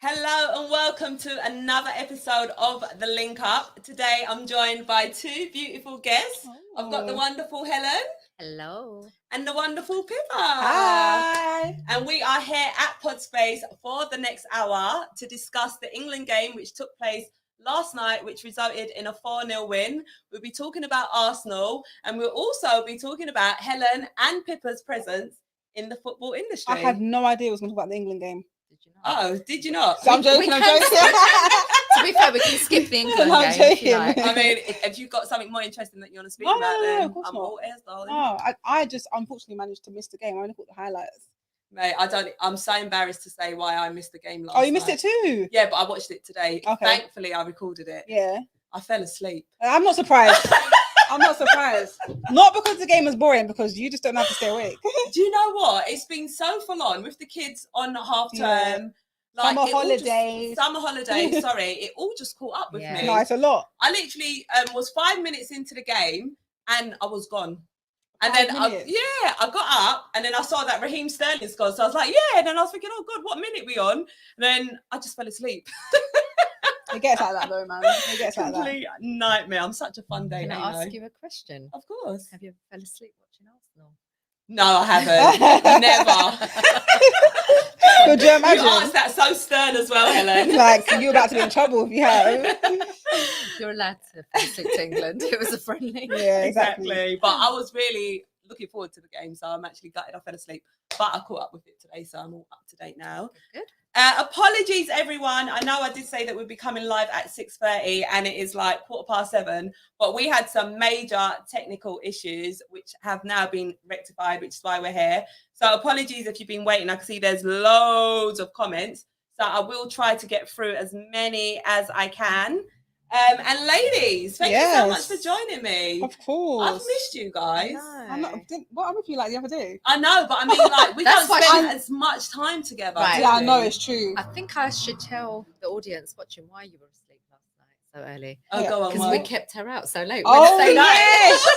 Hello and welcome to another episode of The Link Up. Today I'm joined by two beautiful guests. I've got the wonderful Helen. Hello. And the wonderful Pippa. Hi. And we are here at Podspace for the next hour to discuss the England game which took place last night, which resulted in a 4-0 win. We'll be talking about Arsenal, and we'll also be talking about Helen and Pippa's presence in the football industry. I had no idea I was going to talk about the England game. Did you not? Oh, did you not? So I'm joking. To be fair, we can skip the England I'm game. If you joking. like. I mean, if you've got something more interesting that you want to speak No, about, no, then of course I'm not. all ears, darling. No, I just unfortunately managed to miss the game. I only caught the highlights. Mate, I'm so embarrassed to say why I missed the game last Oh, you missed night. it too? Yeah, but I watched it today. Okay. Thankfully, I recorded it. Yeah. I fell asleep. I'm not surprised. I'm not surprised. Not because the game is boring, because you just don't have to stay awake. Do you know what? It's been so full on with the kids on half term. Yeah. Summer holidays. Sorry, it all just caught up with me. No, it's a lot. I literally was 5 minutes into the game and I was gone. And 5 then minutes? I got up and then I saw that Raheem Sterling scored. So I was like, yeah. And then I was thinking, oh God, what minute we on? And then I just fell asleep. It gets like that though, man. It gets like that. Complete nightmare. I'm such a fun day. Can I ask you a question? Of course. Have you ever fell asleep watching Arsenal? No, I haven't. Never. Could you imagine? You asked that so stern as well, Helen. Like, you're about to be in trouble if you have. You're allowed to fall asleep to England. It was a friendly. Yeah, exactly. But I was really looking forward to the game, so I'm actually gutted I fell asleep. But I caught up with it today, so I'm all up to date now. Good. Apologies, everyone. I know I did say that we'd be coming live at 6:30, and it is like 7:15. But we had some major technical issues, which have now been rectified, which is why we're here. So apologies if you've been waiting. I can see there's loads of comments, so I will try to get through as many as I can. And ladies, thank you so much for joining me. Of course. I've missed you guys. I'm with you like the other day. I know, but I mean, like, we don't spend as much time together. Right. Yeah, I know, it's true. I think I should tell the audience watching why you were asleep last night so early. Oh, go on. Because we kept her out so late. Oh, Wednesday night. yes.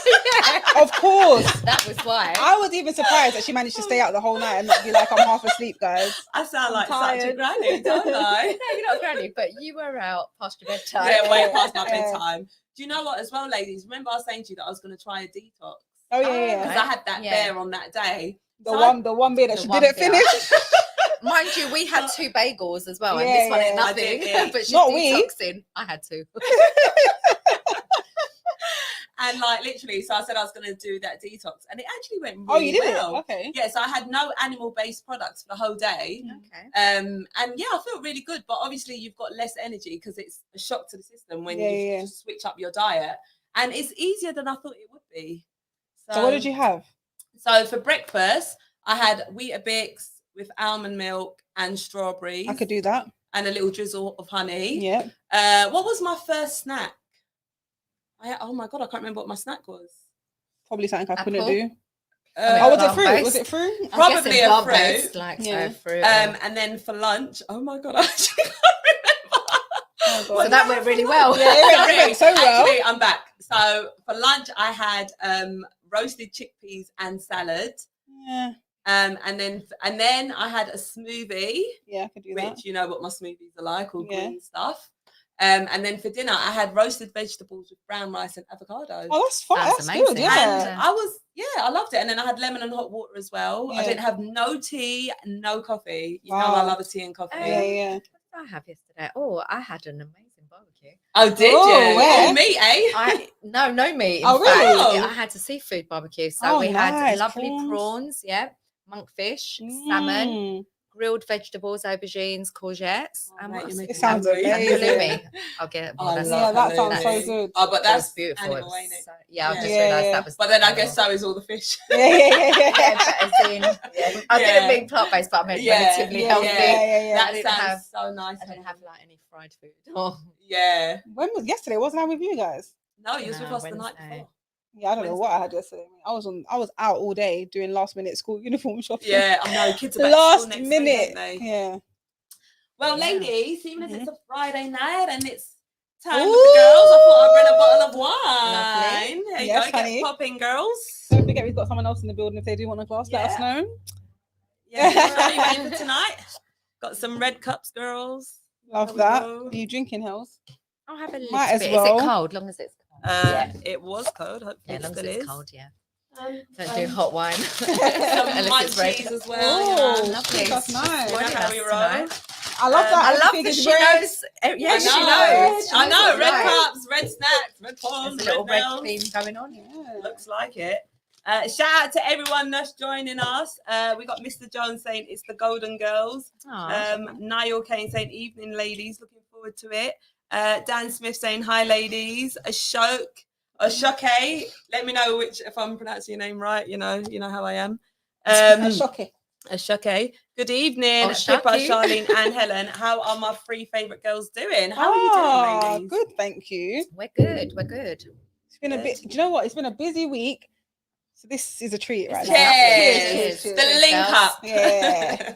Of course. That was why. I was even surprised that she managed to stay out the whole night and not be like, I'm half asleep, guys. I sound like I'm such a tired. granny, don't I? No, you're not granny, but you were out past your bedtime. Yeah, way past my Yeah. bedtime. Do you know what, as well, ladies? Remember I was saying to you that I was going to try a detox? Oh, yeah. Because I had that bear on that day. The one beer that she didn't beer. finish. Mind you, we had 2 bagels as well, and Yeah, this one ain't yeah, I nothing. did, But she's Not we. detoxing. I had 2. And like literally, so I said I was going to do that detox, and it actually went really Oh, you did well. it? Okay. Yeah, so I had no animal-based products for the whole day. Okay. And yeah, I felt really good, but obviously you've got less energy because it's a shock to the system when you just switch up your diet, and it's easier than I thought it would be. So what did you have? So for breakfast, I had Weetabix with almond milk and strawberries. I could do that. And a little drizzle of honey. Yeah. What was my first snack? Oh my God, I can't remember what my snack was. Probably something I couldn't Apple? do. Oh, Was it fruit? plant-based. Was it fruit? Probably a fruit. Plant-based, like Yeah. so fruit. And then for lunch, oh my God, I actually can't remember. Oh, God. So that went really well. Yeah, it went so well. Actually, I'm back. So for lunch, I had roasted chickpeas and salad. Yeah. And then I had a smoothie. Yeah, I could do that. Which you know what my smoothies are like, all Yeah. green stuff. And then for dinner, I had roasted vegetables with brown rice and avocado. Oh, that's fun. Sounds That's good. amazing. Yeah. And I loved it. And then I had lemon and hot water as well. I Yeah. didn't have no tea, no coffee. You know, Wow. I love a tea and coffee. Yeah, yeah. What did I have yesterday? Oh, I had an amazing barbecue. Oh, did Oh, you? where? Oh, meat, eh? No meat. In Oh, fact. really? I had a seafood barbecue. So Oh, we had nice. lovely Prawns. prawns, yeah, monkfish, salmon, Mm. grilled vegetables, aubergines, courgettes. Oh, and mate, what you're else? making It sounds me hungry. amazing. Halloumi. I'll get it. I That's love Yeah, that halloumi. sounds so That's- good. Oh, but It that's was beautiful. animal, It ain't was it? so- yeah, I just Yeah, realised yeah. that was. But then I terrible. guess so is all the fish. Yeah. Yeah, but as in, I Yeah. didn't mean plant-based, but I meant Yeah, relatively Yeah, healthy. yeah. That didn't sounds have- so nice. I didn't have like any fried food. Oh, Yeah. When was yesterday? Wasn't I with you guys? No, you was with No, us the night Wednesday. before. Yeah, I don't know what I had yesterday. I was out all day doing last minute school uniform shopping. Yeah, I know. Kids are back to Last school next minute. week, aren't they? Yeah. Well, Yeah. ladies, even if Mhm. it's a Friday night and it's time with Ooh. the girls, I thought I'd bring a bottle of wine. There you Yes, go, honey. get popping, girls. Don't forget we've got someone else in the building. If they do want a glass, let us know. Yeah, so you ready for tonight? Got some red cups, girls. Love There we that. go. Are you drinking, Hells? I'll have a little Might as bit. well. Is it cold? Long as it's cold. It was cold. Hopefully Yeah, it long as still it's is. cold, yeah. Don't do hot wine. Some Unless it's red. munchies as well. Oh, you know. Lovely. that's nice. You know how we roll. Tonight. I love that. I love everything that is she red. knows. I Yeah, she know. knows. I know. She's Red right. cups, red snacks, red corn, There's a little red red nails. theme going on. Yeah. Looks like it. Shout out to everyone that's joining us. We got Mr. Jones saying it's the Golden Girls. Aw. Niall Kane saying evening, ladies. Looking forward to it. Dan Smith saying hi, ladies. Ashok. Let me know if I'm pronouncing your name right. You know how I am. Shocking. Ashok. Good evening, Ashake. Pippa, Charlene, and Helen. How are my three favourite girls doing? How are you doing, ladies? Good, thank you. We're good. We're good. It's been a bit. Do you know what? It's been a busy week. So this is a treat right now. Cheers. Cheers. The link up. Yeah.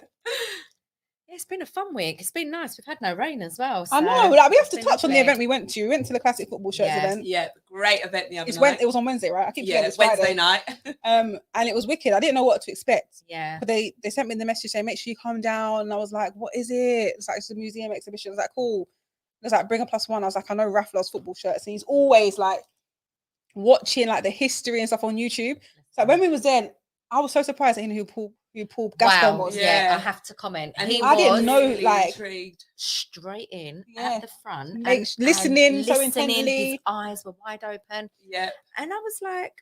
Yeah, it's been a fun week. It's been nice. We've had no rain as well. I so know. Like, we have it's to been touch on the lovely. event we went to. We went to the Classic Football Shirts Yeah. event. Yeah, great event the other It night. was on Wednesday, right? I keep Yeah, forgetting it's Wednesday Friday. night. And it was wicked. I didn't know what to expect. Yeah. But they sent me the message saying, make sure you come down. And I was like, what is it? It's like, it's a museum exhibition. I was like, cool. It was like, bring a +1. I was like, I know Raf loves football shirts. And he's always like watching like the history and stuff on YouTube. So when we was there, I was so surprised that he knew who Paul Gascoigne Wow. was. Yeah, Yeah. I have to comment. And he I didn't was know, really like- intrigued. straight in Yeah. at the front. Listening so His intently. eyes were wide open. Yeah. And I was like,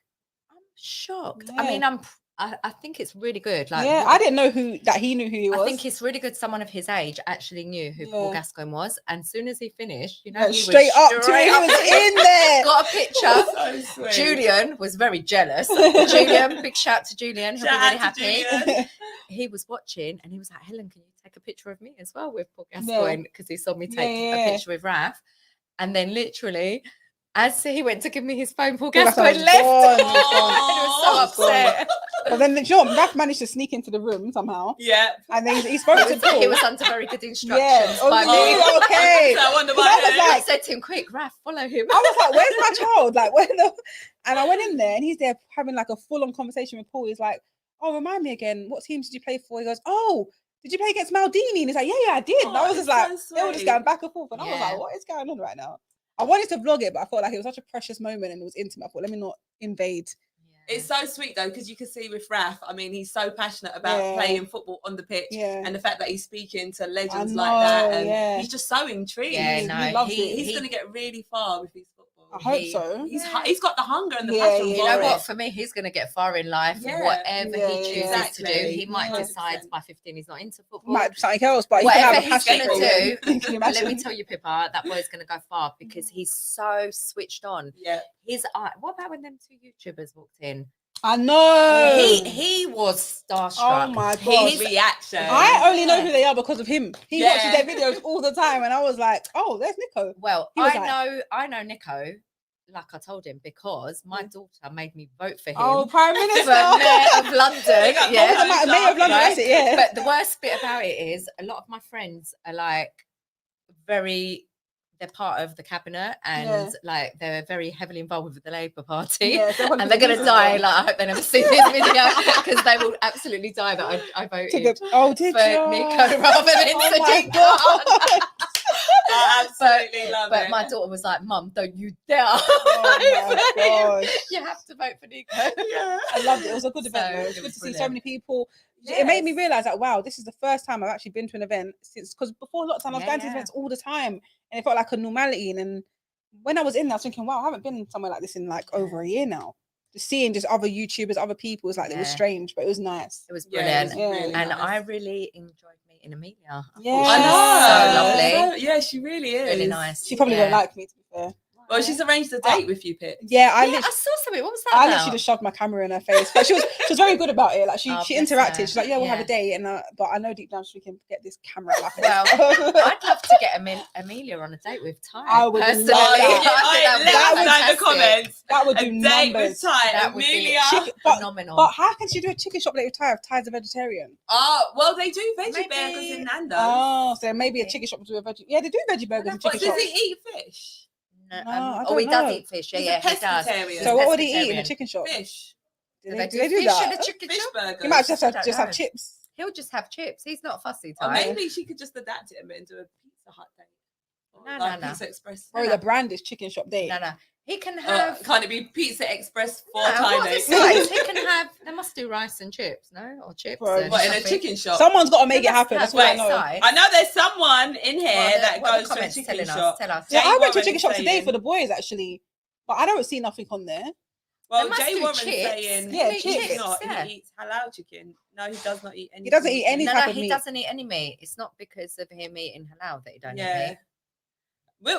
I'm shocked. Yeah. I mean, I think it's really good. Like, Yeah, I didn't know that he knew who he was. I think it's really good someone of his age actually knew who Paul Yeah. Gascoigne was. And as soon as he finished, you know, Went he straight up to straight him. He up was to him, in there. got a picture. So sweet. Julian was very jealous. Julian, big shout to Julian. He'll Shout be really out to happy. Julian. He was watching and he was like, Helen, can you take a picture of me as well with Paul Yeah. Gascoigne? Because he saw me take Yeah. a picture with Raf. And then literally, as he went to give me his phone, Paul Paul Gascoigne Gascoigne left. gone, And he was so upset. But then, you know what? Raf managed to sneak into the room somehow. Yeah. And then he spoke to Paul. He was under very good instructions Yeah. by me. Oh, okay. So I wonder Because I was why. like- I said to him, quick, Raf, follow him. I was like, where's my child? Like, where the... And I went in there and he's there having like a full-on conversation with Paul. He's like, oh, remind me again, what teams did you play for? He goes, oh, did you play against Maldini? And he's like, yeah, I did. And I Oh, was just it's like, so they were just sweet. going back and forth. And I was Yeah. like, what is going on right now? I wanted to vlog it, but I felt like it was such a precious moment and it was intimate. I thought, let me not invade. It's so sweet though, because you can see with Raf, I mean, he's so passionate about Yeah. playing football on the pitch. Yeah. And the fact that he's speaking to legends know, like that, and yeah. he's just so intrigued. Yeah, He no, loves it. He's going to get really far with his football. I hope He- so. He's got the hunger and the Yeah, passion yeah. for You know it. what? For me, he's going to get far in life. Yeah. Whatever Yeah, he chooses to do, exactly. he might 100%. decide by 15 he's not into football. Might be something else, but you can Whatever have a he's passion going for to it. do, Can you let me imagine? tell you, Pippa, that boy's going to go far because he's so switched on. Yeah. His eye. What about when them two YouTubers walked in? I know. He was starstruck. Oh my His god. reaction. I only know who they are because of him. He Yeah. watches their videos all the time, and I was like, "Oh, there's Nico." Well, He was I know Nico, like I told him, because my daughter made me vote for him Oh, Prime for Minister. Mayor of London. got Yeah. voted. Mayor of London. That's it. Yeah. But the worst bit about it is a lot of my friends are like they're part of the cabinet and Yeah. like they're very heavily involved with the Labour Party. Yeah, so And they're gonna die. Like I hope they never see this video because they will absolutely die that I voted Oh, did for you? Nico rather than Oh my Sadiq God. Khan. I absolutely love But it. my daughter was like, "Mum, don't you dare! Oh my gosh. You have to vote for Nico." Yeah. I loved it. It was a good event. So, Though. It was it good was to see so brilliant. many people. It made me Yes. realize that wow, this is the first time I've actually been to an event since because before lockdown I was Yeah, going to yeah. events all the time and it felt like a normality. And then when I was in there, I was thinking, wow, I haven't been somewhere like this in like over a year now. Just seeing just other YouTubers, other people, it was like it was Yeah. strange, but it was nice. It was Yeah, it brilliant, was Yeah. really and nice. I really enjoyed meeting Amelia. I thought Yeah. she I was know. so lovely, Yeah, she really is. really nice. She probably yeah. won't like me, to be fair. Well, she's arranged a date with you, Pip. Yeah, I Yeah, literally. I saw something. What was that I about? literally just shoved my camera in her face, but she was very good about it. Like she Oh, she bless interacted. her. She's like, yeah, we'll have Yeah. a date, and but I know deep down we can get this camera at my face. Well, I'd love to get Amelia on a date with Ty. I would love personally. that. I think Let that us would know in the be fantastic. comments. that would A do date with numbers. Ty, That would be Amelia. Chicken- but Phenomenal. how can she do a chicken shop date with Ty if Ty's a vegetarian? Oh, well, they do veggie Maybe- burgers in Nando's. Oh, so maybe a chicken shop with a veggie. Yeah, they do veggie burgers and But chicken does shops. he eat fish? No, No, I oh, he don't does know. eat fish. Yeah, He's a yeah, he does. pescatarian. He's So what would he eat in pescatarian. a chicken shop? Fish. Do Do they they do fish in that? a chicken Fish shop? burgers. You might just I have don't just have know. chips. He'll just have chips. He's not fussy Or type. maybe she could just adapt it a bit and do a Pizza Hut date. Or No, like no. Pizza Express. Bro, the brand is Chicken Shop Day. No. He can have. Can't it be Pizza Express for No, Thai what day? this is, he can have. They must do rice and chips, no, or chips. Bro, and What, in a something. chicken shop? Someone's got to make They it must happen. have That's what I right know. size. I know there's someone in here that What are the goes to a comments chicken telling shop. us? Tell us. Yeah, Jay I went to Warren Chicken Shop today saying- for the boys actually, but I don't see nothing on there. Well, They must Jay do Warren's chips. saying Yeah, he chips. eats not. Yeah. He eats halal chicken. No, he does not eat any. He doesn't eat any No, type of he meat. doesn't eat any meat. It's not because of him eating halal that he don't eat Yeah. meat.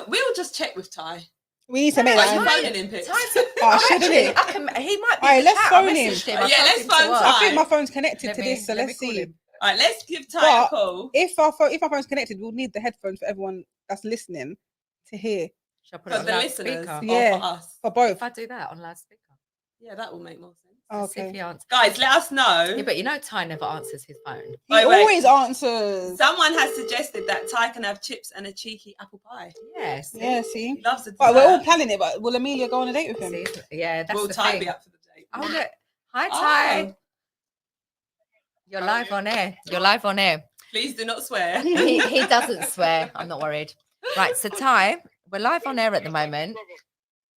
We'll just check with Ty. We need to make Are that. you happen. phoning him, Pix? Oh, shouldn't it? He might be. Alright, in the let's chat. I phone him. messaged him. I Yeah, told let's him to phone work. Ty. I think my phone's connected Let to me- this, so let me let's call see. him. All right, let's give Ty a But call. If our phone's connected, we'll need the headphones for everyone that's listening to hear Shall I put it For on the listeners loudspeaker? or Yeah. for us. for both. If I do that on loudspeaker, Yeah, that will make more sense. let's see if Okay. he answers. Guys, let us know. Yeah, but you know, Ty never answers his phone. He Wait. always answers. Someone has suggested that Ty can have chips and a cheeky apple pie. Yes. Yeah, He see. loves a But we're all dessert. planning it. But will Amelia go on a date with him? See? Yeah, that's Will the Ty thing. be up for the date? Oh look! Hi, Ty. Oh, You're live on air. You're live on air. please do not swear. He doesn't swear. I'm not worried. Right, so Ty, we're live on air at the moment,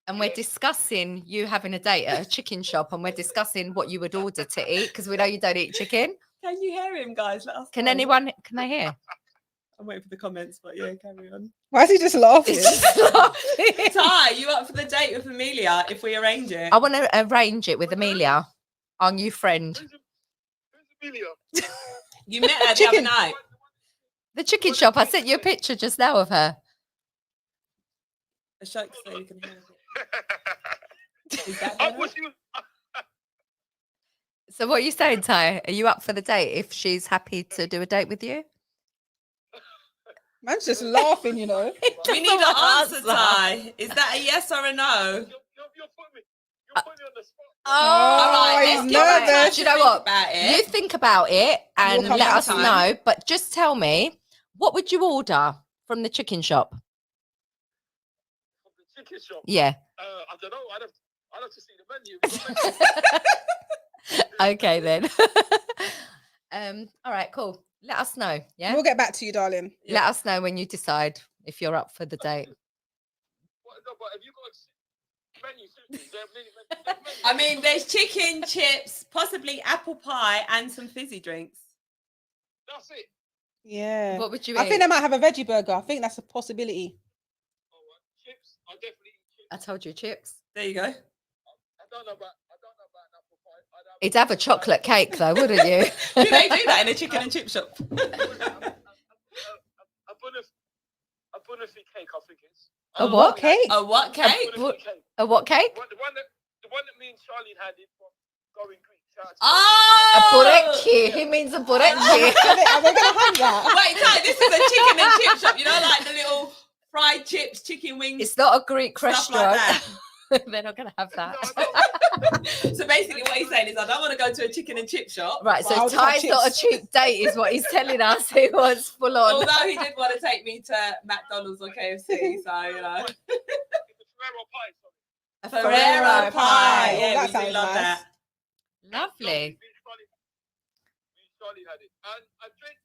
and we're discussing you having a date at a chicken shop, and we're discussing what you would order to eat because we know you don't eat chicken. Can you hear him, guys? Let us Can know. anyone? Can they hear? I'm waiting for the comments, but yeah, carry on. Why is he just laughing? It's just laughing. Ty, you up for the date with Amelia if we arrange it? I want to arrange it with Amelia, our new friend. Who's Amelia? You met her the other Chicken. night. The chicken shop. I sent you a picture just now of her. A shout so you can hear it. Is that I better? was you. So what are you saying, Ty? Are you up for the date if she's happy to do a date with you? Man's just laughing, you know. We need an answer, Ty. Is that a yes or a no? You're putting me on the spot. Oh, All right, he's let's give her nervous. time Do to you know think what? about it. You think about it and come let back us to it. know. But just tell me, what would you order from the chicken shop? From the chicken shop. Yeah. I don't know. I'd have to see the menu. Okay then. All right, cool. Let us know. Yeah. We'll get back to you, darling. Let us know when you decide if you're up for the date. But have you got menu? Seriously, menu. I mean, there's chicken, chips, possibly apple pie, and some fizzy drinks. That's it. Yeah. What would you I eat? think they might have a veggie burger. I think that's a possibility. All right. Chips. I'll definitely eat I chips. told you chips. There you go. I don't know about an apple pie. You'd have a chocolate cake though, wouldn't you? Do they do that in a chicken and chip shop? A bunafy cake, I think it's. A what? Cake? A what cake? What- Bunafy cake. A what cake? The one that me and Charlene had it from Going Greek. Shout out to A Oh! burecchi. He means a burecchi. Are they going to have that? Wait, Ty, this is a chicken and chip shop. You know, like the little fried chips, chicken wings, It's not a Greek stuff like restaurant. that. They're not going to have that. No, I don't. So basically, what he's saying is, I don't want to go to a chicken and chip shop. Right, Well, I'll so just have Ty's not a chips. cheap date, is what he's telling us. He wants full on. Although he did want to take me to McDonald's or KFC, so you know. It's a Ferrero pie. Sorry. A Ferrero pie. Oh, Yeah, that we do sounds love nice. that. Lovely. Me and Charlene had it. And I drink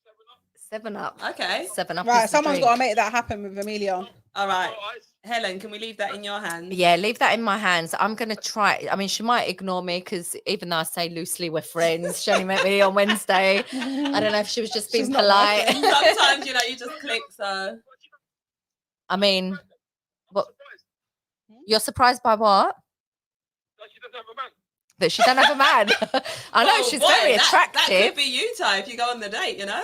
7 Up. 7 Up. Okay. 7 Up. Right, is the someone's drink. got to make that happen with Amelia. All right. No ice. Helen, can we leave that in your hands? Yeah, leave that in my hands. I'm going to try. I mean, she might ignore me because even though I say loosely we're friends, she only met me on Wednesday. I don't know if she was just being She's not polite. laughing. Sometimes, you know, you just click, so. I mean, I'm What? surprised you're surprised by what? that she doesn't have a man. That she don't have a man. I know Well, she's boy, very That attractive. could be you, Ty, if you go on the date, you know?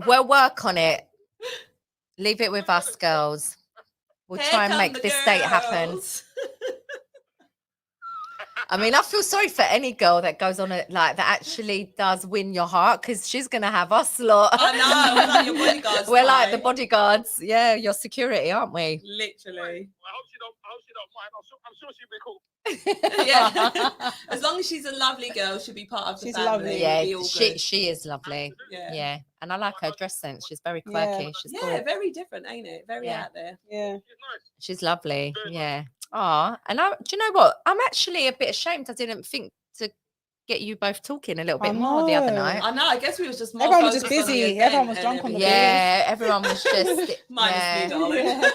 We'll work on it. Leave it with us, girls. We'll Here try and come make the this date happen. girls. I mean, I feel sorry for any girl that goes on it like that actually does win your heart because she's gonna have us lot. I know, we're like your bodyguards. We're like the Ty. bodyguards. Yeah, your security, aren't we? Literally. I hope she don't mind. I'm sure she'll be cool. Yeah. As long as she's a lovely girl, she'll be part of the She's family. lovely. We'll Yeah, be all she good. she is lovely. Yeah. Yeah, and I like her dress sense. She's very Yeah. quirky. She's Yeah, cool. very different, ain't it? Very Yeah. out there. Yeah. She's nice. She's lovely. Very much. Yeah. Ah, and do you know what? I'm actually a bit ashamed. I didn't think to get you both talking a little I bit more the other know. night. I know. I guess we was just more Everyone was just focused on the busy. event Everyone was and drunk on the everything. Yeah, everyone was just Minus yeah. me, darling. Yeah.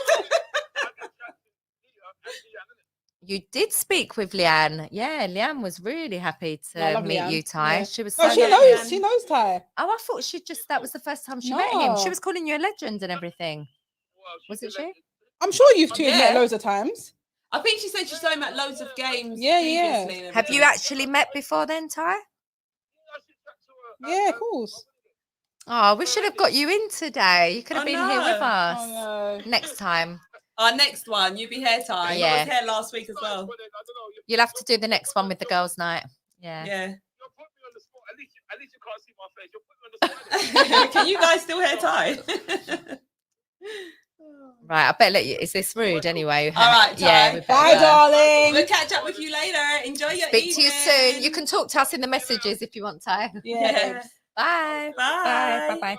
You did speak with Leanne. Yeah, Leanne was really happy No, I to love meet Leanne. you, Ty. Yeah. She was No, so she Yeah, lovely. knows. Leanne. She knows Ty. Oh, I thought that was the first time she met him. She No. was calling you a legend and everything. Was it she? I'm sure you've two Yeah. met loads of times. I think she said she saw him at loads of games Yeah, previously. yeah. and Have you everything. actually met before then, Ty? Yeah, of course. Oh, we should have got you in today. You could have I been here with know. us Oh no. next time. Our next one, you be hair tie. Yeah. You was hair last week as well. You'll have to do the next one with the girls' night. Yeah. Yeah. You're putting me on the spot. At least you can't see my face. You're putting me on the spot. Can you guys still hair tie? Right. I better let you. Is this rude anyway? All right, Yeah. Ty. we better Bye, go. darling. We'll catch up with you later. Enjoy your Speak to you soon. evening. You can talk to us in the messages if you want to. Yeah. Bye. Bye. Bye. Bye. Bye.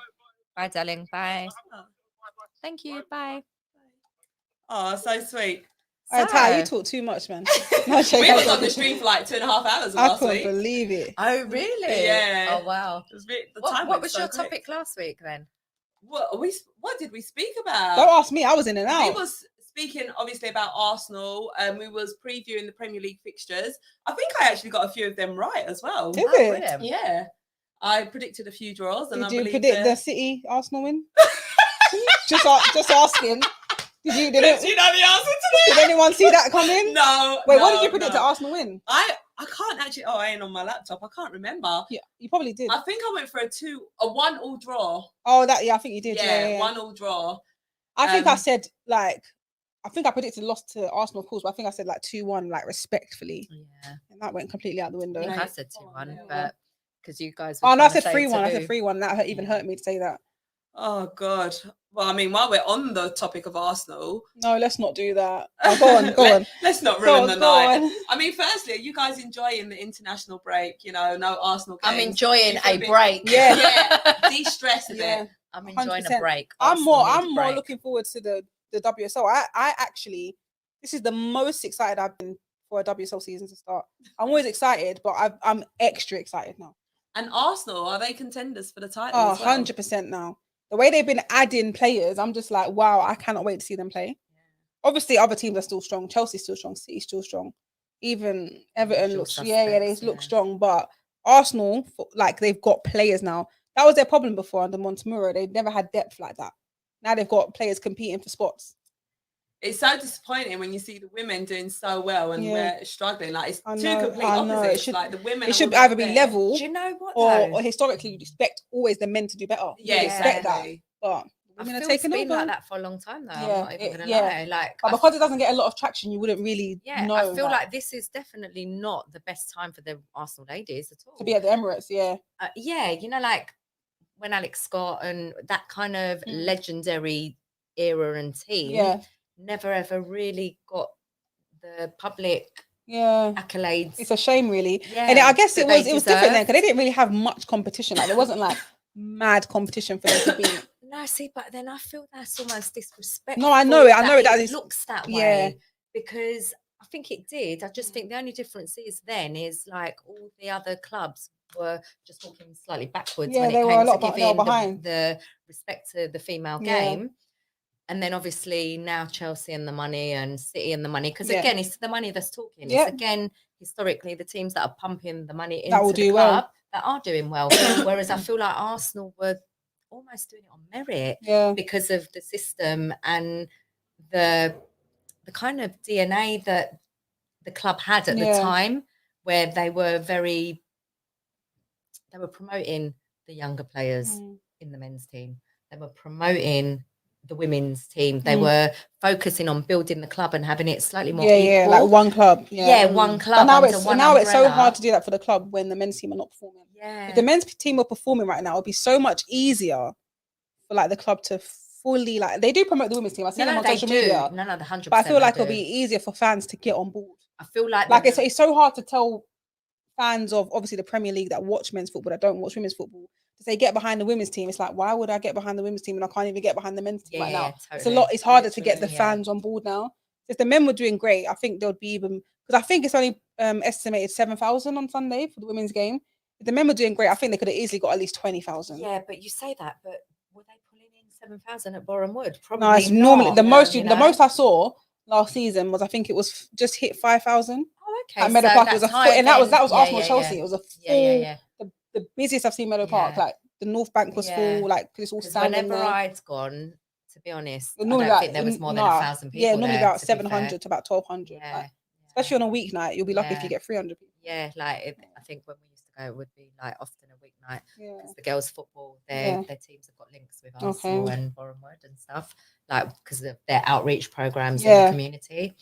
Bye, darling. Bye. Thank you. Bye. Oh, so sweet. All right, Ty, you So- talk too much, man. No, shake We hands was on on the it. stream for like 2.5 hours I last couldn't week. believe it. Oh, really? Yeah. Oh, wow. It was the What, time what went was so your quick. topic last week then? What did we speak about? Don't ask me. I was in and We out. was speaking obviously about Arsenal, and we was previewing the Premier League fixtures. I think I actually got a few of them right as well. Did Oh, it? brilliant. Yeah, I predicted a few draws, and Did I you believe predict the City Arsenal win? just asking. Did Do you did know the answer to that? anyone see that coming? No. Wait, no, what did you predict no. to Arsenal win? I can't actually. Oh, I ain't on my laptop. I can't remember. Yeah, you probably did. I think I went for a 1-1 draw. Oh, that yeah, I think you did. Yeah, Yeah. 1-1 draw. I think I um, said like, I think I predicted loss to Arsenal, of course, but I think I said like 2-1, like respectfully, Yeah. and that went completely out the window. I think I Right. said Oh, 2-1, no. but because you guys were Oh no, I trying to said say 3-1. I said taboo. 3-1. That even Yeah. hurt me to say that. Oh God. Well, I mean, while we're on the topic of Arsenal, No, let's not do that. Oh, go on, go on. Let's not Go ruin on, the go night. on. I mean, firstly, are you guys enjoying the international break? You know, no Arsenal games. I'm enjoying You feel a bit- break. Yeah. Yeah, de-stress a Yeah. bit. I'm enjoying a 100%. break. I'm more Arsenal need a break. looking forward to the WSL. I actually, this is the most excited I've been for a WSL season to start. I'm always excited, but I'm extra excited now. And Arsenal, are they contenders for the title? Oh, as well? 100% now. The way they've been adding players, I'm just like, wow, I cannot wait to see them play. Obviously, other teams are still strong. Chelsea's still strong. City's still strong. Even Everton Usual looks, they suspects, look yeah. strong. But Arsenal, like they've got players now. That was their problem before under Montemurro. They never had depth like that. Now they've got players competing for spots. It's so disappointing when you see the women doing so well and Yeah. we're struggling. Like it's I two know, complete I know. It opposites. should- Like the women, It are should all either be there. level Do you know what? or though? historically you'd expect always the men to do better. Yeah, You'd expect that. exactly. But I women are feel taking it's been over. like that for a long time though. I'm Yeah, not even gonna yeah. lie. Like, But because it doesn't get a lot of traction, you wouldn't really know. I feel that. like this is definitely not the best time for the Arsenal ladies at all. to be at the Emirates, yeah. Yeah, you know, like when Alex Scott and that kind of legendary era and team Yeah, never ever really got the public yeah. accolades. It's a shame, really. Yeah, And I guess that it was they different then deserved. because they didn't really have much competition. Like there wasn't like mad competition for them to beat. No, see, but then I feel that's almost disrespectful. No, I know it. I know it. That it is looks that way. yeah. Because I think it did. I just think the only difference is then is like all the other clubs were just walking slightly backwards Yeah, when they it were came a lot to they were giving behind. the respect to the female Yeah. game. And then obviously now Chelsea and the money and City and the money. Because Yeah. again, it's the money that's talking. Yeah. It's again historically the teams that are pumping the money into That will the do well. club that are doing well. Whereas I feel like Arsenal were almost doing it on merit Yeah. because of the system and the kind of DNA that the club had at the Yeah. time, where they were promoting the younger players Mm. in the men's team. They were promoting the women's team. They Mm. were focusing on building the club and having it slightly more Yeah, equal. like one club. Yeah, Mm. one But club now under it's one so umbrella. hard to do that for the club when the men's team are not performing. Yeah. If the men's team were performing right now, it'd be so much easier for like the club to fully like they do promote the women's team. I see them on they social do. media. No, the 100%. But I feel like they it'll be do. easier for fans to get on board. I feel like Like the- it's so hard to tell fans of obviously the Premier League that watch men's football that don't watch women's football to say get behind the women's team. It's like why would I get behind the women's team and I can't even get behind the men's team right now? It's a lot. It's harder to get the literally, fans on board now. If the men were doing great, I think there would be even because I think it's only estimated 7,000 on Sunday for the women's game. If the men were doing great, I think they could have easily got at least 20,000. Yeah, but you say that, but were they pulling in 7,000 at Boreham Wood? Probably No, it's not. normally the most. you The know? most I saw last season was, I think it was just hit 5,000. Oh, okay. At Meadow so Park, it was a that's full, high and that was then. Arsenal Yeah, Chelsea. yeah. It was a full, Yeah. the busiest I've seen Meadow Park. Yeah. Like the North Bank was Yeah. full. Like it's all Because standing whenever there. I'd gone, to be honest, I Normally don't think there was more than 1,000 people. Yeah, normally there, about to be 700 fair. to about 1,200. Yeah. Like, especially on a weeknight, you'll be lucky if you Yeah. get 300 people. Yeah, like I think when we used to go, it would be like often a weeknight. Yeah. Because the girls' football, Yeah. their teams have got links with Okay. Arsenal and Boreham Wood and stuff, like because of their outreach programs in Yeah. the community.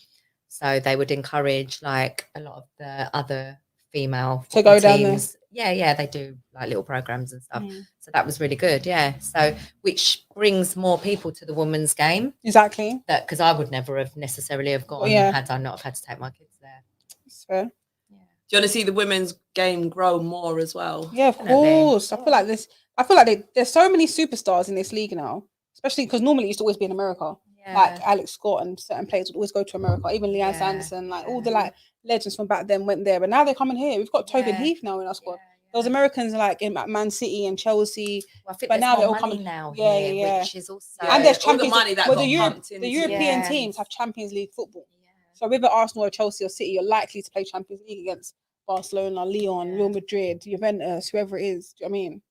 So they would encourage like a lot of the other female To go football down there. teams. Yeah, they do like little programs and stuff. Mm. So that was really good. Yeah, so which brings more people to the women's game. Exactly. That because I would never have necessarily have gone yeah. had I not have had to take my kids there. That's fair. Yeah. Do you want to see the women's game grow more as well? Yeah, of Definitely. course. I feel like this. I feel like there's so many superstars in this league now, especially because normally it used to always be in America. Yeah. Like Alex Scott and certain players would always go to America. Even Leanne Yeah, Sanderson, like all the yeah. like legends from back then went there. But now they're coming here. We've got Tobin Yeah. Heath now in our squad. Yeah, Those Americans like in Man City and Chelsea. Well, I think But there's now more they're all money coming- now Yeah, here, yeah. which is also Yeah, And there's all the Champions money that well, got pumped the into European Yeah. teams have Champions League football. Yeah. So whether Arsenal or Chelsea or City, you're likely to play Champions League against Barcelona, Lyon, Yeah. Real Madrid, Juventus, whoever it is. Do you know what I mean?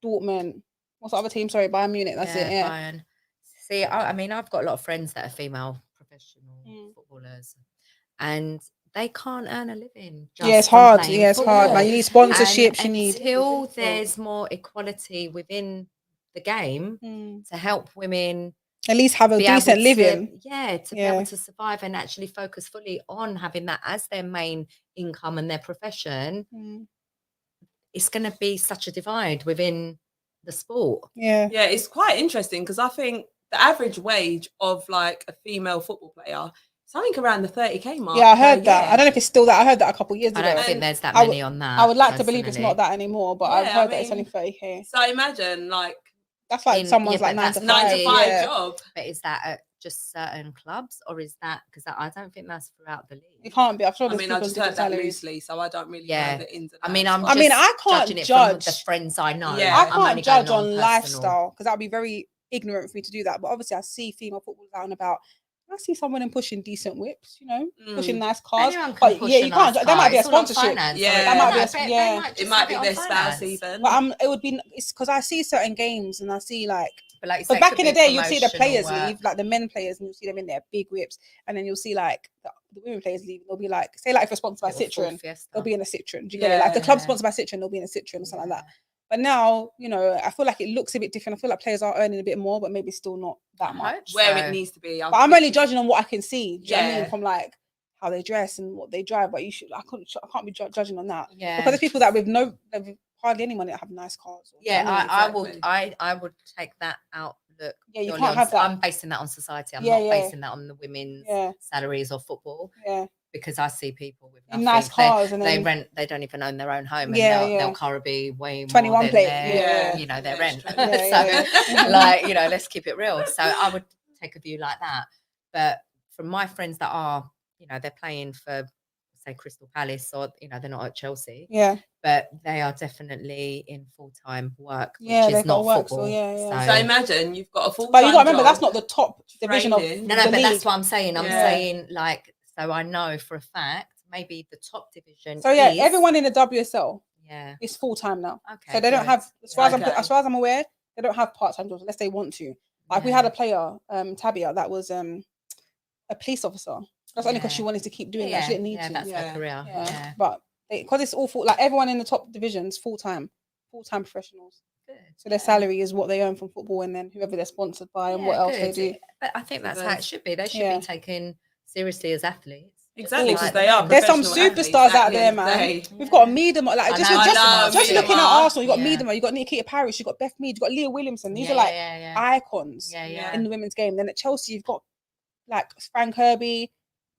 Dortmund. What's the other team? Sorry, Bayern Munich. That's it. Yeah. Bayern. See, I mean, I've got a lot of friends that are female professional footballers, and they can't earn a living. Just Yeah, it's from hard. playing Yeah, it's hard. football. Man, you need sponsorships. You And need until there's more equality within the game to help women at least have a be able decent to- living. to be Yeah. able to survive and actually focus fully on having that as their main income and their profession. It's going to be such a divide within the sport. Yeah. Yeah, it's quite interesting because I think the average wage of like a female football player, something around the 30k mark. Yeah, I heard per that. year. I don't know if it's still that. I heard that a couple of years I ago. don't think there's that I would- many on that. I would like to believe it's personally. not that anymore, but Yeah, I've I heard that it's only mean, 30k. So imagine like That's like in- someone's yeah, like but 9 to that's 5. 9 to 5 yeah. job. But is that at just certain clubs, or is that because I don't think that's throughout the league? It can't be. I'm sure I there's mean, people I on just different heard that salaries. loosely, so I don't really Yeah. know the ins and I mean, outs, I'm but- I mean, just I can't judging it from the judge. friends I know. Yeah. I I'm only can't judge going on personal. lifestyle because that'd be very ignorant for me to do that. But obviously, I see female footballers out and about. I see some of them pushing decent whips, pushing nice cars. Anyone can But push yeah, a you can't. nice That might car. be a It's all on sponsorship. finance, Yeah. or- That might be a- no, they yeah. might it just might have be on their spouse finance. even. But it would be. It's because I see certain games and I see like. But like you But say, it back could in the be day, you'll see the promotional players work. leave, like the men players, and you'll see them in their big whips, and then you'll see like the women players leave. They'll be like, say, like if they're sponsored by Little Ford Citroen, Fiesta. they'll be in a Citroen. Do you get it? Like the club Yeah. sponsored by Citroen, they'll be in a Citroen or something like that. But now, I feel like it looks a bit different. I feel like players are earning a bit more, but maybe still not that I much. hope Where so. it needs to be. But I'm only judging on what I can see. Do you know what I mean? Yeah. From like how they dress and what they drive. But I can't be judging on that Yeah. because there's people that with hardly any money that have nice cars. Do you know Yeah, what I mean? I Exactly. would. I would take that outlook. Yeah, you purely can't on- have that. I'm basing that on society. I'm Yeah, not yeah. basing that on the women's Yeah. salaries or football, Yeah, because I see people with in nothing. nice cars and They then rent. They don't even own their own home, and Yeah, their yeah. car will be way more 21 than plate, their, yeah. their Yeah, rent. straight. Yeah, So, yeah. like, let's keep it real. So I would take a view like that. But from my friends that are, they're playing for, say, Crystal Palace, or they're not at Chelsea, yeah. but they are definitely in full-time work, which Yeah, is they've got not work, so football. yeah. So imagine you've got a full. But you got to remember that's not the top division of training. No, the but league. that's what I'm saying. I'm Yeah. saying, like, so I know for a fact, maybe the top division. So yeah, is, everyone in the WSL Yeah. is full time now. Okay. So they don't good. have, as far Okay. as I'm aware, they don't have part time jobs unless they want to. Like we had a player, Tabia, that was a police officer. That's only because Yeah. she wanted to keep doing that. She didn't need to. That's Yeah. her career. Yeah. Yeah. But because it's all full, like everyone in the top divisions, full time professionals. Good. So their Yeah. salary is what they earn from football, and then whoever they're sponsored by and what Yeah, else they good. do. But I think that's how Those- it should be. They should Yeah. be taken seriously as athletes. Exactly, Of because course. they are. There's some professional athletes superstars at out the there, end of the man. day. We've got Miedema, like I just know, just looking at Miedema. Arsenal, you got Yeah. Miedema, you got Nikita Parrish, you got Beth Mead, you got Leah Williamson. These Yeah, are like yeah. icons Yeah, yeah. in the women's game. Then at Chelsea, you've got like Frank Kirby.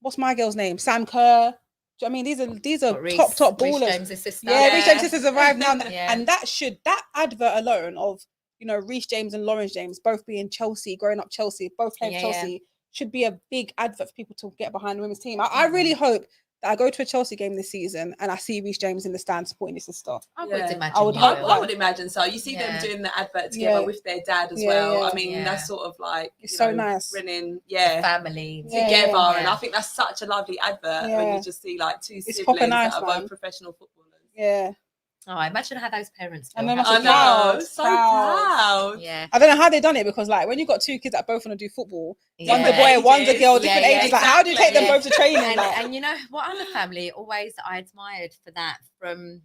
What's my girl's name? Sam Kerr. Do you know what I mean? These are What, top Reece ballers. James' sister. Yeah, Reece Yeah. James' sisters arrived now, Yeah. and that advert alone of Reece James and Lauren James both being Chelsea, growing up Chelsea, both playing for Yeah, yeah. Chelsea, should be a big advert for people to get behind the women's team. I really hope that I go to a Chelsea game this season and I see Reece James in the stand supporting his sister. I would Yeah. imagine. I would you hope will. I would imagine so. You see them Yeah. doing the advert together Yeah. with their dad as Yeah, well. yeah. I mean, Yeah. that's sort of like It's you so know, nice. bringing family Yeah, together, yeah. and I think that's such a lovely advert when Yeah. you just see like two It's proper siblings nice, that are man. both professional footballers. Yeah. Oh, imagine how those parents feel. And then How must I be know, proud, so proud. proud. Yeah. I don't know how they done it because like when you got two kids that both want to do football, one's a Yeah. boy, one's a Ages. girl, Yeah, different yeah, ages. Like how do you take them exactly. both to training? And, Like, and you know what other family always I admired for that from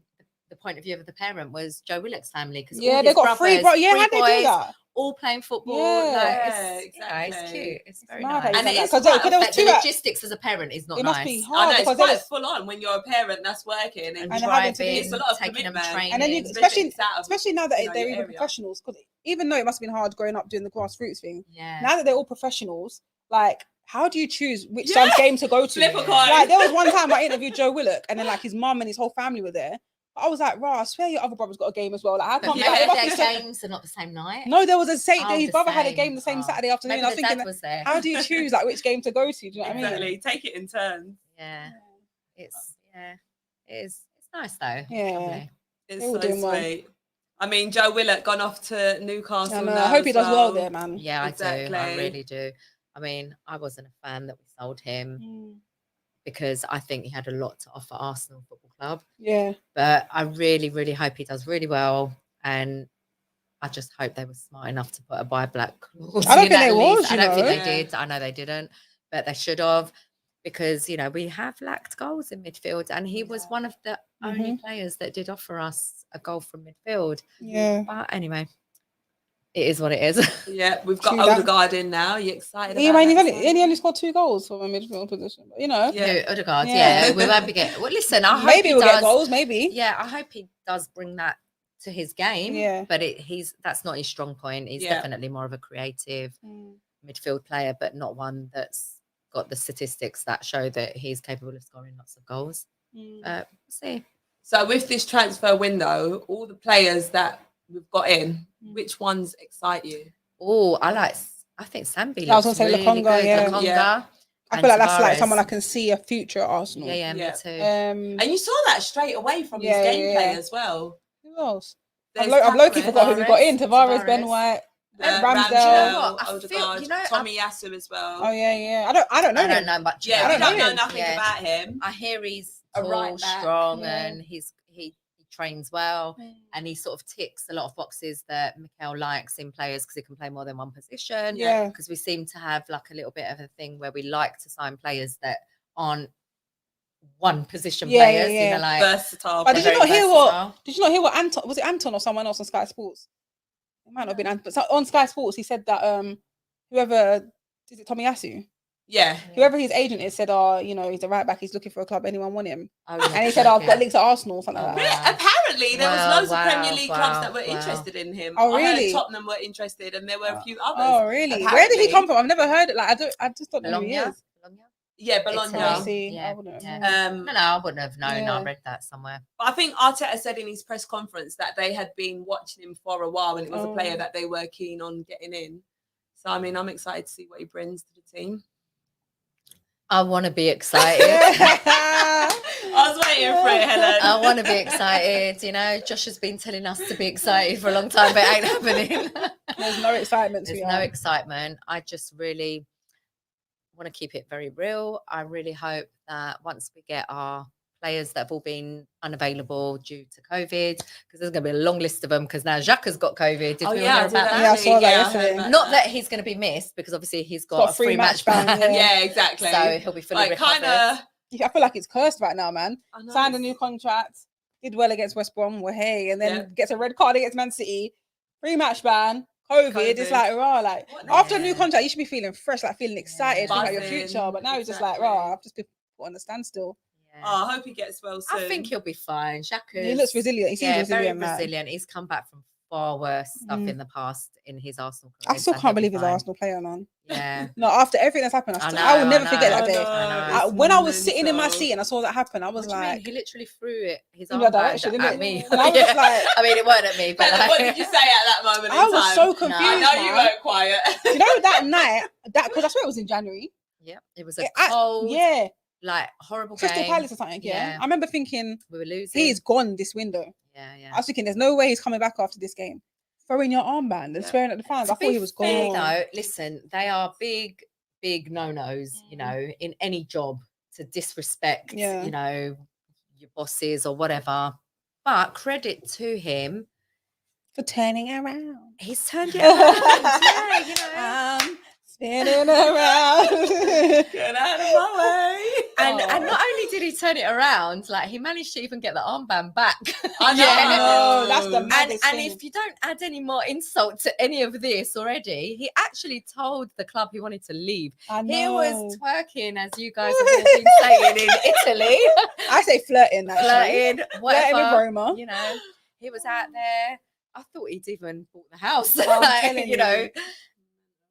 the point of view of the parent was Joe Willock's family because yeah, they got three bro. Yeah, how they do that? all playing football. Yeah. Like, Yeah, it's, you know, it's exactly. cute. It's very mad how nice. you And done it that. is 'Cause quite there was But two the at- logistics as a parent is not It nice. must be I hard know it's because there quite was, full on when you're a parent that's working And And having to do- driving, it's a lot of taking them commitment. training. and then you, Especially especially now that you know, they're your even area. professionals. Because even though it must have been hard growing up doing the grassroots thing, yeah. now that they're all professionals, like how do you choose which Yeah. son's game to go to? Flip a coin. Like there was one time I interviewed Joe Willock, and then like his mum and his whole family were there. I was like, "Rah, I swear your other brother's got a game as well." Like, how But come? maybe Like, it must be their so- games are not the same night. No, there was a same. Oh, His the brother had a same. game the same Oh. Saturday afternoon. Maybe I was the dad thinking, was there. how do you choose like which game to go to? Do you know what I mean? Exactly. Take it in turns. Yeah. It's it is. It's nice though. Yeah. Lovely. It's They're all so doing well. sweet. I mean, Joe Willock gone off to Newcastle. I know. now I hope as he does well there, man. Yeah, I do. I Exactly. really do. I mean, I wasn't a fan that we sold him Mm. because I think he had a lot to offer Arsenal Football Club. Yeah. But I really, really hope he does really well. And I just hope they were smart enough to put a buy black clause. I don't in think at they least. was, I you don't think know. they did. I know they didn't, but they should have. Because, you know, we have lacked goals in midfield. And he was one of the only players that did offer us a goal from midfield. Yeah. But anyway, it is what it is. Yeah, we've got True that. Odegaard in now. Are you excited He about only, that? he only scored 2 goals from a midfield position. But, you know, Yeah. Who, Odegaard, Yeah. yeah. We won't be getting. Well, listen, I hope maybe he we'll does. get goals. Maybe. Yeah, I hope he does bring that to his game. Yeah. But that's not his strong point. He's Yeah. definitely more of a creative Mm. midfield player, but not one that's got the statistics that show that he's capable of scoring lots of goals. Mm. We'll see. So with this transfer window, all the players that we've got in, which ones excite you? Oh, I think Sambi. I was gonna looks say really Lokonga, good. yeah. Lokonga. Yeah. I and feel like that's like Tavares. someone I can see a future at Arsenal. Yeah, Yeah. me too. And you saw that straight away from Yeah, his gameplay yeah. as well. Who else? There's I've low-key Tavares, forgot who we got in. Tavares, Ben Tavares. White, Ramsdale, Ramsdale. I feel- Odegaard, you know, Tommy Yasu as well. Oh yeah. I don't know. I don't him. know much. Yeah, about we I don't don't know know him. nothing Yeah. about him. I hear he's A tall, right back, strong, yeah. and he trains well, and he sort of ticks a lot of boxes that Mikel likes in players because he can play more than one position. Yeah. Because we seem to have like a little bit of a thing where we like to sign players that aren't one position Yeah, players. yeah, You know, yeah. like Versatile. But did they're you not very hear what? versatile. Did you not hear what Anton? Was it Anton or someone else on Sky Sports? It might not have been Anton, but on Sky Sports he said that whoever is it Tommy Yasu? Yeah. Whoever his agent is said, you know, he's a right back, he's looking for a club, anyone want him? Oh, yeah, And he said, I've got okay. links to Arsenal or something Oh, like Really? that. wow. Apparently, there was Wow, loads of Premier League clubs wow, that were wow. interested in him. Oh, I heard really? Tottenham were interested, and there were a few others. Oh really? Where did Apparently. he come from? I've never heard it. Like I just don't know who he Bologna? is. Bologna? Yeah, Bologna. Italy. I see. Yeah, I wouldn't have yeah. known. No, I wouldn't have known. Yeah. I read that somewhere. But I think Arteta said in his press conference that they had been watching him for a while, and it was a player Oh. that they were keen on getting in. So I mean, I'm excited to see what he brings to the team. I want to be excited. I was waiting for it, Helen. I want to be excited. You know, Josh has been telling us to be excited for a long time, but it ain't happening. There's no excitement to There's you. no excitement. I just really want to keep it very real. I really hope that once we get our players that have all been unavailable due to COVID, because there's going to be a long list of them, because now Jacques has got COVID. Did Oh, we yeah, all I hear did about that? Yeah, I saw that I heard yesterday. about Not that he's going to be missed, because obviously he's got a free match ban. ban, yeah. Yeah, exactly. So he'll be fully like recovered. kind of. I feel like it's cursed right now, man. Signed a new contract, did well against West Brom, well, hey, and then Yeah. gets a red card against Man City, free match ban, COVID. It's COVID. like, raw, like What after a the- new contract, you should be feeling fresh, like feeling excited, thinking about your Buzzing, future. But now it's just like, exactly. raw, I've just been put on a standstill. Yeah. Oh, I hope he gets well soon. I think he'll be fine. Jacques He looks resilient. He seems very resilient, man. resilient. He's come back from far worse stuff Mm. in the past in his Arsenal I career. still so can't he'll be believe he's an fine. Arsenal player, man. Yeah. No, after everything that's happened, I I will know, never I forget know, that I day. know. It's When I was sitting in my mental. seat and I saw that happen, I was What do you mean? like, He literally threw it his in arm your band direction, at innit? me. And I was just like, I mean, it weren't at me, but Helen, like, what did you say at that moment in I was time? so confused. I know you man. weren't quiet. You know that night, because I swear it was in January. yeah, it was a I- cold, yeah, like horrible Crystal game. Palace or something. Yeah. I remember thinking We were losing. he's gone this window. Yeah. I was thinking there's no way he's coming back after this game. Throwing your armband and swearing at the fans. I thought he was gone. No, listen, they are big no-nos, you know, in any job to disrespect, you know, your bosses or whatever. But credit to him for turning around. He's turned it around. Yeah, you know. Spinning around. Get out of my way. And not only did he turn it around, like he managed to even get the armband back. I know. That's the maddest and thing. if you don't add any more insult to any of this already, he actually told the club he wanted to leave. He was twerking, as you guys have all been saying, in Italy. I say flirting. Flirting, whatever. Flirting with Roma. You know, he was out there. I thought he'd even bought the house. Like, you know.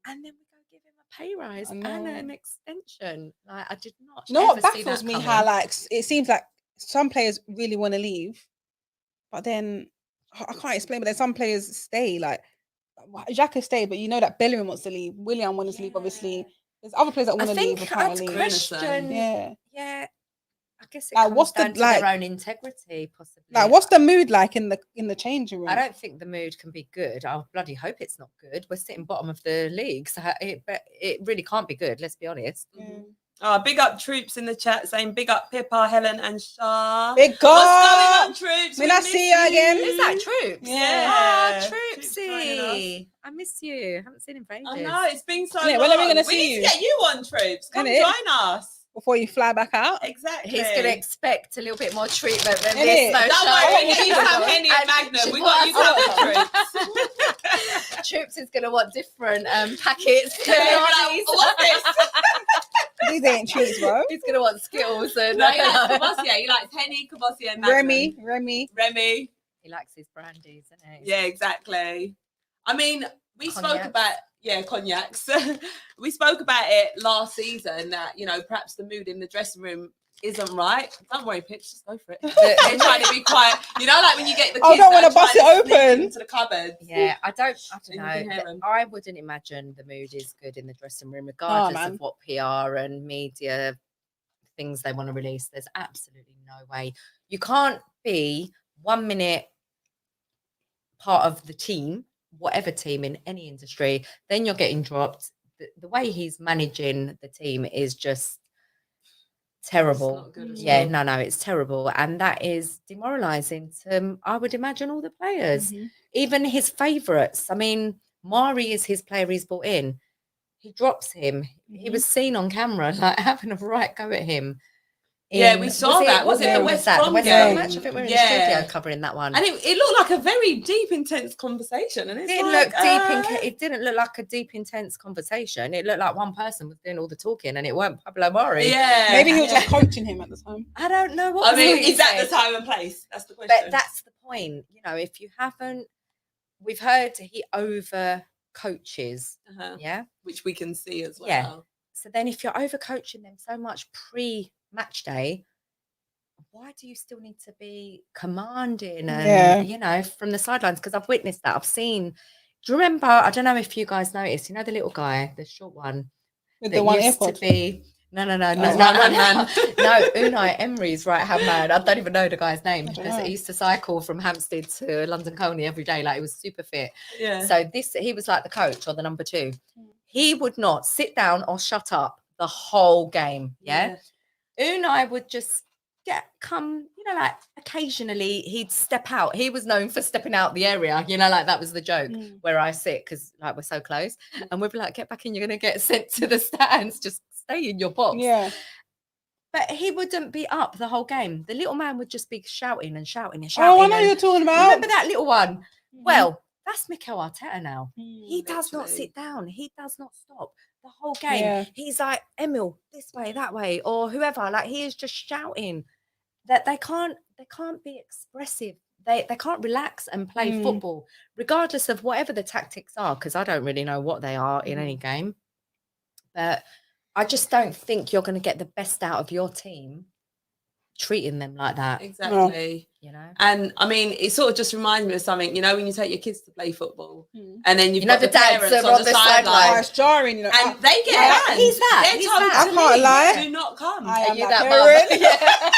And then we go give him a pay rise and an extension. Like I did not. You know what ever see baffles that me? coming. How like it seems like some players really want to leave, but then I can't explain. But then some players stay. Like Xhaka stayed, but you know that Bellerin wants to leave. Willian wants to leave. Obviously, there's other players that want to leave. I'd question. Yeah. I guess it like, comes what's down the to like their own integrity, possibly. like? What's the mood like in the changing room? I don't think the mood can be good. I bloody hope it's not good. We're sitting bottom of the league, so it really can't be good. Let's be honest. Big up Troops in the chat saying big up Pippa, Helen, and Shah. Big up. What's going on, Troops? When I see you again, is that Troops? Yeah, Troopsy. I miss you. I haven't seen him for ages. I know it's been so long. When are we gonna see you? Need to get you on, Troops. Come Innit? join us. Before you fly back out. Exactly. He's going to expect a little bit more treatment than Innit? this. No, Don't worry, you have Henny and Magnum. We got you covered, Troops. Troops is going to want different packets. What's this? These ain't treats, bro. He's going to want Skittles. And No, he likes Cabossier. He likes Henny, Cabossier, and Magnum. Remy. He likes his brandies, doesn't he? Yeah, exactly. I mean, we Cognacs. spoke about cognacs. We spoke about it last season that perhaps the mood in the dressing room isn't right. Don't worry, Pitch, just go for it. They're trying to be quiet. Like when you get the kids. I don't want to bust it open into the cupboard. Yeah, I don't know. Them. I wouldn't imagine the mood is good in the dressing room, regardless of what PR and media things they want to release. There's absolutely no way. You can't be 1 minute part of the team, whatever team in any industry, then you're getting dropped. The way he's managing the team is just terrible. No, it's terrible. And that is demoralizing to, I would imagine, all the players, even his favourites. I mean, Mari is his player he's brought in. He drops him. He was seen on camera, like having a right go at him. We saw that. Was it the West Brom game? I think we were in the studio covering that one. And it looked like a very deep, intense conversation. And it didn't look like a deep, intense conversation. It looked like one person was doing all the talking, and it weren't Pablo Mari. Yeah, maybe he was just coaching him at the time. I don't know what. I mean, is that the time and place? That's the question. But that's the point. If you haven't, we've heard he over coaches. Which we can see as well. Yeah. So then, if you're over coaching them so much match day, why do you still need to be commanding and from the sidelines? Because I've witnessed that. I've seen. Do you remember? I don't know if you guys noticed. The little guy, the short one, with the one used AirPod. to be. No, man. Unai Emery's right hand man. I don't even know the guy's name. He used to cycle from Hampstead to London Colney every day. Like he was super fit. Yeah. So he was like the coach or the number 2. He would not sit down or shut up the whole game. Yeah. Unai would just come, like occasionally he'd step out. He was known for stepping out the area, like that was the joke where I sit because like we're so close. And we'd be like, get back in, you're going to get sent to the stands. Just stay in your box. Yeah. But he wouldn't be up the whole game. The little man would just be shouting and shouting and Oh, shouting. I know you're talking about. Remember that little one? Well, that's Mikel Arteta now. He does not sit down. He does not stop the whole game. Yeah. He's like, Emil, this way, that way, or whoever. Like he is just shouting that they can't be expressive. They can't relax and play football, regardless of whatever the tactics are, because I don't really know what they are in any game. But I just don't think you're going to get the best out of your team treating them like that. Exactly. You know, And I mean, it sort of just reminds me of something, you know, when you take your kids to play football and then you've You know, got the the dads parents are on the sideline. Oh, it's jarring, you know. And they get Yeah, banned. he's that, They're he's told that. to I can't leave. lie. Do not come. I Are am you that that parent. Yeah.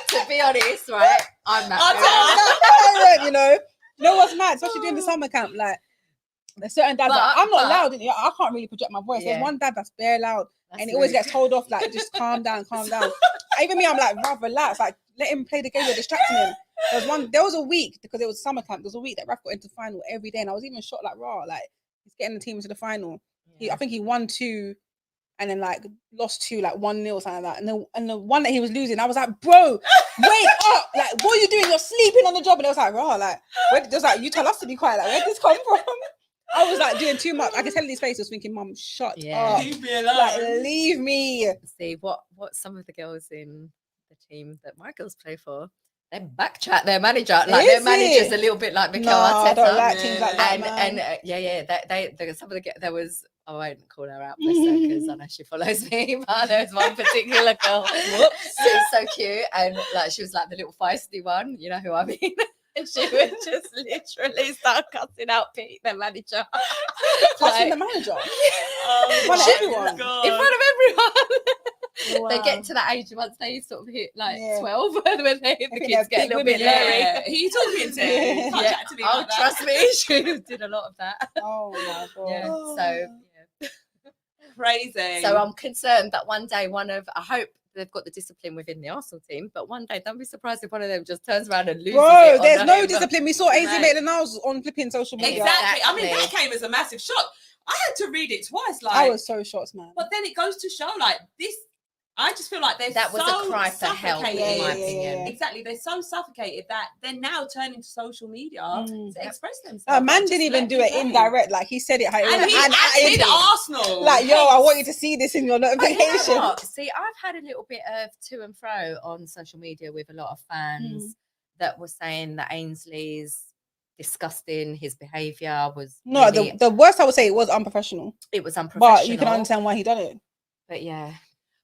To be honest, right? I'm that I'll parent. tell That parent, you know. You know what's mad? Especially during the summer camp, like there's certain dads that I'm not loud. I can't really project my voice. Yeah. There's one dad that's bare loud, That's and he always rude. gets told off like, just calm down, calm down. Even me, I'm like, rather relax, like let him play the game. You're distracting him. There was a week because it was summer camp. There was a week that Raf got into final every day, and I was even shocked, like, raw, like he's getting the team into the final. I think he won 2, and then like lost 2, like 1-0, something like that. And the one that he was losing, I was like, bro, wake up! Like, what are you doing? You're sleeping on the job. And it was like, raw, like, it was like, you tell us to be quiet. Like, where did this come from? I was like doing too much. I could tell in his face, I was thinking, Mum, shut up. Leave me alone. Like, leave me. See what some of the girls in the team that my girls play for, they backchat their manager. Like Is their manager's it? a little bit like Mikel No, I Arteta. don't like teams like that, and man. they some of the there was, I won't call her out because I know she follows me, but there's one particular girl. Whoops, she was so cute, and like she was like the little feisty one, you know who I mean. And she would just literally start cussing out Pete, their manager. Cussing the manager. Oh, In front of my everyone. God. In front of everyone. Wow. They get to that age once they sort of hit like Yeah. 12 when the think kids they're get a big little bit women, leery. Yeah. Who are you talking to? You can't Yeah. chat to me Oh, like that. trust me, she did a lot of that. Oh my God. Yeah. Oh. So yeah. Crazy. So I'm concerned that one day I hope they've got the discipline within the Arsenal team, but one day don't be surprised if one of them just turns around and loses Bro, it. there's no him. discipline. We saw Ainsley Mate. make the nails on flipping social media. Exactly. I mean, that Exactly. came as a massive shock. I had to read it twice. Like, I was so shocked, man. but then it goes to show, like this. I just feel like they're That was so a cry for help, in suffocated. my Yeah. opinion. Exactly, they're so suffocated that they're now turning to social media Mm. to express themselves. Man Just didn't even let do them it play. indirect. Like he said it how it And was. he And acted Anthony, Arsenal. like, yo, I want you to see this in your But you know notification. what? See, I've had a little bit of to and fro on social media with a lot of fans that were saying that Ainsley's disgusting, his behaviour was No, really, the worst I would say it was unprofessional. it was unprofessional. But you can understand why he done it. But yeah.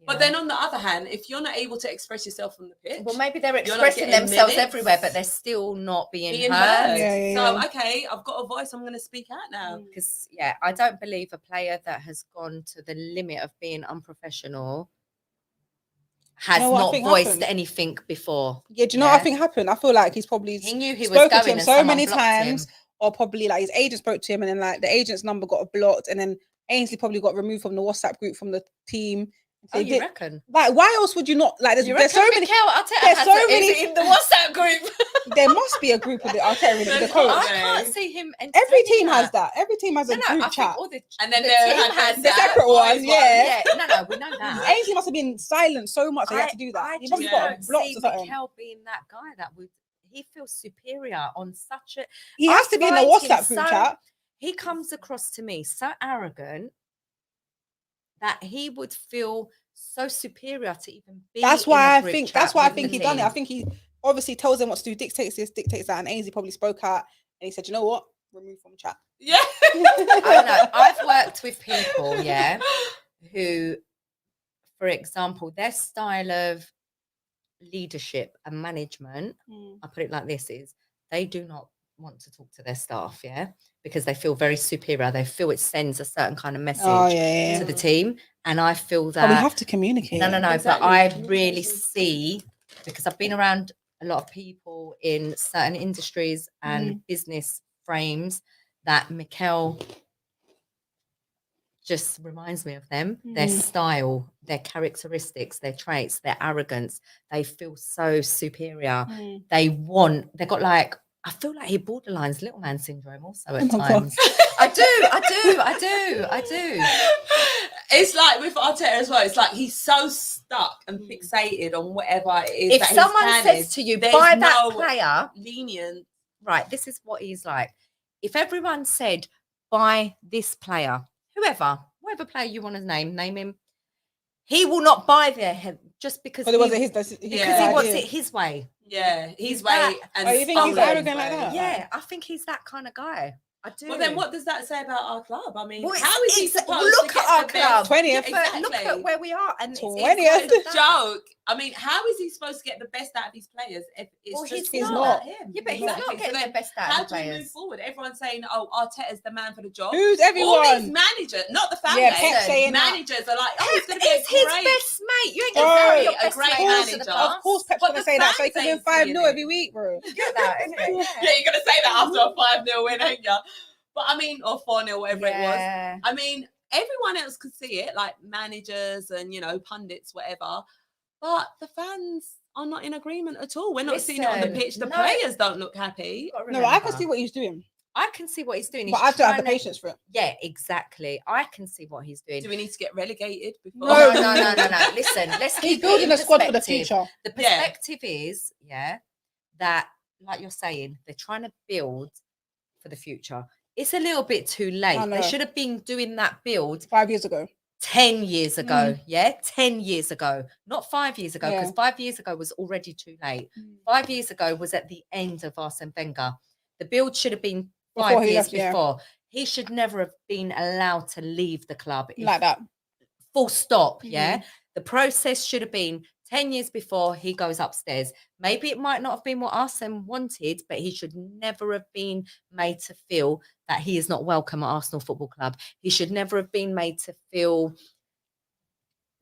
But then on the other hand, if you're not able to express yourself on the pitch, Well, maybe they're You're not expressing getting themselves minutes. everywhere, but they're still not being being heard. heard. Yeah, So yeah. okay, I've got a voice. I'm going to speak out now. Because I don't believe a player that has gone to the limit of being unprofessional has You know what I not think voiced happened? anything before. Yeah, do you know what I think happened? I feel like he's probably He knew he was spoken going to him and so someone many blocked times, him. or probably like his agent spoke to him, and then like the agent's number got blocked, and then Ainsley probably got removed from the WhatsApp group from the team. Oh, They you did- reckon? Like, why else would you not like? There's so many. Mikel Arteta there's has so it many- in the WhatsApp group. There must be a group of the Arteta in the There's coach. always- I can't see him. Every entertaining team has that. Every team has a No, I group think chat. all the And then the there team had has the The that. separate ones, yeah. No, we know that. Ainsley must have been silent so much that he had to do that. I He just probably got don't blocked see or something. Mikel being that guy that would. He feels superior on such a. He I has to be in the find him WhatsApp group so- chat. He comes across to me so arrogant that he would feel so superior to even be. That's in why a I group think. chat That's why I with think the he done it. I team. think he obviously tells them what to do, dictates this, dictates that, and Ainsley probably spoke out and he said, "You know what? Remove from chat." Yeah. I know. I've worked with people, who, for example, their style of leadership and management, I put it like this, is they do not want to talk to their staff, because they feel very superior. They feel it sends a certain kind of message Oh yeah. to the team. And I feel But we that have to communicate. no, Exactly. but I really see, because I've been around a lot of people in certain industries and business frames, that Mikel just reminds me of them. Their style, their characteristics, their traits, their arrogance. They feel so superior. They've got like, I feel like he borderlines little man syndrome also at Oh my God. times. I do. It's like with Arteta as well. It's like he's so stuck and fixated on whatever it is. If that his someone plan says is, to you, there's buy that no player, lenient. right, this is what he's like. If everyone said, buy this player, whatever player you want to name him, he will not buy their head just because But it wasn't he his. Yeah. wants idea. it his way. Yeah, his He's way. that- And Oh, you think he's Snog arrogant like way. that? Yeah, I think he's that kind of guy. I do. Well, then what does that say about our club? I mean, Well, how is he it's- supposed look to get at our the club. best? 20th. But look at where we are, and it's 20th. just that. Joke. I mean, how is he supposed to get the best out of his players if it's Well, just he's all not. about him? Yeah, but he's Exactly. not So getting then the best out how of the do we move players. forward? Everyone's saying, "Oh, Arteta's the man for the job." Who's All everyone? these managers, not the fan Yeah, base, Pep saying that. managers are like, "Oh, he's going Pep to be is a his great." best mate. You ain't Bro, gonna marry your a best great mate into the manager. past. Of course, Pep's But gonna the say that, so he fans can win ain't 5-0 seeing it. every week, bro. Get that, innit? Yeah, you're going to say that after a 5-0 win, ain't you? But I mean, or 4-0, whatever it was. Yeah. I mean, everyone else could see it, like managers and, you know, pundits, whatever. But the fans are not in agreement at all. We're not seeing it on the Listen, pitch. The no. players don't look happy. No, I can see what he's doing, I can see what he's doing. but He's I don't have the trying to- patience for it. Yeah, exactly. I can see what he's doing. Do we need to get relegated before? No. No. Listen, let's He's keep it building in a squad for the perspective. future. The Yeah. perspective is, that, like you're saying, they're trying to build for the future. It's a little bit too late. I They know. should have been doing that build 5 years ago. 10 years ago. 10 years ago, not 5 years ago, because Yeah. 5 years ago was already too late. Mm. 5 years ago was at the end of Arsene Wenger. The build should have been Before 5 he years left, yeah. before. He should never have been allowed to leave the club. Like that. Full stop. Mm. Yeah. The process should have been 10 years before he goes upstairs. Maybe it might not have been what Arsene wanted, but he should never have been made to feel that he is not welcome at Arsenal Football Club. He should never have been made to feel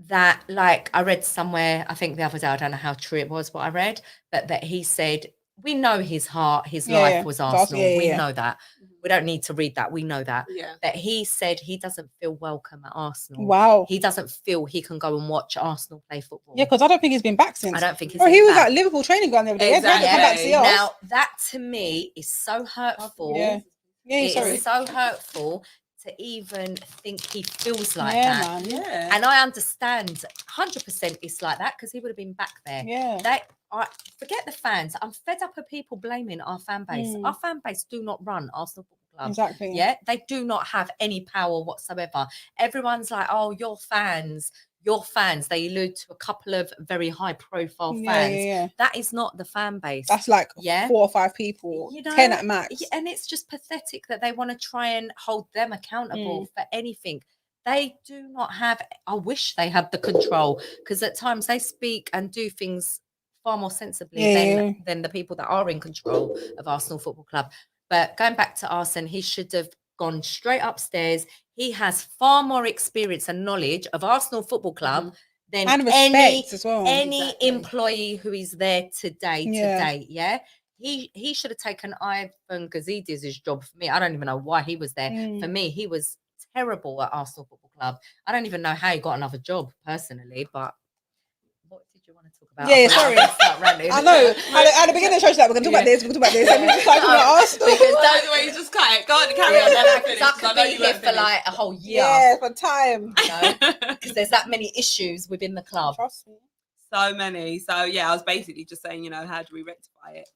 that, like, I read somewhere, I think the other day, I don't know how true it was what I read, but that he said, we know his heart, his Yeah, life yeah. was It's Arsenal, Arsenal. yeah, We yeah. know that. We don't need to read that. We know that. Yeah. That he said he doesn't feel welcome at Arsenal. Wow. He doesn't feel he can go and watch Arsenal play football. Yeah, because I don't think he's been back since. I don't think he's Bro, been he was back. at Liverpool training ground the other day. He had to come back to see us. Now, that to me is so hurtful. Yeah. Yeah, It sorry. is so hurtful to even think he feels like Yeah, that. man. Yeah. And I understand 100% it's like that because he would have been back there. Yeah. Forget the fans. I'm fed up of people blaming our fan base. Mm. Our fan base do not run Arsenal Football Club. Exactly. Yeah, they do not have any power whatsoever. Everyone's like, oh, your fans. They allude to a couple of very high profile fans. Yeah. That is not the fan base. That's like Yeah. 4 or 5 people, You know, 10 at max. Yeah, and it's just pathetic that they want to try and hold them accountable for anything. They do not have, I wish they had the control, because at times they speak and do things far more sensibly than the people that are in control of Arsenal Football Club. But going back to Arsene, he should have gone straight upstairs. He has far more experience and knowledge of Arsenal Football Club than And respect as well. any employee who is there today. Yeah. He should have taken Ivan Gazidis' job for me. I don't even know why he was there. For me, he was terrible at Arsenal Football Club. I don't even know how he got another job personally, but what did you want to talk about? Yeah, sorry. I know. At the beginning of the show, she's like, we're going to talk about this, we're going to talk about this. And we just started talking about Arsenal. Because By the way, you just cut it. Go on, carry on. Then I finish. I 'cause could I know be you here won't for finish. like a whole year. Yeah, for time. Because there's that many issues within the club. Trust me. So many. So yeah, I was basically just saying, you know, how do we rectify it?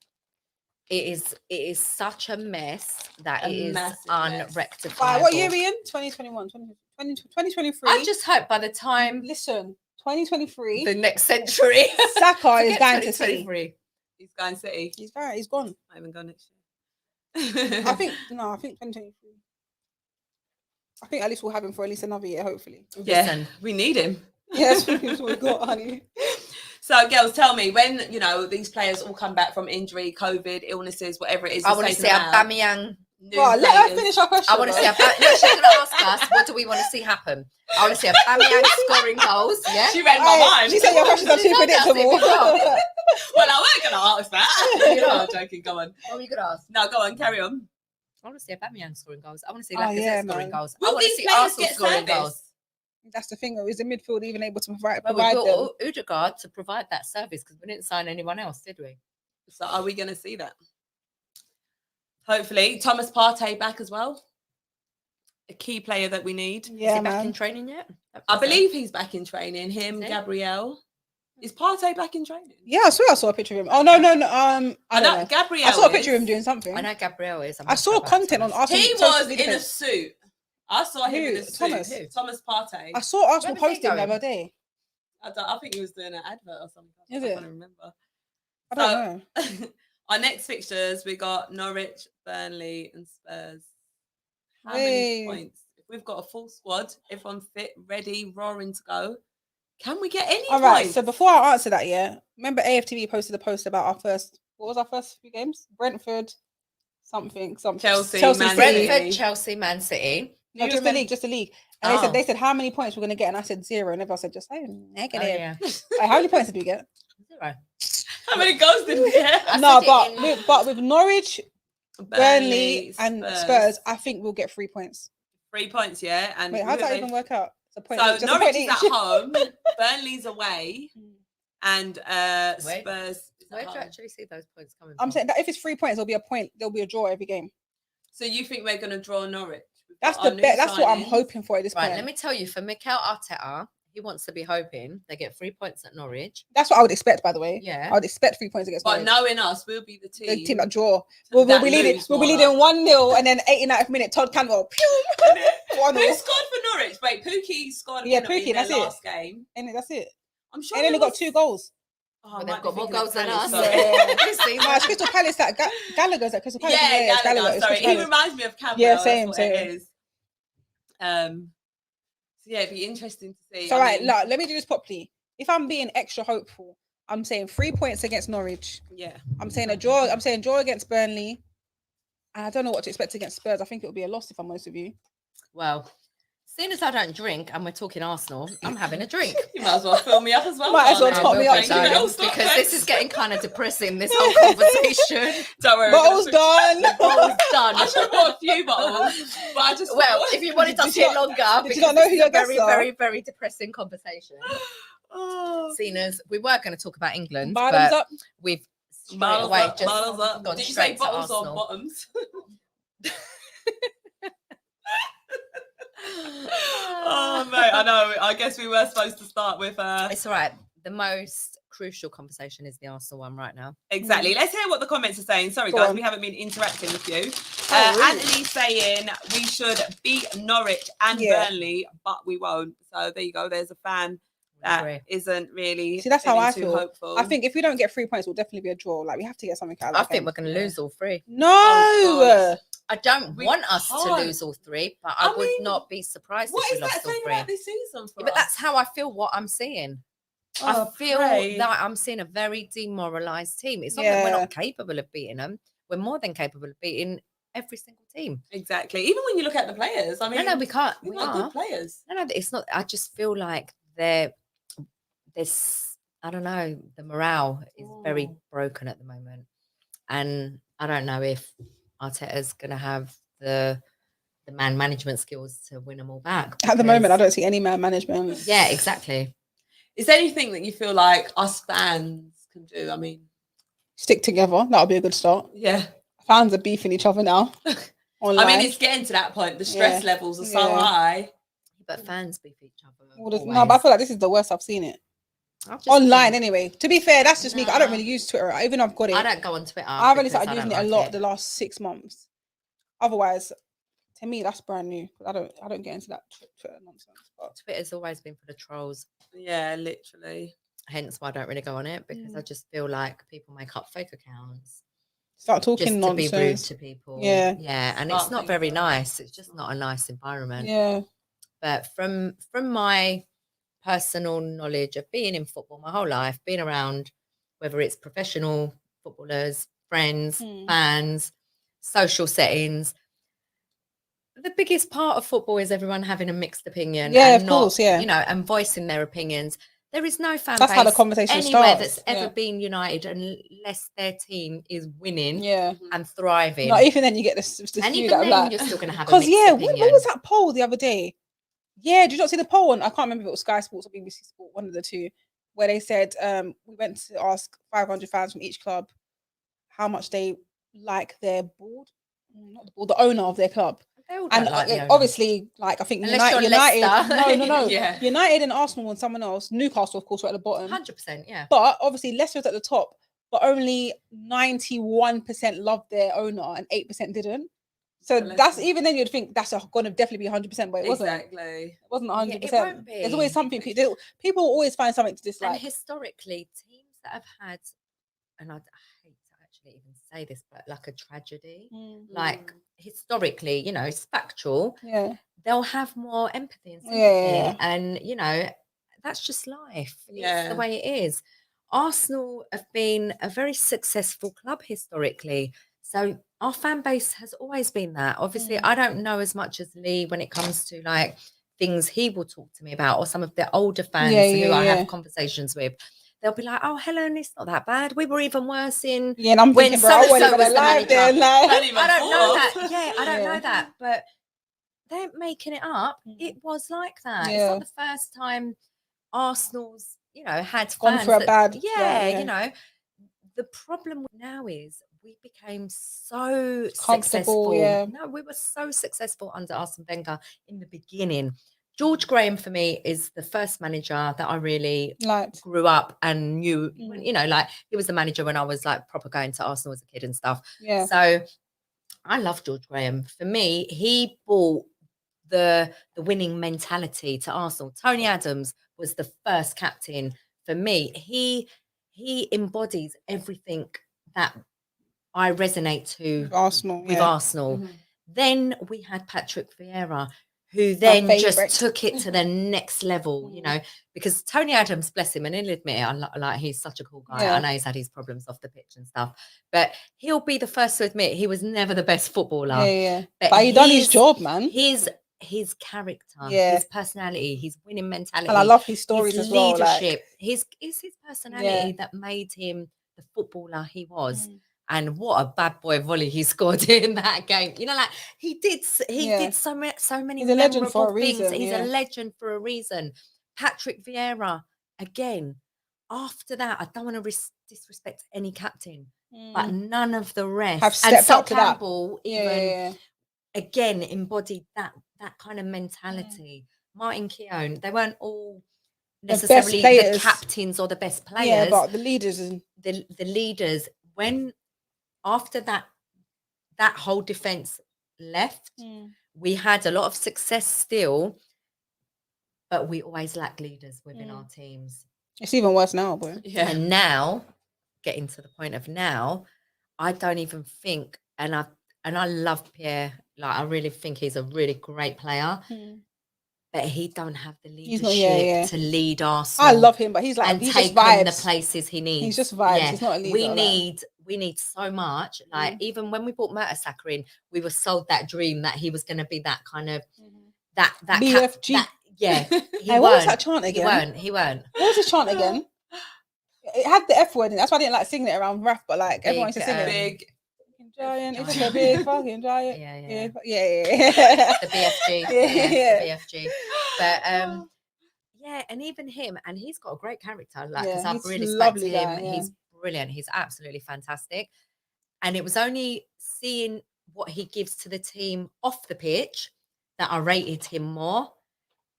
It is such a mess that A it is massive mess. unrectifiable. Right, what year are we in? 2021, 2023. I just hope by the time Listen, 2023, the next century, Saka is forget going to City. 2023. He's going City. He's gone. Not even going next year. I think 2023. I think at least we'll have him for at least another year, hopefully. Yeah, Listen. we need him. Yes, that's what we've got, honey. So, girls, tell me, when, you know, these players all come back from injury, COVID, illnesses, whatever it is. I want to see Aubameyang. Well, let her finish our question. I want to bro. see Aubameyang. No, she's going to ask us, what do we want to see happen? I want to see Aubameyang scoring goals. Yeah. She read my Hey, mind. she said your questions are She too told us it predictable. before. Well, I weren't going to ask that. You know, I'm joking. Go on. What were you going to ask? No, go on. Carry on. I want to see Aubameyang scoring goals. I want to see Oh, Lacazette yeah, scoring man. goals. I Will want to these see players Arsenal get scoring service? goals. That's the thing, though. Is the midfield even able to provide Well, we them? got Odegaard to provide that service because we didn't sign anyone else, did we? So, are we going to see that? Hopefully. Thomas Partey back as well. A key player that we need. Yeah, Is he back man. in training yet? I believe he's back in training. Him, Is he? Gabrielle. Is Partey back in training? Yeah, I swear I saw a picture of him. Oh, no. I don't know. Gabrielle. I saw a picture of him doing something. I know Gabrielle is. I saw content on Arsenal. He social was media in a page. suit. I saw him in Who? a suit. Thomas? Who? Thomas Partey. I saw Arsenal Where was he posting the going? other day. I think he was doing an advert or something. Is I it? can't remember. I don't know. Our next fixtures, we got Norwich, Burnley, and Spurs. How Hey. many points? If we've got a full squad, everyone fit, ready, roaring to go, Can we get any All right. points? So before I answer that, remember AFTV posted a post about our first. What was our first few games? Brentford, something. Chelsea, Chelsea Man City. Brentford, Chelsea, Man City. No, just the league, just the league. And they said how many points we're gonna get, and I said 0, and everyone said just negative. Oh, yeah. Like, how many points did we get? 0. How many goals did we get? No, but with Norwich, Burnley, and Spurs, I think we'll get 3 points. 3 points, yeah. And wait, how does that even work out? It's a point. So Just Norwich a point is at each. home, Burnley's away, and Spurs. Where is do at you home. actually see those points coming I'm from? saying that if it's 3 points, there'll be a point. There'll be a draw every game. So you think we're going to draw Norwich? We've That's got the our new bet. That's what I'm signings. hoping for at this Right, point. let me tell you, for Mikel Arteta, he wants to be hoping they get 3 points at Norwich. That's what I would expect, by the way. Yeah. I would expect 3 points against But Norwich. knowing us, we'll be the The team that draw. that We'll be leading. lose We'll be more leading 1-0, and then 89th minute, Todd Cantwell. Pew! Who 1-0. scored for Norwich? Wait, Pookie scored Yeah, in Pookie, their that's it. last game. And that's it. I'm sure And then they got 2 goals. Oh, But I they've might got be more thinking of goals than Palace, us. sorry. No, it's Crystal Palace. That Gallagher's at Crystal Palace. Yeah, it's Gallagher. it's Sorry, Crystal he Palace. reminds me of Campbell. Yeah, That's same, what same. it is. So yeah, it'd be interesting to see. So I right, mean, look, let me do this properly. If I'm being extra hopeful, I'm saying 3 points against Norwich. yeah. I'm saying a draw. I'm saying draw against Burnley. And I don't know what to expect against Spurs. I think it'll be a loss if I'm honest with you. Well, seeing as I don't drink and we're talking Arsenal, I'm having a drink. You might as well fill me up as well. Might as well darling. top me up, Thank you, darling, Mel, stop, because this thanks. is getting kind of depressing, this whole conversation. Don't worry. Bottles done. Bottles done. I should have bought a few bottles, but I just Well, if you wanted us here longer, did you because not know this who is your a very, guests are? very, very depressing conversation. Oh, Seeing as we were going to talk about England, Bottoms but up. we've straight bottles away up, just bottles up. gone Did you straight say to bottles or Arsenal. bottoms? Oh mate, I know. I guess we were supposed to start with It's all right. The most crucial conversation is the Arsenal one right now. exactly. Let's hear what the comments are saying. Sorry Go guys, on. we haven't been interacting with you. Oh, really? Anthony's saying we should beat Norwich and Yeah. Burnley, but we won't. So there you go. There's a fan that Agree. isn't really. See, that's how feeling I too feel. hopeful. I think if we don't get 3 points, we'll definitely be a draw. Like we have to get something out of I that think game. we're going to lose all 3. No. Oh, God. I don't We want us to can't. lose all 3, but I would mean, not be surprised What if is we that lost all saying 3. about this season for But us? that's how I feel. What I'm seeing, I Oh, feel pray. that I'm seeing a very demoralized team. It's not that we're Yeah. not capable of beating them. We're more than capable of beating every single team. Exactly. Even when you look at the players, I mean, No, we can't. we've We got are. good players. No, it's not. I just feel like there's, I don't know, the morale is very broken at the moment. And I don't know if Arteta's going to have the man management skills to win them all back. At the moment, I because- don't see any man management. Yeah, exactly. Is there anything that you feel like us fans can do? I mean, Stick together. That'll be a good start. yeah. Fans are beefing each other now. Online. I mean, it's getting to that point. The stress Yeah. levels are so Yeah. high. But fans beef each other. No, but I feel like this is the worst I've seen it. Online, anyway. To be fair, that's just me. I don't really use Twitter. Even though I've got it. I don't go on Twitter. I've only because started I using don't it a like lot the last 6 months. Otherwise, to me, that's brand new. I don't get into that Twitter nonsense. But Twitter's always been for the trolls. Yeah, literally. Hence why I don't really go on it, because I just feel like people make up fake accounts start just talking to be rude nonsense. to people. Yeah. Yeah. And Start it's not being very rude. nice. It's just not a nice environment. Yeah. But from my personal knowledge of being in football my whole life, being around, whether it's professional footballers, friends, fans, social settings, the biggest part of football is everyone having a mixed opinion. Yeah, and of course, yeah. You know, and voicing their opinions. There is no fan That's how the base conversation anywhere starts. that's ever Yeah. been united unless their team is winning Yeah. and thriving. No, even then you get this and few even that are then, like, you're still going to have a because mixed yeah, opinion. what was that poll the other day? Yeah, did you not see the poll? And I can't remember if it was Sky Sports or BBC Sport, one of the two, where they said we went to ask 500 fans from each club how much they like their board, not the board, the owner of their club. They all And don't like the owner. obviously, like I think Unless you're United, Leicester. no, Yeah. United and Arsenal and someone else. Newcastle, of course, were at the bottom. 100%, yeah. But obviously, Leicester's at the top. But only 91% loved their owner and 8% didn't. So So that's Leicester. even then you'd think that's going to definitely be 100%, but it wasn't. Exactly. It wasn't Yeah, 100%. it won't There's always be. something people always find something to And dislike. historically, teams that have had, and I hate to actually even say this, but like a tragedy, like historically, you know, it's factual, Yeah. they'll have more empathy and sympathy. Yeah. And, you know, that's just life. It's Yeah. the way it is. Arsenal have been a very successful club historically. So our fan base has always been that. Obviously, I don't know as much as Lee when it comes to like things he will talk to me about, or some of the older fans who I have conversations with. They'll be like, "Oh, Helen, it's not that bad. We were even worse in." Yeah, and I'm when thinking, bro, I wouldn't so-and-so even was the alive manager. there. Like, I don't know that. Yeah, I don't know that. But they're making it up. It was like that. It's not the first time Arsenal's, you know, had gone fans for a that, bad. you know. The problem now is we became so successful. No, we were so successful under Arsene Wenger in the beginning. George Graham for me is the first manager that I really grew up and knew, you know, like he was the manager when I was like proper going to Arsenal as a kid and stuff. Yeah. So I love George Graham. For me, he brought the winning mentality to Arsenal. Tony Adams was the first captain for me. He embodies everything that I resonate to With Arsenal. with Arsenal. Then we had Patrick Vieira, who then just took it to the next level, you know, because Tony Adams, bless him, and he'll admit it, like he's such a cool guy. I know he's had his problems off the pitch and stuff, but he'll be the first to admit he was never the best footballer. But he done his job, man. His character, his personality, his winning mentality. And I love his stories his as well. Leadership. His personality that made him the footballer he was. And what a bad boy volley he scored in that game. You know, like he did so many He's a legend for a things. reason. He's a legend for a reason. Patrick Vieira, again, after that, I don't want to disrespect any captain, but none of the rest have stepped and Sol up to Campbell that. even again embodied that kind of mentality. Martin Keown, they weren't all necessarily the captains or the best players. Yeah, but the leaders and the leaders. When after that whole defense left, we had a lot of success still, but we always lack leaders within our teams. It's even worse now, boy. Yeah. And now, getting to the point of now, I don't even think, and I love Pierre. Like I really think he's a really great player. But he don't have the leadership to lead Arsenal. I love him, but he's like and he's take just vibes. him the places he needs. He's just vibes. He's not a leader. We need so much. Like even when we bought Mertesacker in, we were sold that dream that he was going to be that kind of that BFG. He what was that chant again? He won't. What was his chant again? It had the F word in it. That's why I didn't like singing it around rap, but like everyone used to sing it. Big giant. It's a big fucking giant. Yeah. The BFG. The BFG. But and even him, and he's got a great character. Like, because I've really spoke to him. He's brilliant. He's absolutely fantastic. And it was only seeing what he gives to the team off the pitch that I rated him more.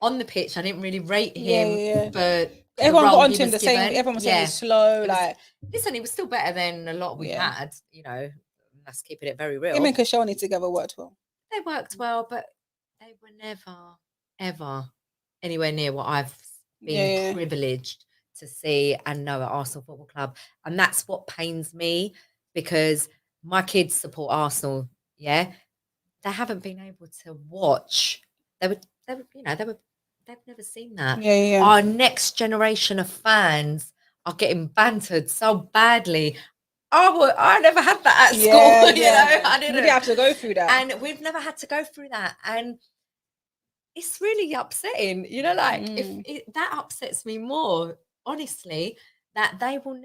On the pitch, I didn't really rate him, but everyone got onto him the same. Everyone was saying he's slow. Listen, he was still better than a lot we had. You know, that's keeping it very real. Him and Koscielny together worked well. They worked well, but they were never, ever anywhere near what I've been privileged to see and know at Arsenal Football Club. And that's what pains me, because my kids support Arsenal. Yeah, they haven't been able to watch. They've never seen that. Our next generation of fans are getting bantered so badly. I never had that at school. You know, I didn't have to go through that, and we've never had to go through that, and it's really upsetting. You know, like that upsets me more, honestly, that they will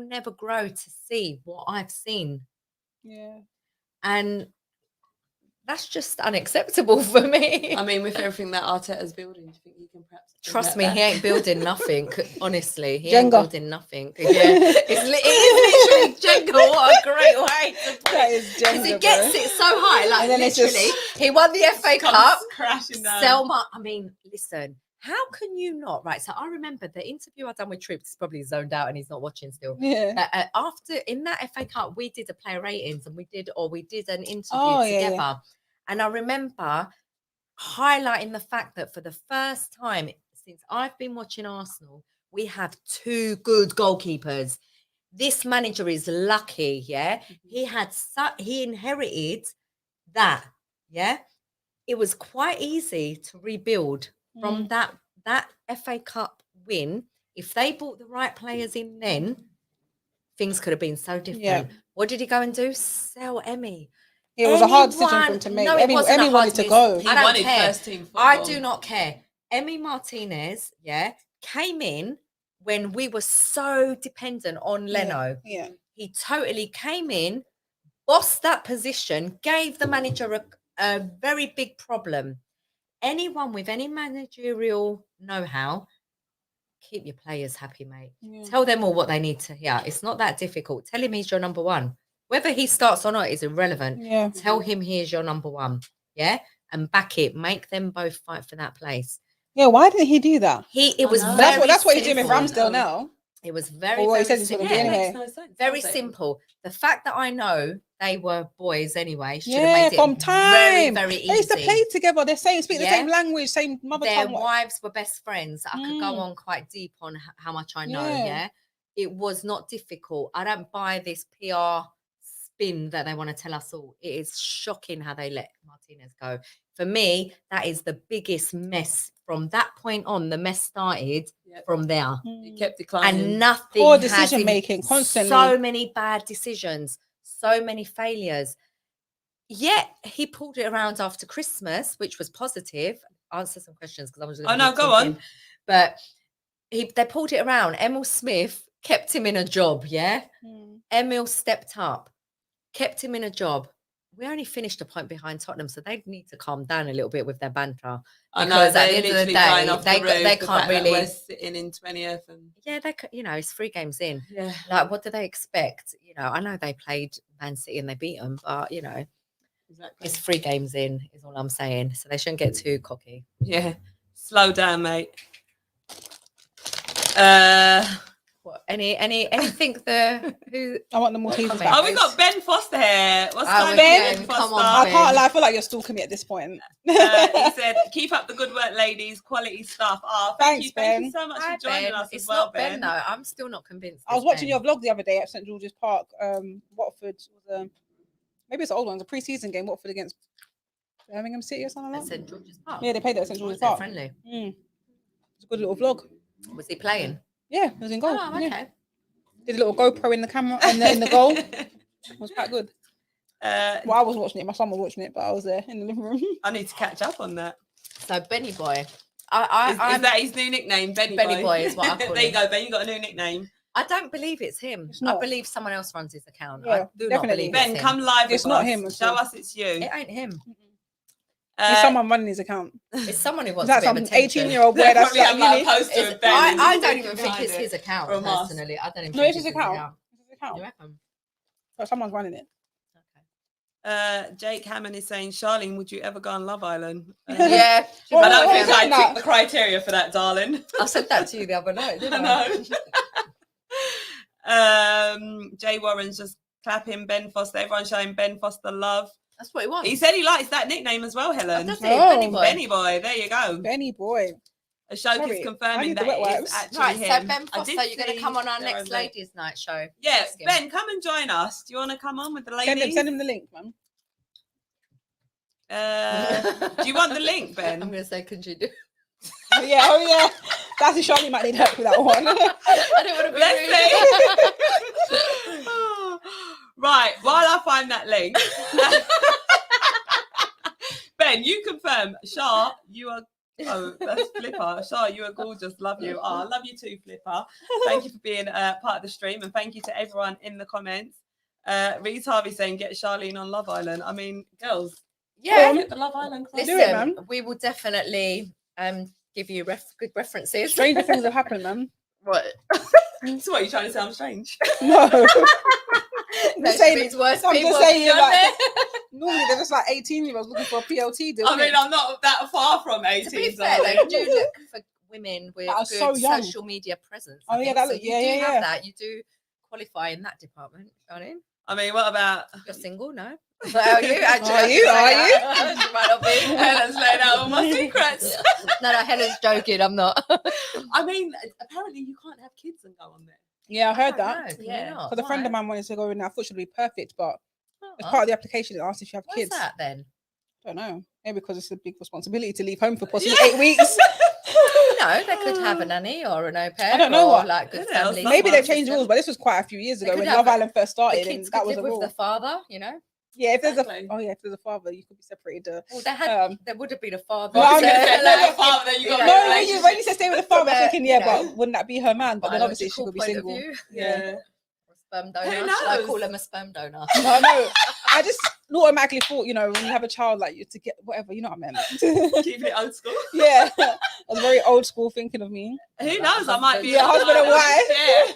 never grow to see what I've seen. Yeah, and that's just unacceptable for me. I mean, with everything that Arteta's building, do you think he can perhaps trust me? He ain't building nothing. Honestly, he Jenga. Ain't building nothing. Yeah, it is literally Jenga. What a great way to put that it. is Jenga, It gets it so high, like then literally. He won the FA Cup. Crashing down. Selma. I mean, listen. How can you not? Right. So I remember the interview I done with Troops. He's probably zoned out and he's not watching still. Yeah. After in that FA Cup, we did a player ratings and we did an interview together. Yeah. And I remember highlighting the fact that for the first time since I've been watching Arsenal, we have two good goalkeepers. This manager is lucky. Yeah. He inherited that. Yeah. It was quite easy to rebuild from that that FA Cup win, if they brought the right players in then, things could have been so different. Yeah. What did he go and do? Sell Emmy. It was a hard decision for him to make. No, it wasn't a Emmy hard wanted to go. He I don't wanted care. first team football. I do not care. Emmy Martinez, came in when we were so dependent on Leno. Yeah. He totally came in, bossed that position, gave the manager a very big problem. Anyone with any managerial know-how, keep your players happy, mate. Yeah. Tell them all what they need to hear. It's not that difficult. Tell him he's your number one. Whether he starts or not is irrelevant. Yeah. Tell him he is your number one. Yeah. And back it. Make them both fight for that place. Yeah. Why didn't he do that? It was know. very That's what he's doing with simple. Ramsdale now. It was very, Or what he very said he's gonna simple. do Yeah, anyway. it makes no sense, Very does it? simple. The fact that I know they were boys anyway should have Yeah, made it from time. very, very easy. They used to play together. They speak the Yeah. same language, same mother Their tongue. wives were best friends. I could go Mm. on quite deep on how much I know. Yeah. Yeah. It was not difficult. I don't buy this PR spin that they want to tell us all. It is shocking how they let Martinez go. For me, that is the biggest mess. From that point on, the mess started Yep. from there. He kept declining. And nothing Poor has decision im- making, constantly. So many bad decisions, so many failures. Yet he pulled it around after Christmas, which was positive. Answer some questions because I was. Oh, no, go on. But they pulled it around. Emil Smith kept him in a job. Yeah, Mm. Emil stepped up, kept him in a job. We only finished a point behind Tottenham, so they need to calm down a little bit with their banter. I know, Because at they're the end of the literally day, going off they the got- roof, they the can't fact that really- we're sitting in 20th and Yeah, it's 3 games in. yeah, Like, what do they expect? I know they played Man City and they beat them, but exactly. it's 3 games in, is all I'm saying. So they shouldn't get too cocky. Yeah, slow down, mate. What? Anything who? I want the Maltesers comment? back. Oh, we got Ben Foster here. What's Oh, going Ben? on, Come Foster? on, I can't lie. I feel like you're stalking me at this point. He said, "Keep up the good work, ladies. Quality stuff." Oh, Thanks, thank you Ben. so much Hi, for joining Ben. us It's as well, not Ben though. I'm still not convinced. I was it's watching Ben. your vlog the other day at St George's Park. Watford was maybe it's an old one. It's a pre-season game. Watford against Birmingham City or something At like that. St George's Park. Yeah, they played it at St Was George's it Park. friendly? It's a good little vlog. Was he playing? Yeah, it was in goal. Oh, Yeah. okay. Did a little GoPro in the camera in the goal. It was quite good. Well, I was watching it. My son was watching it, but I was there in the living room. I need to catch up on that. So Benny Boy. Is I'm that his new nickname, Benny Benny Boy is what I call There you him. go, Ben. You got a new nickname. I don't believe it's him. It's I not. believe someone else runs his account. Yeah, I do not definitely. believe Ben, it's come him. live. It's with not us. him at Show all. us it's you. It ain't him. It's someone running his account. It's someone who Is wants that to some be attention. 18-year-old boy They that's probably like have like a uni? poster It's- of Ben. and I he's don't hiding even think behind it's it. his account, From us. personally. I don't even No, think it's his account. It's his account. You reckon? But someone's running it. Jake Hammond is saying, Charlene, would you ever go on Love Island? Yeah. Oh, I don't oh, think oh, I no. tick the criteria for that, darling. I said that to you the other night, didn't I I? know. Jay Warren's just clapping Ben Foster. Everyone showing Ben Foster love. That's what he wants. He said he likes that nickname as well, Helen. Does he? Oh, Benny Boy. Benny Boy. There you go. Benny boy. Ashok Sorry, is I confirming need the that wet it is wipes. actually Right, him. so Ben I Foster, did you're going to see come on our there next was a- ladies' night show. Yeah, Ask him. Ben, come and join us. Do you want to come on with the ladies? Send him the link, man. Do you want the link, I'm Ben? going to say, could you do? Oh yeah. That's a Charlie might need help with that one. I don't want to be Let's rude. see. Right, while I find that link, Ben, you confirm. Shah, you are. Oh, that's Flipper. Shah, you are gorgeous. Love you. Oh, I love you too, Flipper. Thank you for being part of the stream, and thank you to everyone in the comments. Reese Harvey saying, "Get Charlene on Love Island." I mean, girls, Yeah. get the Love Island. crowd. Do Listen, it, man. we will definitely give you good references. Stranger things have happened, man. What? So, what are you trying to say? I'm strange. No. No, just saying- means worse I'm just people saying, be on like, there. Normally they're just like 18-year-olds looking for a PLT deal. I mean, I'm not that far from 18. To be so- fair, they do look for women with That are good so young. social media presence. Oh, I yeah, think. that So look- you yeah, do yeah, have yeah. that. You do qualify in that department, Charlene. I mean, what about? You're single, no? Well, are you? Actually, Are you? She might not be. Helen's laid out all my secrets. No, Helen's joking. I'm not. I mean, apparently you can't have kids and go on there. Yeah, I heard don't that. know, can you Yeah. not? Because a friend of Why? mine wanted to go in there. I thought she'd be perfect, but as Oh. part of the application, it asked if you have What's kids. that then? I don't know. Maybe because it's a big responsibility to leave home for possibly Yeah. 8 weeks. know, they could have a nanny or an au pair. I don't know or, what. like good Yeah, family. Maybe they Someone changed just- rules, but this was quite a few years They ago could when have Love Island first The started, kids and that could was live a with rule. the father, you know. Yeah, if there's Exactly. if there's a father, you could be separated. Well, they had. Um, There would have been a father. No, I'm so, gonna say, no, like, father, then you got know, No, a when you said stay with the father, From I'm a, thinking, you yeah, know, but wouldn't that be her man? But then obviously she biological could be point of single. view. Yeah. Or sperm donor. Should knows? I call him a sperm donor? No, no. I just automatically thought, you know, when you have a child, like you to get whatever, you know what I meant. Keeping it old school. Yeah, that's very old school thinking of me. Who knows? I might be. Yeah, husband and wife. Yeah.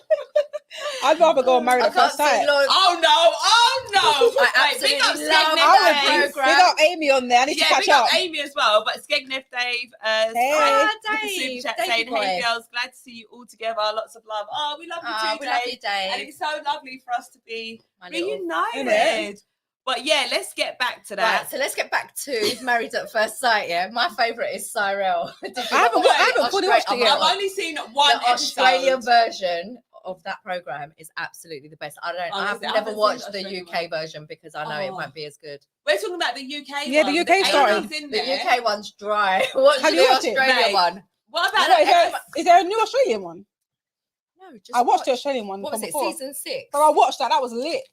I'd rather go married I at can't first see sight. Lord. Oh no! Oh no! I Wait, big absolutely up love Skegness that Dave. programme. Big up Amy on there. I need to Yeah, catch big up up. Amy as well. But Skegness Dave, Hey. with the super Dave, chat Davey saying, "Hey boy. girls, glad to see you all together. Lots of love. Oh, we love you too, We Dave. love you, And Dave. it's so lovely for us to be My little- reunited." But yeah, let's get back to that. Right, so let's get back to Married at First Sight. Yeah, my favourite is Cyrell. I haven't fully watched it yet. I've only seen one The Australian episode. version of that program is absolutely the best. Oh, I've is it? I never haven't seen watched the the Australian UK version because I know it Oh. won't be as good. We're talking about the UK. Yeah, the one. UK started. Amy's in The there. UK one's dry. Watch Have the you watched it? Australian Mate. one. What about What, that? is there a new Australian one? No, just I watched the watch- Australian one What was from it? before. Season 6. So I watched that. That was lit.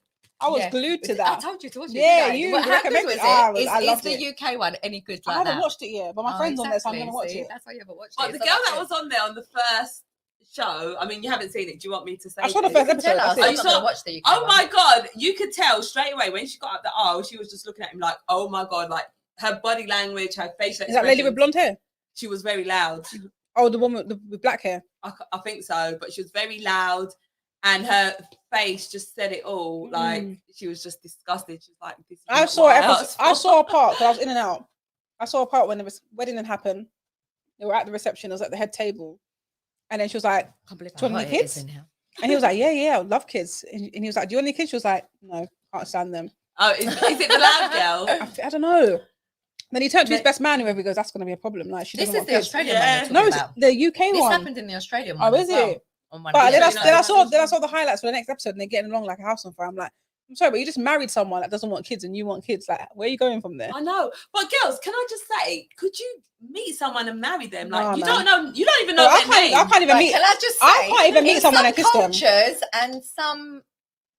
I was Yeah. glued to I that. told you to watch it. Yeah, didn't I? you Well, how good recommended was it. it? I Is loved the it. UK one any good I like haven't that? watched it yet, but my friend's on there, so I'm going to watch see? it. That's why you haven't watched But it. the It's girl not that good. was on there on the first show, I mean, you haven't seen it. Do you want me to say? I saw the this? first You can tell episode, us. that's it. I'm You not saw- going to watch the UK Oh one. my god, you could tell straight away when she got up the aisle, she was just looking at him like, oh my god, like her body language, her facial Is that lady with expressions. blonde hair? She was very loud. Oh, the woman with black hair. I think so, but she was very loud, and her face just said it all. Like she was just disgusted. She was like, "This is I not saw what episode, I asked saw a for." part because I was in and out. I saw a part when the wedding had happened. They were at the reception. It was at the head table, and then she was like, I can't believe Do you how want hot any it is kids? in here. and he was like, yeah, I love kids. And he was like, do you want any kids? She was like, no, can't stand them. Oh, is it the loud girl? I don't know. Then he turned to his best man, whoever goes, that's going to be a problem. Like she This doesn't is want the kids. Australian Yeah. one No, you're it's talking about. the UK This one. happened in the Australian Oh, one. is as well, it? on one But of then the I, Yeah, then I no, saw that's then I saw the highlights for the next episode, and they're getting along like a house on fire. I'm like, I'm sorry, but you just married someone that doesn't want kids, and you want kids. Like, where are you going from there? I know, but girls, can I just say, could you meet someone and marry them? Like No, you man. don't know, you don't even know No, I their name. can't even Right, meet. can I just say, I can't even meet in someone some and kiss them. cultures and some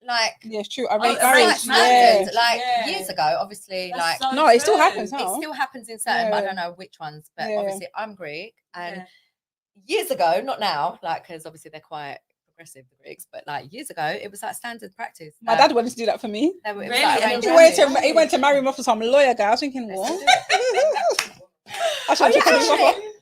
like Yeah, it's true. I Oh, rate it's marriage. like standards, Yeah. like Yeah. years ago, obviously, That's like so No, it still true. happens, huh? it still happens in certain, but I Yeah. don't know which ones. But Yeah. obviously, I'm Greek, and Yeah. years ago, not now, like because obviously they're quite progressive, the Greeks, but like years ago, it was like standard practice. My dad wanted to do that for me. They were, it was Really? like And arranged He Really? went marriage. to he went to marry him off to some lawyer guy. I was thinking, They what? still do it. I should Oh, yeah, have taken him off. actually,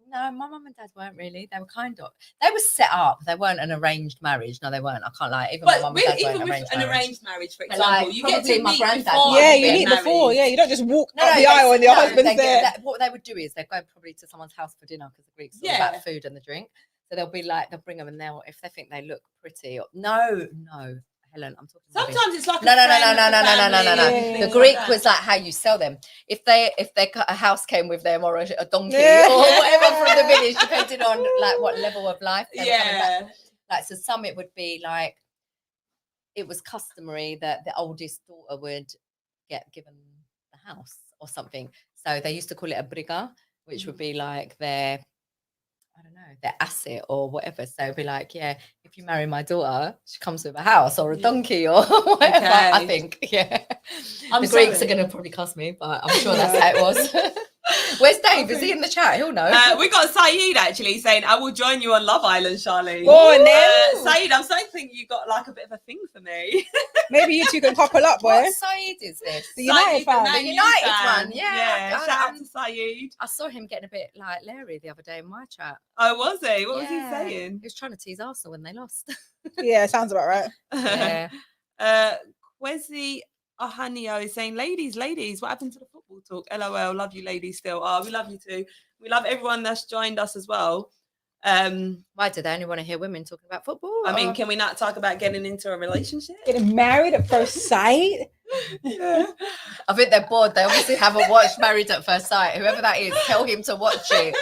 no, my mum and dad weren't really. They were kind of. They were set up. They weren't an arranged marriage. No, they weren't. I can't lie. Even my But mum and really, dad even weren't with arranged an marriage. arranged marriage, for But, example, like, you get probably to my meet granddad before did. Yeah, you you get meet before. married. Yeah, you don't just walk No, up the they aisle and your sit down, husband's they get- there. that- what they would do is they go probably to someone's house for dinner because the Greeks are all Yeah. about food and the drink. So they'll be like, they'll bring them and they'll, if they think they look pretty, or, no, Helen, I'm talking rubbish. Sometimes it's like No, a no, no, friend no, of no, the no, no, no, no, family no. and Yeah. things The like Greek that. was like how you sell them. If a house came with them or a donkey Yeah. or whatever from the village, depending on like what level of life they were coming back. Yeah. Like so, some it would be like it was customary that the oldest daughter would get given the house or something. So they used to call it a briga, which would be like their, I don't know, their asset or whatever. So it'd be like, yeah, if you marry my daughter, she comes with a house or a Yeah. donkey or whatever. I Okay. think, yeah. I'm The Greeks sorry. are going to probably cuss me, but I'm sure that's how it was. Where's Dave? Is he in the chat? He'll know. We got Saeed actually saying, "I will join you on Love Island, Charlene." Go on then. Saeed, I'm starting to think you got like a bit of a thing for me. Maybe you two can couple up, boy. What side is this? The United Saeed, fan. Man The U United fan. one, yeah. Shout out to Saeed. I saw him getting a bit like Larry the other day in my chat. Oh, was he? What was he Yeah. saying? He was trying to tease Arsenal when they lost. Yeah, sounds about right. Yeah. Kwesi Ahanio is saying, ladies, what happened to the football talk? LOL, love you ladies still. Oh, we love you too. We love everyone that's joined us as well. Why do they only want to hear women talking about football? I mean, or- can we not talk about getting into a relationship? Getting married at first sight. Yeah. I think they're bored. They obviously haven't watched Married at First Sight. Whoever that is, tell him to watch it.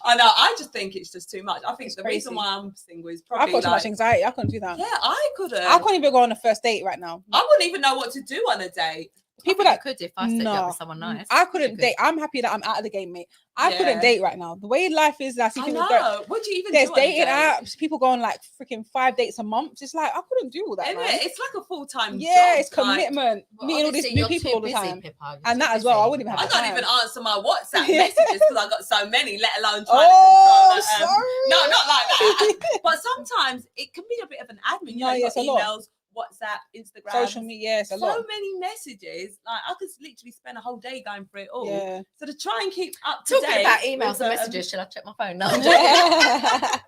I know. I just think it's just too much. I think It's the crazy. reason why I'm single is I've probably got too much like, anxiety. I couldn't do that. yeah, I couldn't. I can't even go on a first date right now. I wouldn't even know what to do on a date. People I think that you could if I set you up no, with someone nice. I You couldn't could. date. I'm happy that I'm out of the game, mate. I Yeah. couldn't date right now. The way life is, I see I people go. know. What do you even There's do on a dating date? apps. People go on like freaking 5 dates a month. It's like I couldn't do all that, Isn't man. it? It's like a full-time Yeah, job. it's commitment. Well, Meeting all these obviously, new you're people too all the busy, time. Pippa. You're And too that as well, I busy. wouldn't even I have can't time. even answer my WhatsApp Yeah. messages because I got so many, let alone trying Oh, to control sorry. No, not like that. But sometimes it can be a bit of an admin. You No, know, you yes, got a lot. emails, WhatsApp, Instagram, Social media, yes, a so lot. many messages. Like I could literally spend a whole day going through it all. Yeah. So to try and keep up to Talking date about emails with and the, messages, shall I check my phone? No, I'm joking.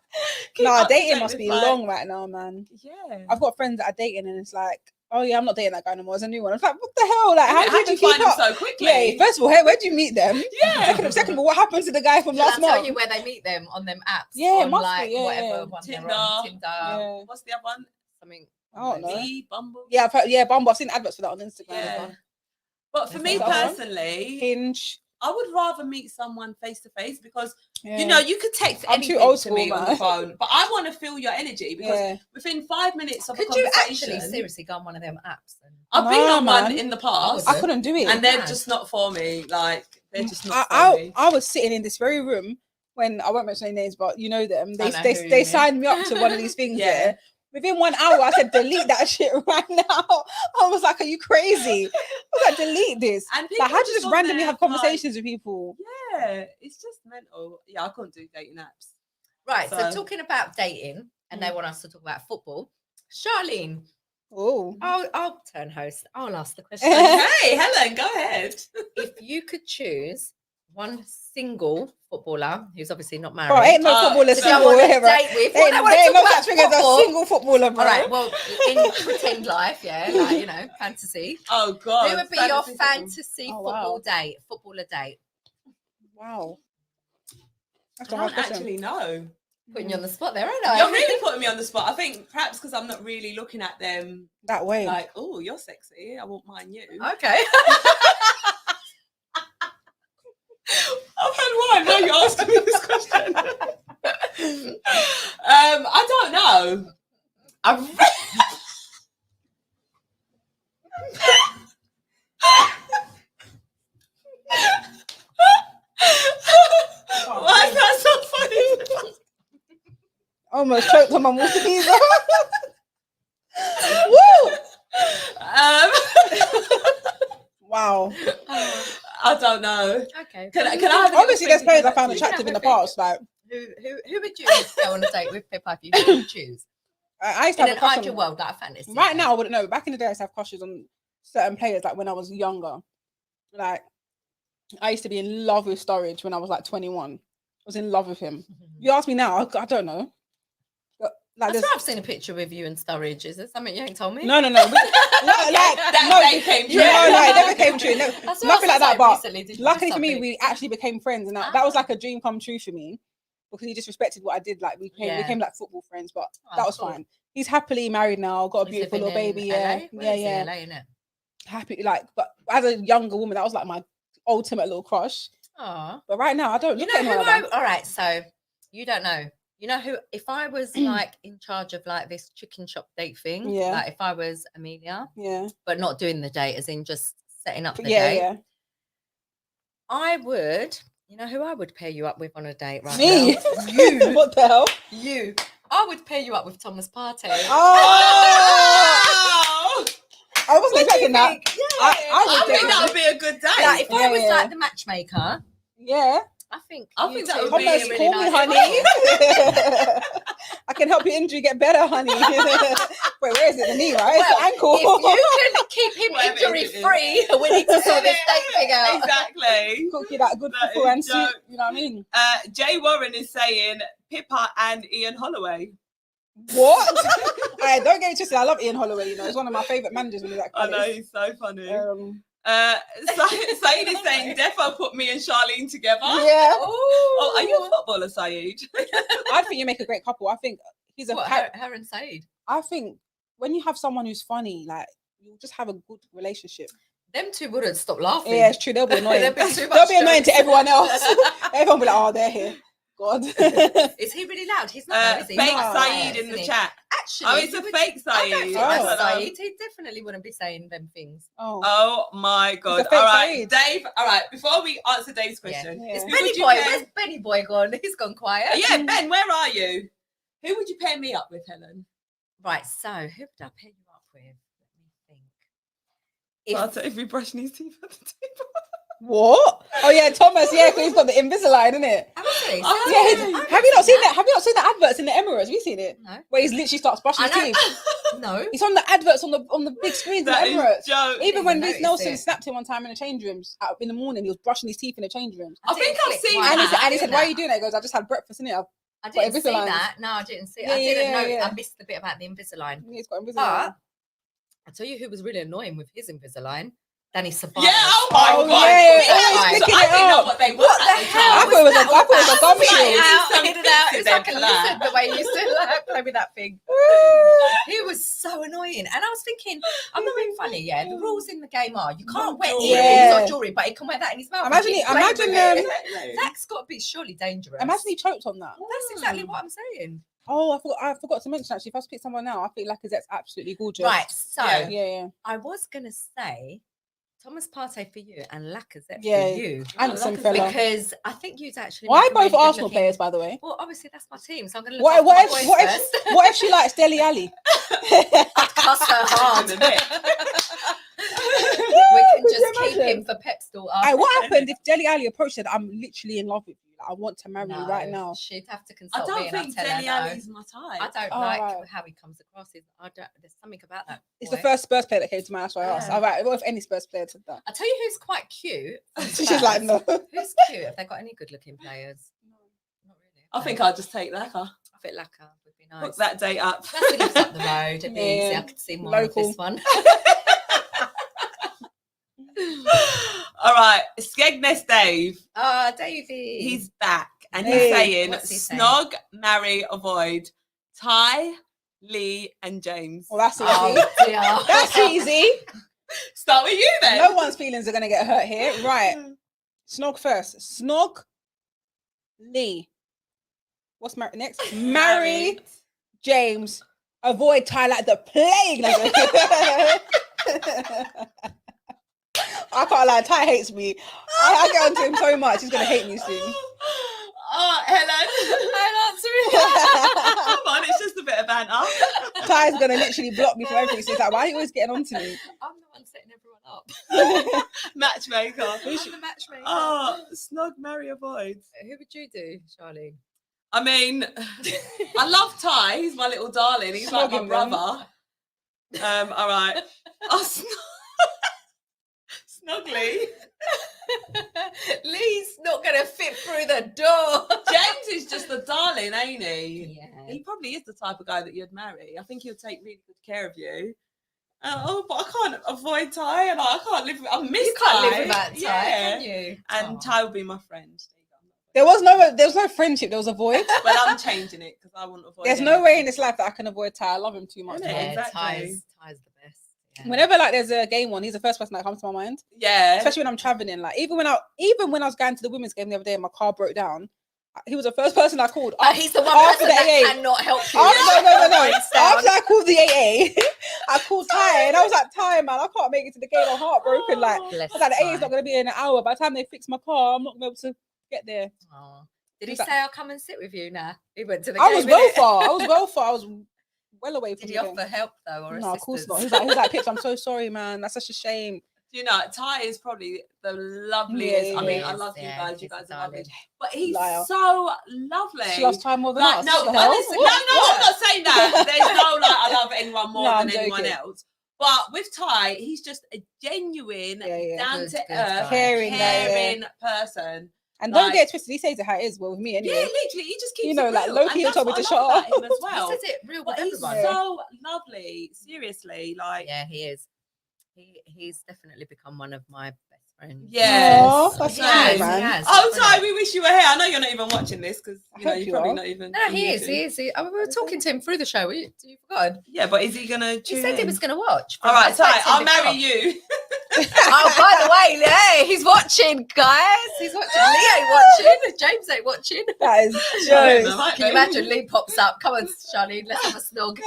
keep No, up to dating date must with, be like- long right now, man. Yeah. I've got friends that are dating, and it's like, oh yeah, I'm not dating that guy anymore. It's a new one. I'm like, what the hell? Like, How how do you even find keep them up? so quickly? Yeah, first of all, hey, where'd you meet them? Yeah. Second of all, what happened to the guy from Shall I last tell month? you where they meet them on them apps? Yeah, it on must be, like yeah, whatever yeah. one they're Tinder. on. Tinder. Yeah. What's the other one? Something. I don't know. Bumble. Yeah, I've heard, yeah, Bumble. I've seen adverts for that on Instagram. Yeah. But for There's me that one. personally, Hinge. I would rather meet someone face to face because Yeah. you know you could text I'm too anything old to me school, on the man. phone, but I want to feel your energy because Yeah. within 5 minutes of Could a you conversation, actually seriously go on one of them apps? And... I've been Nah, on one man. in the past, I couldn't do it. and they're Mad. just not for me. Like they're just not for I me. was sitting in this very room when I won't mention any names, but you know them. I know who you They mean. signed me up to one of these things. Yeah. Yeah. Within 1 hour, I said, delete that shit right now. I was like, are you crazy? I was like, delete this. And people Like, how do you just just on randomly there, have conversations with people? Like, yeah, it's just mental. Yeah, I couldn't do dating apps. Right. So, So- talking about dating, and they want us to talk about football. Charlene, Oh. I'll turn host. I'll ask the question. Okay, Helen, go ahead. If you could choose one single footballer who's obviously not married, Bro, ain't no footballer to single. go on a Whatever. date with, Ain't, I want there to ain't no talk such about thing as a football. single footballer, bro. All right. Well, in pretend life, yeah, like you know, fantasy. Oh God, Who would be your football. fantasy Oh, football wow. date? Footballer date. Wow. That's I a hard don't question. actually know. Putting you on the spot there, aren't I? You're really putting me on the spot. I think perhaps because I'm not really looking at them That way. like, oh, you're sexy. I won't mind you. Okay. I've had one. Now you're asking me this question. I don't know. Why is that so funny? Almost choked on my Maltese. Woo! Wow. I don't know. Okay. Can I have a Obviously, there's little players I found think? attractive in the Yeah, past. Like, Who would you go on a date with, Pippa, if you could choose? I used to In have an a crush ideal on. world, like a fantasy. Right now, I wouldn't know. Back in the day, I used to have crushes on certain players. Like when I was younger, like I used to be in love with Sturridge when I was like 21. I was in love with him. You ask me now, I don't know. But, like, I there's swear I've seen a picture with you and Sturridge. Is there something you ain't told me? no. Like, That day came true. No, it never came true. No, I swear nothing I like saw that. But recently, did you do luckily for me, something? we actually became friends, and that was like a dream come true for me because he just respected what I did. Like we Yeah. became like football friends, but Oh, that was cool. fine. He's happily married now, got a He's beautiful little living baby. in Yeah, LA? Where is he? yeah. LA, innit? Happy, like, but as a younger woman, that was like my ultimate little crush. Aw. But right now, I don't You look know at who anyone I? like that. All right, so you don't know. You know who? If I was like in charge of like this chicken shop date thing, Yeah. like if I was Amelia, Yeah, but not doing the date, as in just setting up the yeah, date, yeah. I would. You know who I would pair you up with on a date right Me? now? You. What the hell? You. I would pair you up with Thomas Partey. Oh, I wasn't What do you expecting that. think? Yeah. I I would think do that it. would be a good day. Like, if I Yeah, was yeah. like the matchmaker, Yeah, I think I you think that two would would be be Thomas, a really call me, nice honey. couple. I can help your injury get better, honey. Wait, where is it? The knee, right? It's Well, the ankle. if you can keep him Whatever injury it is. free, we need to sort this date thing out. Exactly. Cook you that good That football and is soup. You know what I mean? Jay Warren is saying Pippa and Ian Holloway. What? Alright, don't get it twisted. I love Ian Holloway. You know, he's one of my favorite managers when he's at I know, Palace. he's so funny. Saeed is saying Defo put me and Charlene together. Yeah, Oh, are you a footballer, Saeed? I think you make a great couple. I think he's a. What, her and Saeed? I think when you have someone who's funny, like you'll just have a good relationship. Them two wouldn't stop laughing. Yeah, it's true. They'll be annoying. There'd be too much They'll be annoying to jokes. everyone else. Everyone will be like, oh, they're here. God. Is he really loud? He's not, though, is he? Fake No. Saeed in Isn't the he? chat. Actually, Oh, it's you a would- fake I don't Saeed. think Oh. that's Saeed. He definitely wouldn't be saying them things. Oh. Oh my God. It's a fake All right, Saeed. Dave. All right, before we answer Dave's Yeah. question, Yeah. It's who Benny would you Boy. pair- Where's Benny Boy gone? He's gone quiet. Yeah, Ben, where are you? Who would you pair me up with, Helen? Right, so who would I pair you up with? Let me think. Barter, if we brushing his teeth at the table. What? Oh yeah, Thomas. Yeah, because he's got the Invisalign, isn't it? Honestly, Oh, Yeah. yeah. Have you not seen that? Have you not seen the adverts in the Emirates? Have you seen it? No. Where he's literally starts brushing I his know. teeth. No. He's on the adverts on the big screens That in is the Emirates. joke. Even when even Reece notice Nelson it. snapped him one time in the change rooms in the morning, he was brushing his teeth in the change rooms. I think I've seen And he that. said, "Why are you doing that?" He goes, "I just had breakfast, innit? I Got didn't see Invisalign. that. No, I didn't see it. Yeah, I didn't yeah, know. yeah. I missed the bit about the Invisalign. He's got Invisalign." But I'll tell you who was really annoying with his Invisalign. Danny Ceballos. Yeah, oh my Oh, God. yeah, Wait, always I picking didn't it know up. what they were. What the at the hell time. I thought it was a gum Yeah, shield. it is some It's like a fixing lizard for the way you used to like play with that thing. He was so annoying. And I was thinking, I'm not being funny, yeah. The rules in the game are you can't wear jewelry. earrings Yeah. or jewelry, but he can wear that in his mouth. Imagine and he- keep playing with imagine, it. Exactly. That's got to be surely dangerous. Imagine he choked on that. That's exactly what I'm saying. Oh, I forgot to mention actually. If I was to pick someone now, I think Lacazette's absolutely gorgeous. Right, so Yeah. Yeah. I was going to say Thomas Partey for you and Lacazette Yeah. for you. Handsome Lacazette. fella. Because I think you'd actually Why make a both really Arsenal good-looking- players, by the way? Well, obviously that's my team, so I'm going to look What, after what, my if, boys what, first. if, what if she likes Dele Alli? I'd cuss her hard. Isn't it? We can Could just you keep imagine? him for Pep's daughter. Hey, what happened if Dele Alli approached her that I'm literally in love with you? Like, I want to marry you right now. She'd have to I consult me don't and think I'll tell Dele her no. Alli's my type. I don't Oh, like right. how he comes across. There's something about that. It's boy. the first Spurs player that came to mind. That's why I asked. Yeah. All right, what if any Spurs player said that? I'll tell you who's quite cute. from She's Spurs. like, no. Who's cute? Have they got any good looking players? Not really. I think I'll just take Laka. I think Laka would be nice. Book that date up. That's the gift up the road. It'd be easy. Yeah. I could see more Local. of this one. All right, Skegness Dave. Ah, Davey. He's back and Hey. he's saying What's he saying? Snog, marry, avoid Ty, Lee, and James. Well, that's easy. Oh, dear. That's easy. Start with you then. No one's feelings are going to get hurt here. Right. Snog first. Snog, Lee. What's next? Marry, James. Avoid Ty like the plague. I can't lie. Ty hates me. I get onto him so much. He's going to hate me soon. Oh, Helen. Come on, it's just a bit of banter. Ty's going to literally block me from everything. So he's like, why are you always getting onto me? I'm the one setting everyone up. Matchmaker. I'm the matchmaker. Oh, Snog, marry, avoid. Who would you do, Charlene? I mean, I love Ty. He's my little darling. He's like my Snog him then. brother. All right. Oh, Snuggly. Lee's not going to fit through the door. James is just a darling, ain't he? Yeah. He probably is the type of guy that you'd marry. I think he'll take really good care of you. But I can't avoid Ty, and I can't live. I miss You can't Ty. live without Ty, Yeah. can you? And Oh. Ty will be my friend. There was no friendship. There was avoid. Well, I'm changing it because I won't avoid. There's no way in this life that I can avoid Ty. I love him too much. Isn't it? man. Yeah, Exactly. Ty's the best. Yeah. Whenever like there's a game on, he's the first person that comes to my mind. Yeah. Especially when I'm traveling. Like even when I was going to the women's game the other day and my car broke down, he was the first person I called. But he's the one after person the that AA. cannot help you. No. Breaks down. After I called the AA, I called Ty and I was like, Ty, man, I can't make it to the game. I'm heartbroken. Like, I Bless was like, the AA is Ty. not going to be in an hour. By the time they fix my car, I'm not going to be able to get there. Oh. Did he He's like- say I'll come and sit with you now? He went to the I game. was well innit? far. I was well well away from Did he the game. offer help though, or No, of course assistance? not. He was like, Pips, I'm so sorry, man. That's such a shame. Do you know, Ty is probably the loveliest. Yeah, I mean, he I is, love you yeah, guys. You he's guys a are lovely. darling. But he's Liar. so lovely. She loves time more than Like, us. no, What the hell? honestly, no, I'm not saying that. There's no like I love anyone more No, than I'm anyone joking. else. But with Ty, he's just a genuine, Yeah. down Good, to good earth, guy. Caring guy, yeah. caring person. And don't Like- get it twisted. He says it how it is. Well, with me Yeah, anyway. literally, he just keeps You know, it like, real. low-key, And he that's told me what to I shut love about up. him as well. He says it real with But he's everyone. Yeah. so lovely. Seriously, like Yeah, he is. He's definitely become one of my best friends. Yes. Aw, that's He so has, good, he man. has, Oh, definitely. Ty, we wish you were here. I know you're not even watching this because I you know hope you're you probably are. not even. No, on he is. YouTube. He is. We were talking to him through the show. You forgot. Yeah, but is he gonna He tune said he in? was going to watch. All right, I spoke Ty, to him I'll marry before. you. Oh, by the way, hey, he's watching, guys. He's watching. Lee ain't watching. James ain't watching. That is Yeah, jokes. right, Can you babe. imagine Lee pops up? Come on, Charlene, let's have a snog. God,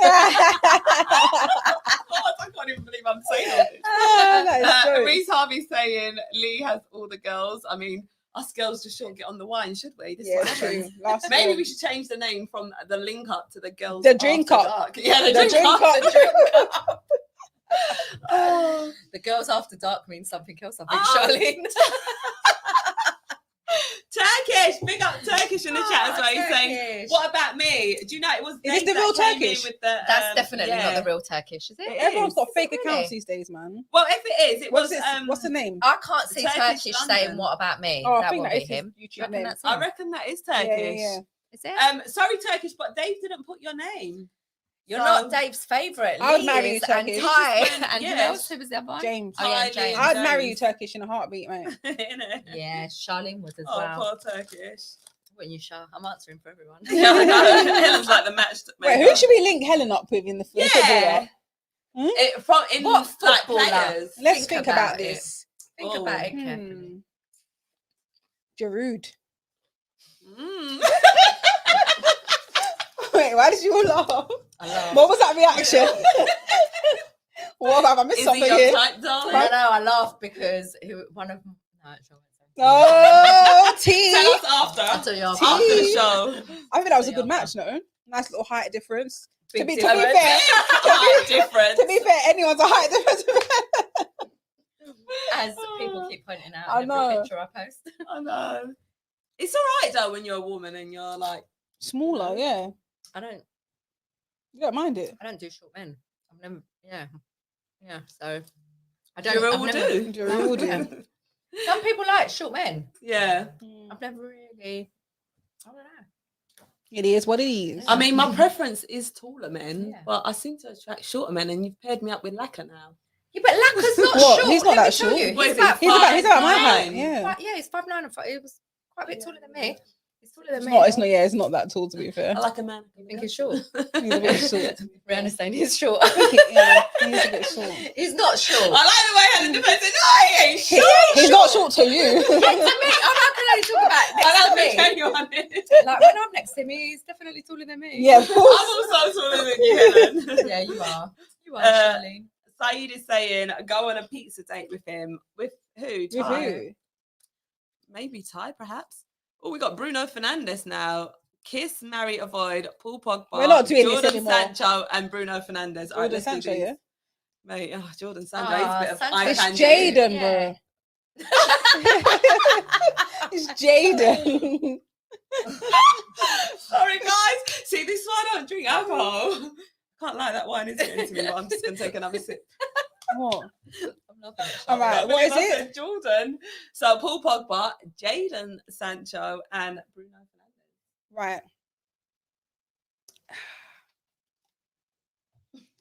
I can't even believe I'm saying all this. That is jokes. Reese Harvey saying Lee has all the girls. I mean, us girls just shouldn't get on the wine, should we? This is Yeah, what it's happens. true. Last Maybe one. we should change the name from the link up to the girls. The drink After up. Dark. Yeah, The drink up. The drink up. Oh. The girls after dark means something else, I think, Oh. Charlene. Turkish, big up Turkish in the chat as well. He's saying, Turkish. "What about me? Do you know it was Is this Dave the that real came in Turkish? With the, That's definitely yeah. not the real Turkish, is it? It Everyone's is. got fake Really? accounts these days, man. Well, if it is, it What's was. it? What's the name? I can't see Turkish Turkish saying London. what about me. Oh, I that think won't that be is his him. YouTube You reckon name. that's I him? reckon that is Yeah, Turkish. yeah. Is it? Sorry, Turkish, but Dave didn't put your name. You're So- not Dave's favourite. I would Lee marry is, you, and Turkish. Ty. Just went- And who yes. else? Who was the other one? James. Oh, yeah, Kylie James. I'd marry you James. Turkish in a heartbeat, mate. Innit? Yeah, Charlene would as Oh, well. poor Turkish. Wouldn't you, Char? I'm answering for everyone. Yeah, I know. Helen's like the match. Wait, who should we link Helen up with in the footballer? It, from in What like footballer? players. Let's think about about it. this. Think Oh. about it carefully. Giroud. Mm. Wait, why did you all laugh? I love. What was that reaction? What have I missed Is something he your here? type, darling? I know. I laugh because one of them. No, it's not. Oh, T. Tell us after. I'll tell you after. After the Tea. show. I think that was a Yeah, good match, no? Nice little height difference. Big To be difference. fair, Height difference. to be fair, anyone's a height difference. As people keep pointing out I in know. every picture I post. I know. It's all right though when you're a woman and you're like, Smaller, yeah. I don't Mind it. do short men. I've never. Yeah. So I don't. you're I've all never- do. You're all Yeah. do. Some people like short men. Yeah. I've never really. I don't know. It is what it is. I mean, my preference is taller men, Yeah. but I seem to attract shorter men, and you've paired me up with Lacquer now. Yeah, but Lacquer's not What? short. He's not let me that tell short. you. What He's is he? about He's about my 5'9"? height. Yeah. Yeah, he's 5'9" and 5. He was quite a bit taller than me. He's taller than It's me. not. It's not. Yeah, it's not that tall. To be fair, I like a man. You think he's short? he's a bit short. Rihanna's saying he's short. Yeah, he's a bit short. He's not I short. like the way Helen defends it. No, he ain't He- short. he's not short to you. Next to me. I'm not going to talk about I next don't to think me. anyone is. Like when I'm next to him, he's definitely taller than me. Yeah, of I'm course. also taller than you, Helen. Yeah, you are. You are, Uh, Charlene. Saeed is saying, go on a pizza date with him. With who? With Ty? who? Maybe Ty, perhaps. Oh, we got Bruno Fernandes now. Kiss, marry, avoid, Paul Pogba, We're not doing this Jordan anymore. Sancho, and Bruno Fernandes. All right, Jordan let's Sancho, do these. yeah. Mate, oh, Jordan Sancho, he's a bit of Sancho. eye It's candy. Jaden, Yeah. bro. It's Jaden. Sorry, guys. See, this is why I don't drink alcohol. Can't lie, that wine is getting to me, but I'm just going to take another sip. What? I'm loving it. All right, I what is believe I it? said Jordan. So Paul Pogba, Jaden Sancho, and Bruno Fernandes. Right.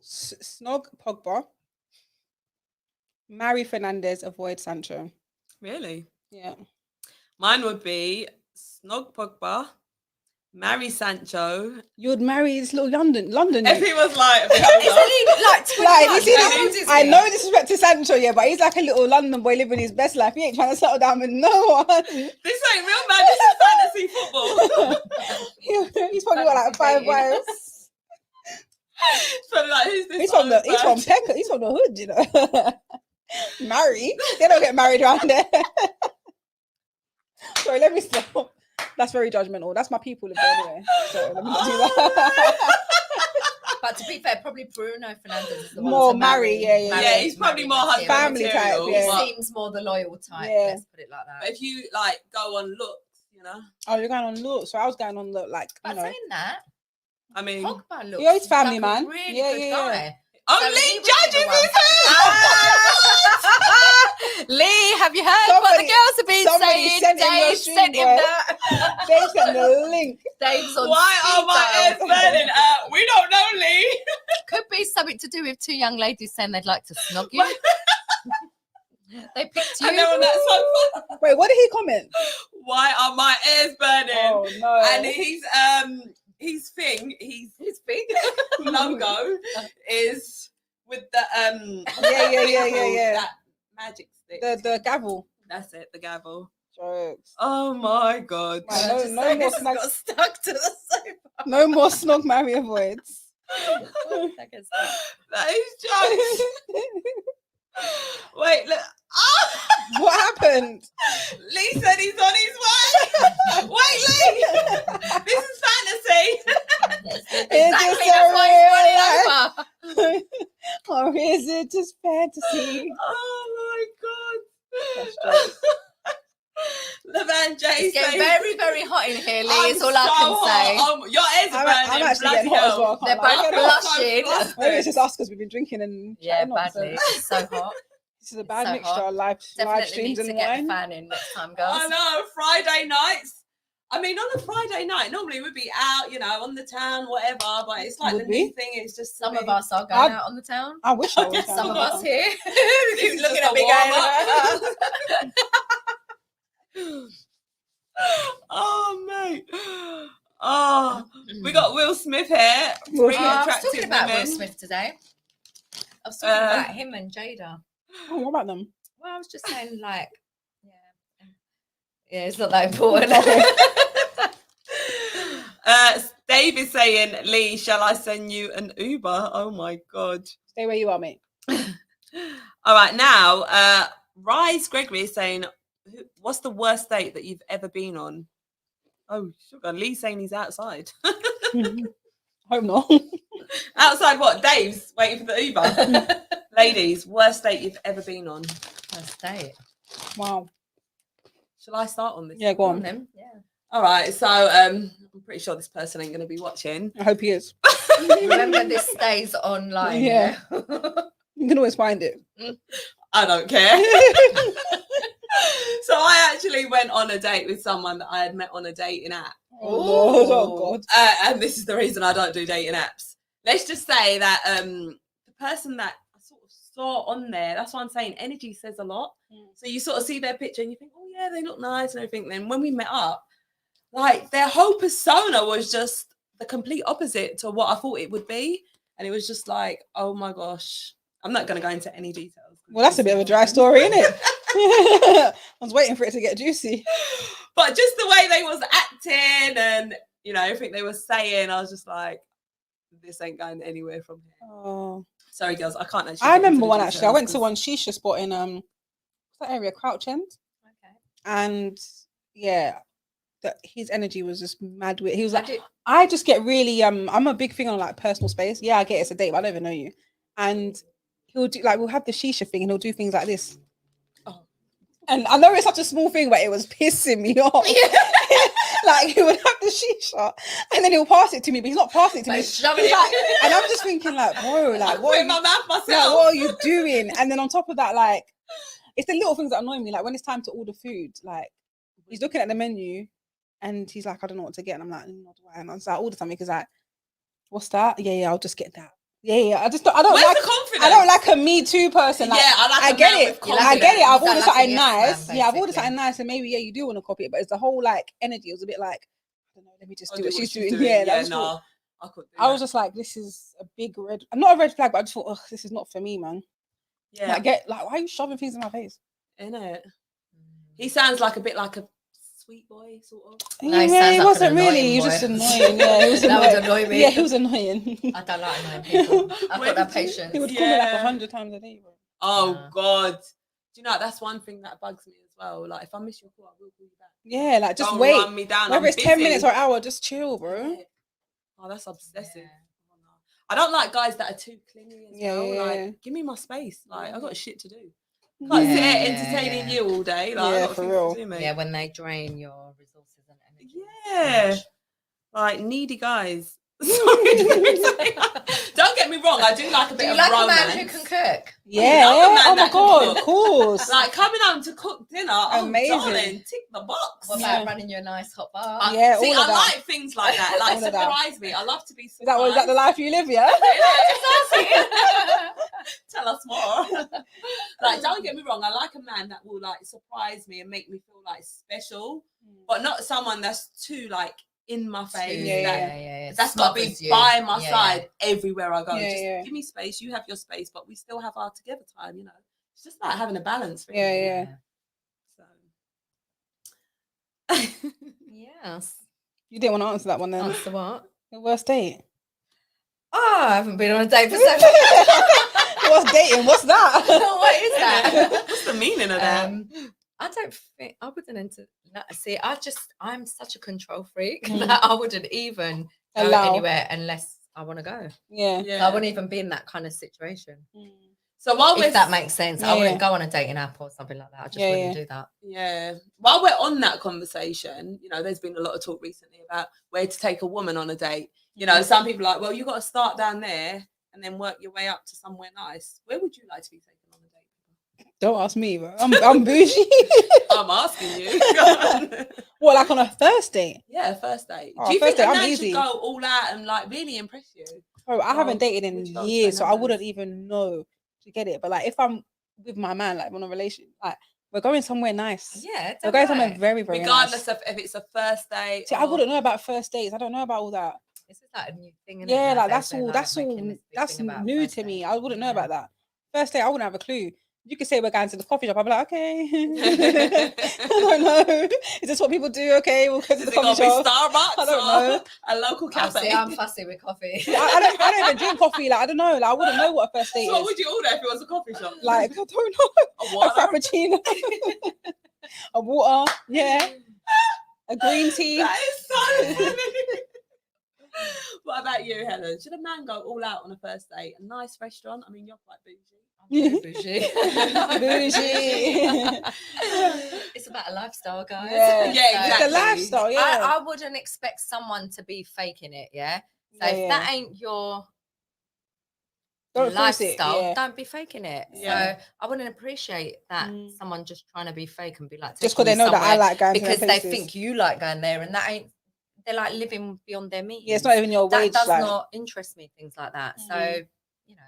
Snog Pogba. Marry Fernandez, avoid Sancho. Really? Yeah. Mine would be Snog Pogba, marry Sancho. You would marry this little London If mate. he was like, a bit Isn't older. he like 21? Like, you see How this- old is I he? know disrespect to Sancho, yeah, but he's like a little London boy living his best life. He ain't trying to settle down with no one. This ain't real, man. This is fantasy football. He's probably got like 5 wives. It's probably like, who's this? He's from the old man? Peckham. He's from the hood, you know. Married? They don't get married around there. Sorry, let me stop. That's very judgmental. That's my people live there anyway. So let me not do that. But to be fair, probably Bruno Fernandes is the one More to marry, yeah, yeah, marry, Yeah, he's probably marry more material. husband Family material, type, yeah. He but- seems more the loyal type. Yeah. Let's put it like But that. if you like go on looks, you know, Oh, you're going on look. So I was going on look, like, you But know. saying that, I mean, Pogba looks Yeah, he's family like a man. really Yeah, good yeah, guy. yeah. only So he would be judges the one. his Lee, have you heard what Somebody- the girls have been somebody saying? sent him your Dave stream, sent him boy. that. They sent the link. Dave's on Why are my ears speed dial. burning? We don't know, Lee. Could be something to do with two young ladies saying they'd like to snog you. They picked you. And they're on that sofa. Wait, what did he comment? Why are my ears burning? Oh, no. And his big. logo is with the Yeah. that magic stick. The gavel. That's it, the gavel. Jokes. Oh my god. Man, no, Just no say more this snacks. got stuck to the sofa. No more snog marry avoids. That is jokes. Wait, look. Oh! What happened? Lee said he's on his way. Wait, Lee. This is fantasy. Exactly, that's why he's running over. Or is it just fantasy? Oh my That's god. jokes. Levan J It's getting says, very, very hot in here, Lee. I'm Is all so I can say. hot. Your ears are burning. I'm actually bloody getting hot as hell. well. I They're can't lie. both I'm so blushing. flustered. Maybe it's just us because we've been drinking and Yeah, chatting badly. nonsense. It's so hot. This is a bad so mixture hot. of live Definitely need streams to and get wine. the fan in next time, girls. I know, Friday nights. I mean, on a Friday night, normally we'd be out, you know, on the town, whatever. But it's like Would the we? new thing. It's just Some to of me. us are going I'd- out on the town. I wish I was. Yes, Some of down us there. here. This Keep is looking just at me a going. warm-up. Oh, mate. Oh, we got Will Smith here. Will Three Smith. I was attractive talking about Will women. Smith today. I was talking about him and Jada. Oh, what about them? Well, I was just saying, like, yeah, it's not that important. Dave is saying, Lee, shall I send you an Uber? Oh my god. Stay where you are, mate. All right, now, Rise Gregory is saying, what's the worst date that you've ever been on? Oh, sugar. Lee's saying he's outside. Hope not. Outside what? Dave's waiting for the Uber. Ladies, worst date you've ever been on? First date. Wow. Shall I start on this? Yeah, go on. Him. Yeah. All right, so I'm pretty sure this person ain't going to be watching. I hope he is. Remember, this stays online. Yeah. Yeah. You can always find it. I don't care. So I actually went on a date with someone that I had met on a dating app. Oh, Lord. Oh, God. And this is the reason I don't do dating apps. Let's just say that the person that I sort of saw on there, that's why I'm saying energy says a lot. So you sort of see their picture and you think, oh yeah, they look nice and everything. Then when we met up, like their whole persona was just the complete opposite to what I thought it would be. And it was just like, oh my gosh. I'm not going to go into any details. Well, that's a bit of a dry story, isn't it? I was waiting for it to get juicy. But just the way they was acting and, you know, everything they were saying, I was just like, this ain't going anywhere from here. Oh, Sorry, girls, I can't actually. I get into remember the one actually. I went to details one shisha spot in what's that area, Crouch End, Okay. and yeah, his energy was just mad. With he was I like, did- I just get really I'm a big thing on like personal space. Yeah, I get it's a date, but I don't even know you, and he'll do like we'll have the shisha thing, and he'll do things like this. Oh. And I know it's such a small thing, but it was pissing me off. Like he would have the shisha, and then he'll pass it to me, but he's not passing it to me. Like, He's shoving it. like- and I'm just thinking, like, bro, like, I'm what? putting my mouth myself. Like, what are you doing? And then on top of that, like, it's the little things that annoy me. Like when it's time to order food, like he's looking at the menu, and he's like, I don't know what to get, and I'm like, not do I? And I was like, order something. He's like, what's that? Yeah, I'll just get that. Yeah. I don't Where's like. the confidence? I don't like a Me Too person. Like, yeah, I I get man it. with You like I confidence. get it. I've You ordered like a something yes man, nice. Yeah, I've ordered basically. something nice, and maybe you do want to copy it, but it's the whole like energy. It was a bit like, I don't know. Let me just I'll do do what she's doing. doing. Yeah, Yeah, that's what- no, I couldn't do I was that. just like, this is a big red. Not a red flag, but I just thought, oh, this is not for me, man. Yeah, Like, why are you shoving things in my face? innit? He sounds like a bit like a sweet boy, sort of. No, he Yeah, sounds he like wasn't an really. annoying He was just boy. annoying. Yeah, he was That would annoying. annoy me. Yeah, he was annoying. I don't like annoying people. I've Where got that did you- patience. He would call me like Yeah. 100 times a day, bro. Oh Yeah. God, do you know that's one thing that bugs me as well? Like if I miss your call, I will call you back. Yeah, like just Don't wait. run me down. Whether I'm it's 10 busy. minutes or an hour, just chill, bro. Yeah. Oh, that's obsessive. Yeah. Oh, no. I don't like guys that are too clingy as Yeah, well. yeah, Like, yeah. give me my space. Like, I got shit to do. Yeah. Can't sit Yeah, here entertaining yeah. you all day. Like, I Yeah, got for things real. to do, mate. Yeah, when they drain your resources and energy. Yeah. Like needy guys. Sorry. Don't get me wrong. I do like a Do bit you of like romance. a man who can cook? Yeah. love a man Oh my that can god, cook. of course. Like coming home to cook dinner. Oh, Amazing. darling, tick the box. What Yeah. about running you a nice hot bar? Yeah, See, all of I that. like things like that. Like All of that. surprise me. I love to be Is surprised. that the life you live? Yeah. Tell us more. Like, don't get me wrong. I like a man that will like surprise me and make me feel like special, but not someone that's too like in my face. Yeah, That's got to be Smothers you. by my Yeah. side everywhere I go. Yeah, Just yeah. give me space. You have your space, but we still have our together time. You know, It's just like having a balance. Really. Yeah. So. Yes. You didn't want to answer that one then. Answer what? Your worst date. Oh, I haven't been on a date for so long. What's dating? What's that? What is that? What's the meaning of that? I don't think I wouldn't enter. See, I'm such a control freak Mm. that I wouldn't even go Allow. anywhere unless I want to go. Yeah. So I wouldn't even be in that kind of situation. So while If that makes sense, I Yeah. wouldn't go on a dating app or something like that. I just wouldn't do that. Yeah. While we're on that conversation, you know, there's been a lot of talk recently about where to take a woman on a date. You know, some people are like, well, you got to start down there and then work your way up to somewhere nice. Where would you like to be taken on a date? Don't ask me, bro. I'm bougie. I'm asking you. What, like on a first date? Yeah, first date. Oh, Do you first think date, a I'm man easy. should go all out and like really impress you? Bro, I haven't dated in which girls years, so don't I have wouldn't those? even know to get it. But like, if I'm with my man, like on a relationship, like we're going somewhere nice. Yeah, We're going somewhere very, very Regardless nice. of if it's a first date. See, I wouldn't know about first dates. I don't know about all that. This is like a new thing, isn't Yeah, it? like that's all. That's new to me. I wouldn't know about that. First date, I wouldn't have a clue. You could say we're going to the coffee shop. I'd be like, okay. I don't know. Is this what people do? Okay, we'll go to Is the it gonna coffee be shop. Starbucks I don't or know. a local cafe? See, I'm fussy with coffee. I don't even drink coffee. Like I don't know. Like I wouldn't know what a first date So what is. would you order if it was a coffee shop? Like I don't know. a A water? frappuccino, a water, yeah, a green tea. That is so funny. What about you, Helen? Should a man go all out on a first date? A nice restaurant? I mean, you're quite bougie. Bougie. Bougie. It's about a lifestyle, guys. Yeah. Yeah, It's exactly. the lifestyle, yeah. I wouldn't expect someone to be faking it, yeah? So Yeah, if yeah. that ain't your Don't force it, lifestyle, yeah. don't be faking it. Yeah. So I wouldn't appreciate that someone just trying to be fake and be like, Just taking because they you know that I somewhere like going because to their they places. think you like going there, and that ain't, they're like living beyond their means. Yeah, it's not even your That wage. does Like, not interest me, things like that. So, you know,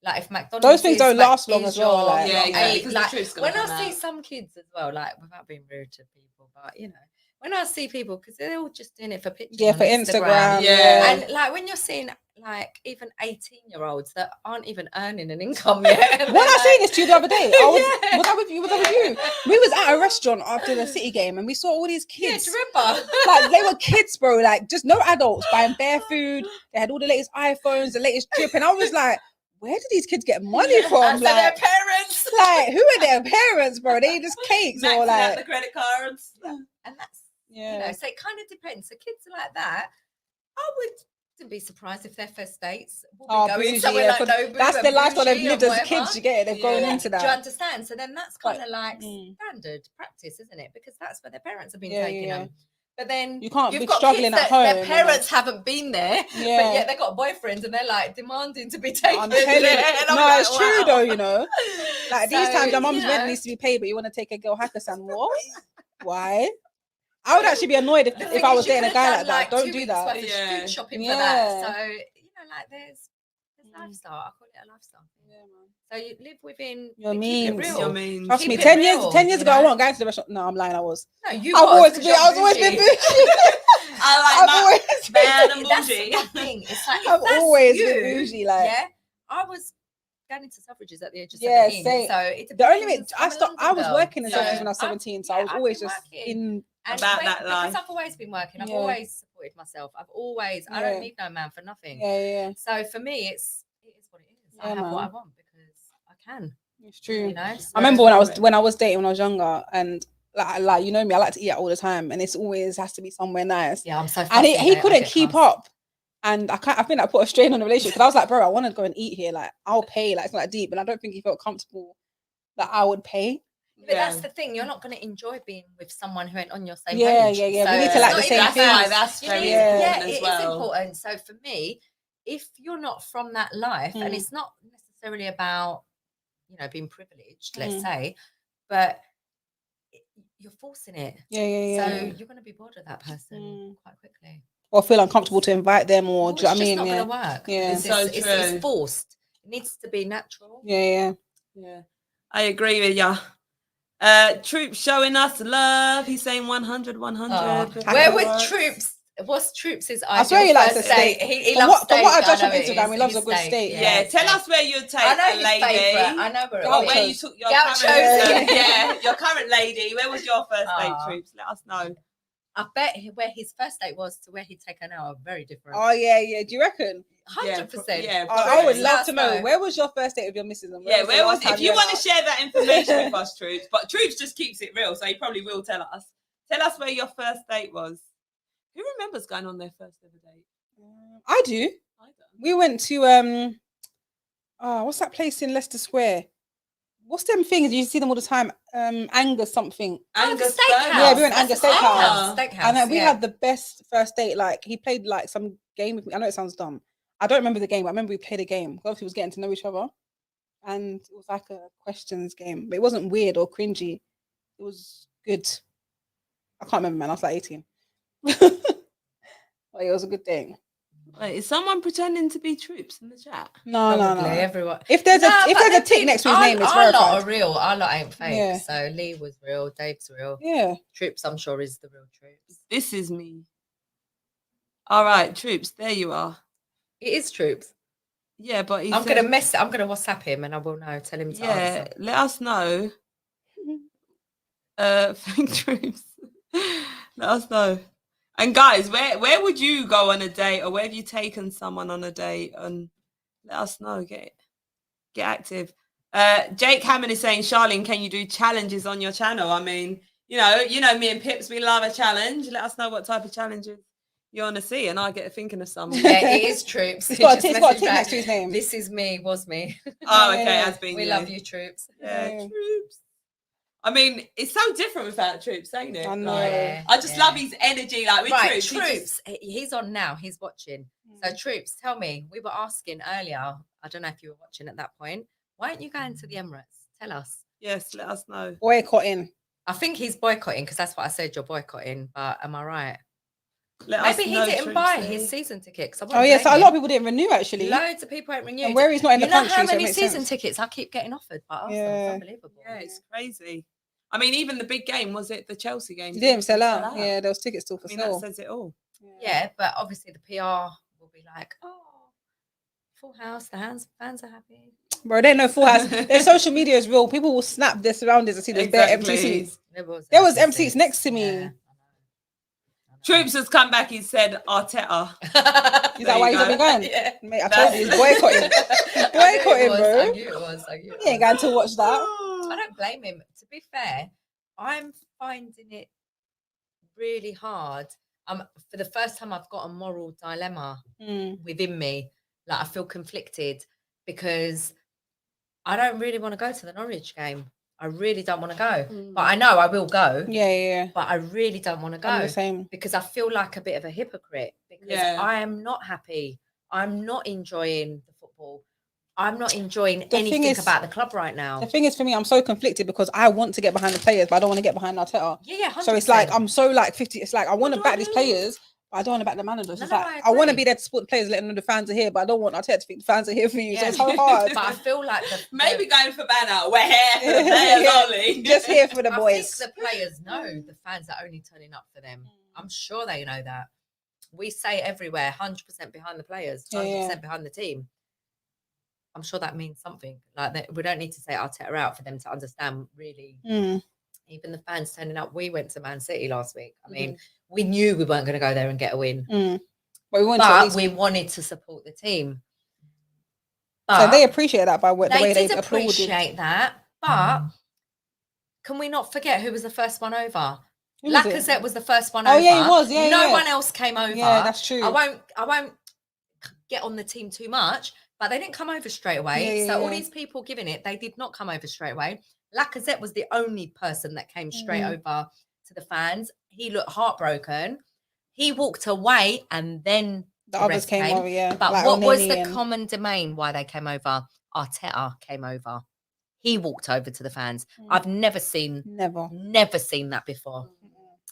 like if McDonald's, those things is don't like- last long is as well. your- Like, Yeah, exactly, eight, because the like, truth's gonna when I come see out. some kids as well, like without being rude to people, but you know, when I see people, because they're all just doing it for pictures, yeah, on for Instagram. Yeah. and like when you're seeing like even 18-year-olds that aren't even earning an income yet. When I seen this to you the other day, I was Yeah. was that with you? Was that with you? We was at a restaurant after the City game, and we saw all these Yeah, kids. do you remember? Like they were kids, bro. Like just no adults buying bare food. They had all the latest iPhones, the latest drip, and I was like, where do these kids get money from? And so their Like, parents. like who are their parents, bro? They just cakes or Maxing out like, the credit cards. And that's, yeah. you know, so it kind of depends. So kids are like that. I wouldn't be surprised if their first dates will be Oh, going bougie, somewhere yeah, like 'cause Nobu that's and the lifestyle they've bougie lived and as kids. whatever. You get it? They've grown Yeah. into Do you that. understand? So then that's But- kind of like Mm. standard practice, isn't it? Because that's where their parents have been Yeah, taking yeah. them. But then You can't you've be got struggling kids at that home. their and parents haven't been there, Yeah. but yet they've got boyfriends and they're like demanding to be taken I'm there. telling you. And I'm No, like, it's true wow. though, you know. Like these So, times, your mum's you rent know, needs to be paid, but you want to take a girl Hakkasan. What? Why? I would actually be annoyed the if thing I is was you dating a could've guy done, like that. 2 Don't do weeks that. worth of Yeah. food shopping for Yeah. that. So you know, like there's lifestyle. I call it a lifestyle. Yeah, man. So you live within Your keep it means. real. Your means. Trust Keep me, it 10 real, years you ago, I know? wasn't going to the restaurant. No, I'm lying. I was. No, you I've always 'cause been. you're I was always been bougie. bougie. I I've like my always bad been. and That's bougie. the thing. It's like if I've that's always you, been bougie. Like, yeah. I was going into suffrages at the age of Yeah, 17. same. So it the only way depends. I I'm a stopped, I London was girl, working in so Selfridges when I was I've- 17, so I was I've always been just working. in. And About when- that life. because I've always been working. I've Yeah. always supported myself. I Yeah. don't need no man for nothing. Yeah, yeah, So for me, it is what it is. I Yeah, have what I man. want because I can. it's true. You know. I So remember when I was dating when I was younger, and like you know me, I like to eat out all the time, and it's always has to be somewhere nice. Yeah, I'm so. And fussy, he mate, I couldn't get keep fussed. up, and I think that put a strain on the relationship because I was like, bro, I want to go and eat here, like I'll pay, like it's not that deep, and I don't think he felt comfortable that I would pay. But that's the thing. You're not going to enjoy being with someone who ain't on your same Yeah, page. yeah, yeah. So We need to it's like not the even same That's things. why that's You very need- Yeah. yeah, important it as is well. important. So for me, if you're not from that life, and Mm. it's not necessarily about, you know, being privileged, let's Mm. say, but you're forcing it. Yeah, yeah, So yeah. you're going to be bored of that person Mm. quite quickly. Or feel uncomfortable to invite them, or Well, do you know it's what I just mean? not Yeah, going to work. Yeah. because So it's true. forced. It needs to be natural. yeah, yeah. Yeah, I agree with ya. Troops showing us love. He's saying 100, 100. Where would Works. Troops? What's Troops' I swear he likes a steak? steak. He From loves what I steak, judge from know it Instagram, is. he loves a His good steak. Yeah, tell us where you'd take I know a his lady. favourite. I know where Or it where is. you took your Gauchos, current, yeah. your current lady. Where was your first date, Aw. Troops? Let us know. I bet where his first date was to where he'd take her now are very different. Oh yeah. Do you reckon? 100%. Yeah, I would probably. love to know. Where was your first date with your missus? And Yeah, where was? the last If time you went want to out? share that information with us, Troops, but Troops just keeps it real, so he probably will tell us. Tell us where your first date was. Who remembers going on their first ever date? I do. I don't. We went to what's that place in Leicester Square? What's them things you see them all the time? Angus something. Angus steakhouse. Burger. Yeah, we went That's Angus a Steakhouse. Steakhouse. And then we yeah. had the best first date. Like he played like some game with me. I know it sounds dumb. I don't remember the game, but I remember we played a game. Obviously, we was getting to know each other, and it was like a questions game. But it wasn't weird or cringy. It was good. I can't remember, man. I was like 18. But it was a good thing. Wait, is someone pretending to be Troops in the chat? No. Probably everyone. If there's Nah, a but the tick thing- next to his name, it's our lot verified. are real. Our lot ain't fake. Yeah. So Lee was real. Dave's real. Yeah. Troops, I'm sure, is the real Troops. This is me. All right, Troops, there you are. It is Troops. Yeah, but I'm gonna WhatsApp him and I will know. Tell him to Yeah, answer. let us know. Thank Troops. Let us know. And guys, where would you go on a date, or where have you taken someone on a date? And let us know. Get active. Jake Hammond is saying, Charlene, can you do challenges on your channel? I mean, you know, me and Pips, we love a challenge. Let us know what type of challenges you want to see, and I get thinking of some. Yeah, it is Troops. It's got a Just tick message next back. to his name. This is me. Was me. Oh, okay, Yeah. has been. We you. love you, Troops. Yeah, Yeah. Troops. I mean, it's so different without Troops, ain't it? I know. Like, Yeah, I just yeah. love his energy. Like with Right, Troops, he just- Troops. He's on now. He's watching. So Troops, tell me. We were asking earlier. I don't know if you were watching at that point. Why aren't you going to the Emirates? Tell us. yes, let us know. Boycotting. I think he's boycotting because that's what I said. You're boycotting, but am I right? Let us Maybe he know, didn't Troops, buy eh? his season tickets. I Oh wouldn't yeah, so a blame lot of him. people didn't renew actually. Loads of people ain't renewed. And where he's not in the you know country, how so it many makes season sense. tickets I keep getting offered by Arsenal? Yeah. It's unbelievable. Yeah, it's crazy. I mean, even the big game, was it the Chelsea game? It didn't sell out. Yeah, there was tickets still for I mean, sale. that says it all. Yeah, but obviously the PR will be like, oh, full house, the fans are happy. Bro, they ain't no full house. Their social media is real. People will snap their surroundings and see there's bare empty Exactly. seats. There was empty seats next to me. Yeah, I know. Troops has come back. He said Arteta. Is There that you why he's not go. been going? Yeah. Mate, I told you, he's boycotting. Boycotting, bro. I knew it was. He ain't going to watch that. I don't blame him. To be fair, I'm finding it really hard. For the first time, I've got a moral dilemma within me. Like I feel conflicted because I don't really want to go to the Norwich game. I really don't want to go, but I know I will go. Yeah. But I really don't want to I'm go the same. because I feel like a bit of a hypocrite because Yeah. I am not happy. I'm not enjoying the football. I'm not enjoying The thing anything is- about the club right now. The thing is, for me, I'm so conflicted because I want to get behind the players, but I don't want to get behind Arteta. Yeah, 100%. So it's like I'm so like 50. It's like I want to do back I these do? players, but I don't want to back the managers. No, It's no, like I I want to agree. be there to support the players, letting know the fans are here, but I don't want Arteta to think the fans are here for you. So Yeah. it's so hard. But I feel like Maybe going for banner. We're here for the players Yeah. only. Just here for the I boys. think the players know the fans are only turning up for them. I'm sure they know that. We say everywhere, 100% behind the players, 100% behind the team. I'm sure that means something. Like that, we don't need to say Arteta out for them to understand. Really, even the fans turning up. We went to Man City last week. I mean, we knew we weren't going to go there and get a win, But we want to at but least. we wanted to support the team. So But they appreciate that by the way they they did applauded. appreciate that. But can we not forget who was the first one over? Who was it? Lacazette was the first one Oh, over. yeah, he was. Yeah, no yeah. one else came over. Yeah, that's true. I won't get on the team too much, but they didn't come over straight away. Yeah, so all yeah. these people giving it, they did not come over straight away. Lacazette was the only person that came straight over to the fans. He looked heartbroken. He walked away, and then The the others rest came over, yeah. But like what was Oneni the and- common domain why they came over? Arteta came over. He walked over to the fans. I've never seen that before.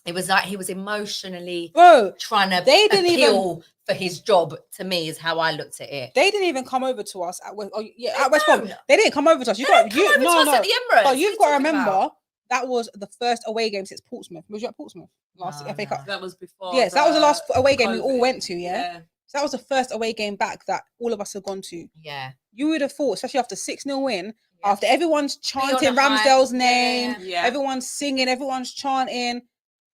It was like he was emotionally Bro, trying to they didn't appeal for his job. To me, is how I looked at it. they didn't even come over to us at West. Oh, yeah, They at West Brom. don't. They didn't come over to us. You They got didn't come over to us at the Emirates. But What are you've you got to talking remember about? that was the first away game since Portsmouth. Was you at Portsmouth last No, FA Cup? That was before. Yes, that was the last away game we all COVID. went to. Yeah? So that was the first away game back that all of us had gone to. Yeah. You would have thought, especially after 6-0 win, Yeah. after everyone's Be on chanting the hype. Ramsdale's name, Yeah. everyone's singing, everyone's chanting.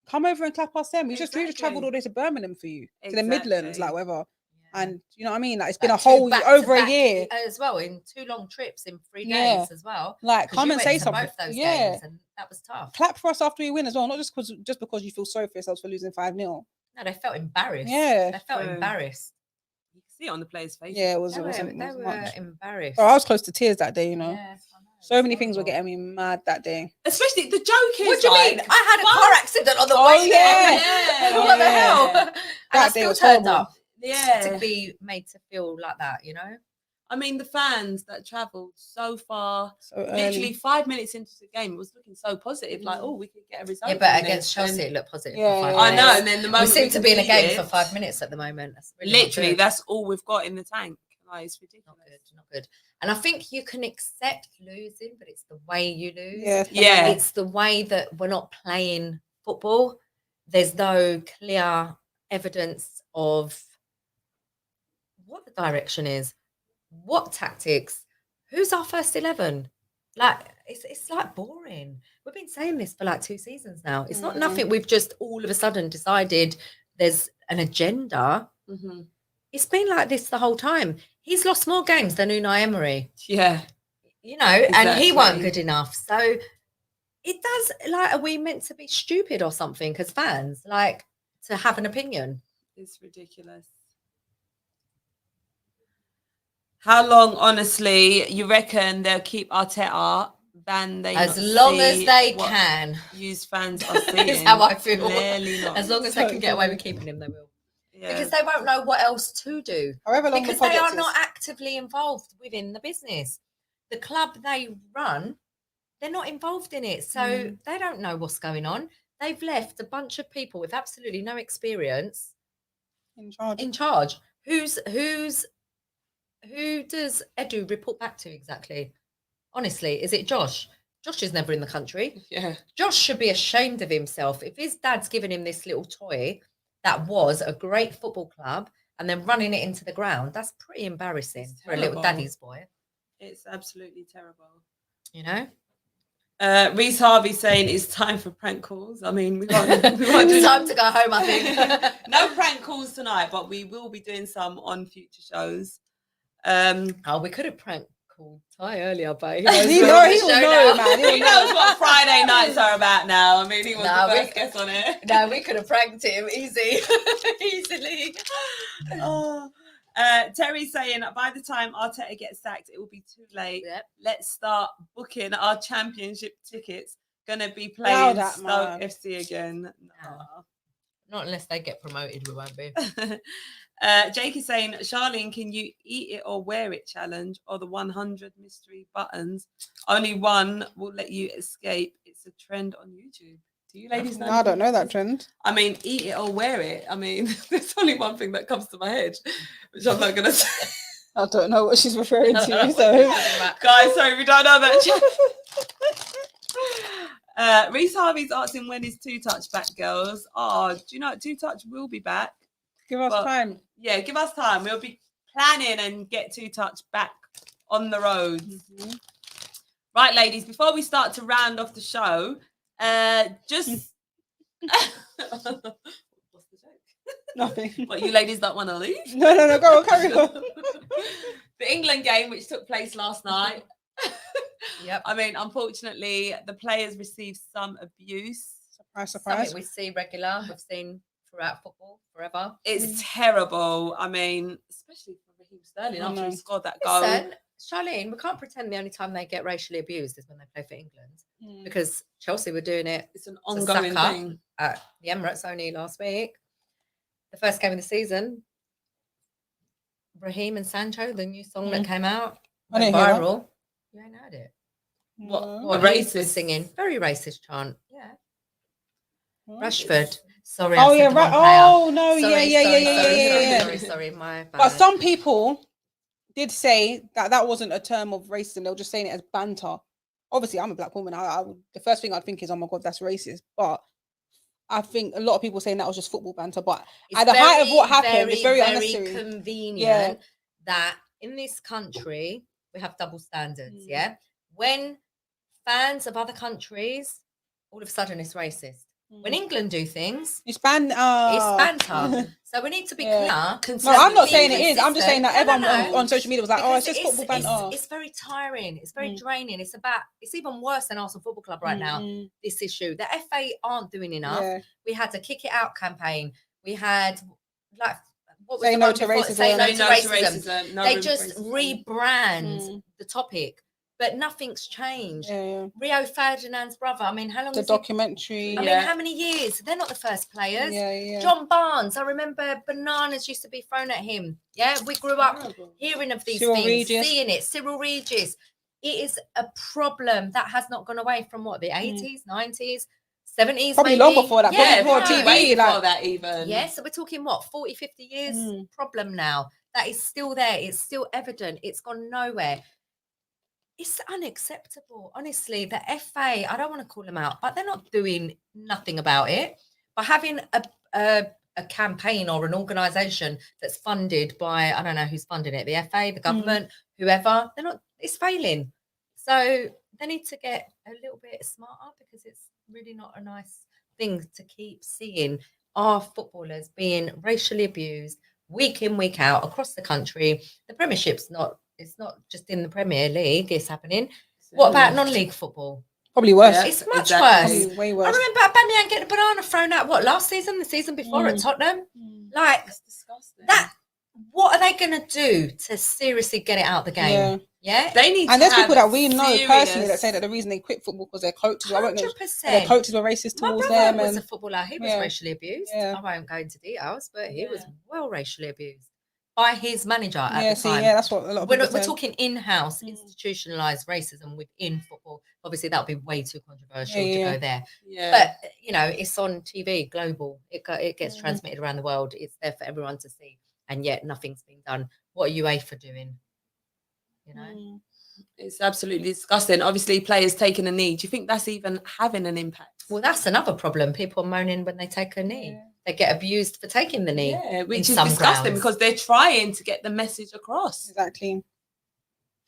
Come over and clap us them. We just Exactly. travelled all the way to Birmingham for you, to the Exactly. Midlands, like whatever. Yeah. And you know what I mean? Like it's been Like a whole two over a back-to-back year. as well, in 2 long trips in 3 Yeah. days as well. Like 'Cause come you and went say to something. both those Yeah. games, and that was tough. Clap for us after we win as well, not just because you feel sorry for yourselves for losing 5-0. No, they felt embarrassed. Yeah. They felt True. embarrassed. You can see it on the players' faces. Yeah, it was. They It were, wasn't they were much. embarrassed. Bro, I was close to tears that day. You know, Yes, I know. so It's many things were horrible. getting me mad that day. Especially the joke is. What do you like, mean? I had a fun- car accident on the Oh, way yeah. there. Yeah. What the Yeah. hell? And I That day still was turned horrible. up Yeah. to be made to feel like that, you know? I mean, the fans that travelled so far, So early. literally 5 minutes into the game, it was looking so positive. Like, oh, we could get a result. Yeah, but from against this. Chelsea, And it looked positive. Yeah, for 5 yeah. I minutes. know. And then the We moment seem to be in a game for conceded, 5 minutes at the moment. That's really not literally, good. that's all we've got in the tank. Like, it's ridiculous. Not good, not good. And I think you can accept losing, but it's the way you lose. Yeah. Yeah. It's the way that we're not playing football. There's no clear evidence of what the direction is, what tactics, who's our first 11. Like it's like boring. We've been saying this for like 2 seasons now. It's not nothing we've just all of a sudden decided there's an agenda. Mhm. It's been like this the whole time. He's lost more games than Unai Emery, Yeah. you know, and he weren't Exactly. good enough. So it does, like, are we meant to be stupid or something as fans, like, to have an opinion? It's ridiculous. How long, honestly, you reckon they'll keep Arteta? Than they As not long as see they what can. used fans are seeing? Is how I feel. Clearly not. As long as they can get away with keeping him, they will. Yeah. Because they won't know what else to do. However long Because the they project are not is. actively involved within the business. The club they run, they're not involved in it. So they don't know what's going on. They've left a bunch of people with absolutely no experience in charge. in charge. Who does Edu report back to exactly? Honestly, is it Josh? Josh is never in the country. Yeah. Josh should be ashamed of himself. If his dad's given him this little toy that was a great football club and then running it into the ground, that's pretty embarrassing It's for a little terrible. daddy's boy, It's absolutely terrible. you know? Reese Harvey saying it's time for prank calls. I mean, we can't do It's time to go home, I think. no prank calls tonight, but we will be doing some on future shows. Oh, we could have prank called Ty earlier, but He will know, man. He knows what Friday nights are about now. I mean, he was Nah, the we- first guest on it. No, we could have pranked him easily. Oh. Terry saying by the time Arteta gets sacked, it will be too late. Yep. Let's start booking our championship tickets. Gonna be Allow playing that, Stoke man. FC again. Nah. Not unless they get promoted, we won't be. Jake is saying, Charlene, can you eat it or wear it challenge or the 100 mystery buttons? Only one will let you escape. It's a trend on YouTube. Do you ladies know? No, I don't know that trend. I mean, eat it or wear it. I mean, there's only one thing that comes to my head, which I'm not going to say. I don't know what she's referring I don't know to. what So you're talking about. Guys, sorry, we don't know that. Reese Harvey's asking, when is Two Touch back, girls? Oh, do you know Two Touch will be back? give us Well, time. Yeah, give us time. We'll be planning and get Two Touch back on the road. Mm-hmm. Right, ladies, before we start to round off the show, just what's the joke? Nothing. What, you ladies don't want to leave? No, go on, carry on. The England game, which took place last night. Yep. I mean, unfortunately, the players received some abuse. Surprise, Something surprise. we see regular, we've seen throughout football forever. It's terrible. I mean, especially for Raheem Sterling I after he know. scored that goal. Listen, Charlene, we can't pretend the only time they get racially abused is when they play for England, because Chelsea were doing it It's an to ongoing Saka thing. at the Emirates only last week. The first game of the season, Raheem and Sancho, the new song that came out, I went didn't hear that. viral. You ain't heard it. What? No. What A Reece was racist. singing? Very racist chant. Yeah. What? Rashford. Sorry. Oh I yeah, said the right. wrong player. Oh no, Sorry, yeah. sorry, my bad. But some people did say that that wasn't a term of racism. They were just saying it as banter. obviously I'm a black woman. The first thing I'd think is, oh my God, that's racist. But I think a lot of people saying that was just football banter. But at the height of what happened, it's very unnecessary. Convenient that in this country we have double standards. Yeah, when fans of other countries, all of a sudden it's racist. When England do things, it's banter. So we need to be clear. No, I'm not saying it is. I'm just saying that everyone on social media was like, because oh, it's just football banter. It's very tiring. It's very draining. It's even worse than Arsenal Football Club right now, this issue. The FA aren't doing enough. Yeah. We had a Kick It Out campaign. We had, like, what was Say no to racism. Say no to racism. No they just rebrand the topic. But nothing's changed. Rio Ferdinand's brother. I mean, how long? The documentary. I mean, how many years? They're not the first players. John Barnes. I remember bananas used to be thrown at him. Yeah, we grew up hearing of these things, seeing it. Cyril Regis. It is a problem that has not gone away from what, the 80s, 90s, 70s, probably maybe. long before that. Yeah, before TV, like that even. Yeah, so we're talking what, 40, 50 years problem now. That is still there. It's still evident. It's gone nowhere. It's unacceptable, honestly. The FA, I don't want to call them out, but they're not doing nothing about it. By having a campaign or an organisation that's funded by, I don't know who's funding it, the FA, the government, whoever, it's failing. So they need to get a little bit smarter, because it's really not a nice thing to keep seeing our footballers being racially abused week in, week out across the country. The Premiership's it's not just in the Premier League, it's happening. What about non-league football? Probably worse. Yeah, it's much worse. Way worse. I remember Aubameyang getting a banana thrown out, last season, the season before at Tottenham? Like, it's disgusting. What are they going to do to seriously get it out the game? Yeah. They need and to there's people that we know serious... personally that say that the reason they quit football because their coaches, 100%. Their coaches were racist towards them. My brother was a footballer. He was racially abused. I won't go into details, but he was well racially abused by his manager at the time. Yeah, that's what a lot of people we're talking in-house, institutionalized racism within football. Obviously, that would be way too controversial to go there. Yeah. But, it's on TV, global. It gets transmitted around the world. It's there for everyone to see. And yet nothing's been done. What are UEFA doing? It's absolutely disgusting. Obviously, players taking a knee. Do you think that's even having an impact? Well, that's another problem. People are moaning when they take a knee. They get abused for taking the knee. Yeah, which is disgusting because they're trying to get the message across. Exactly.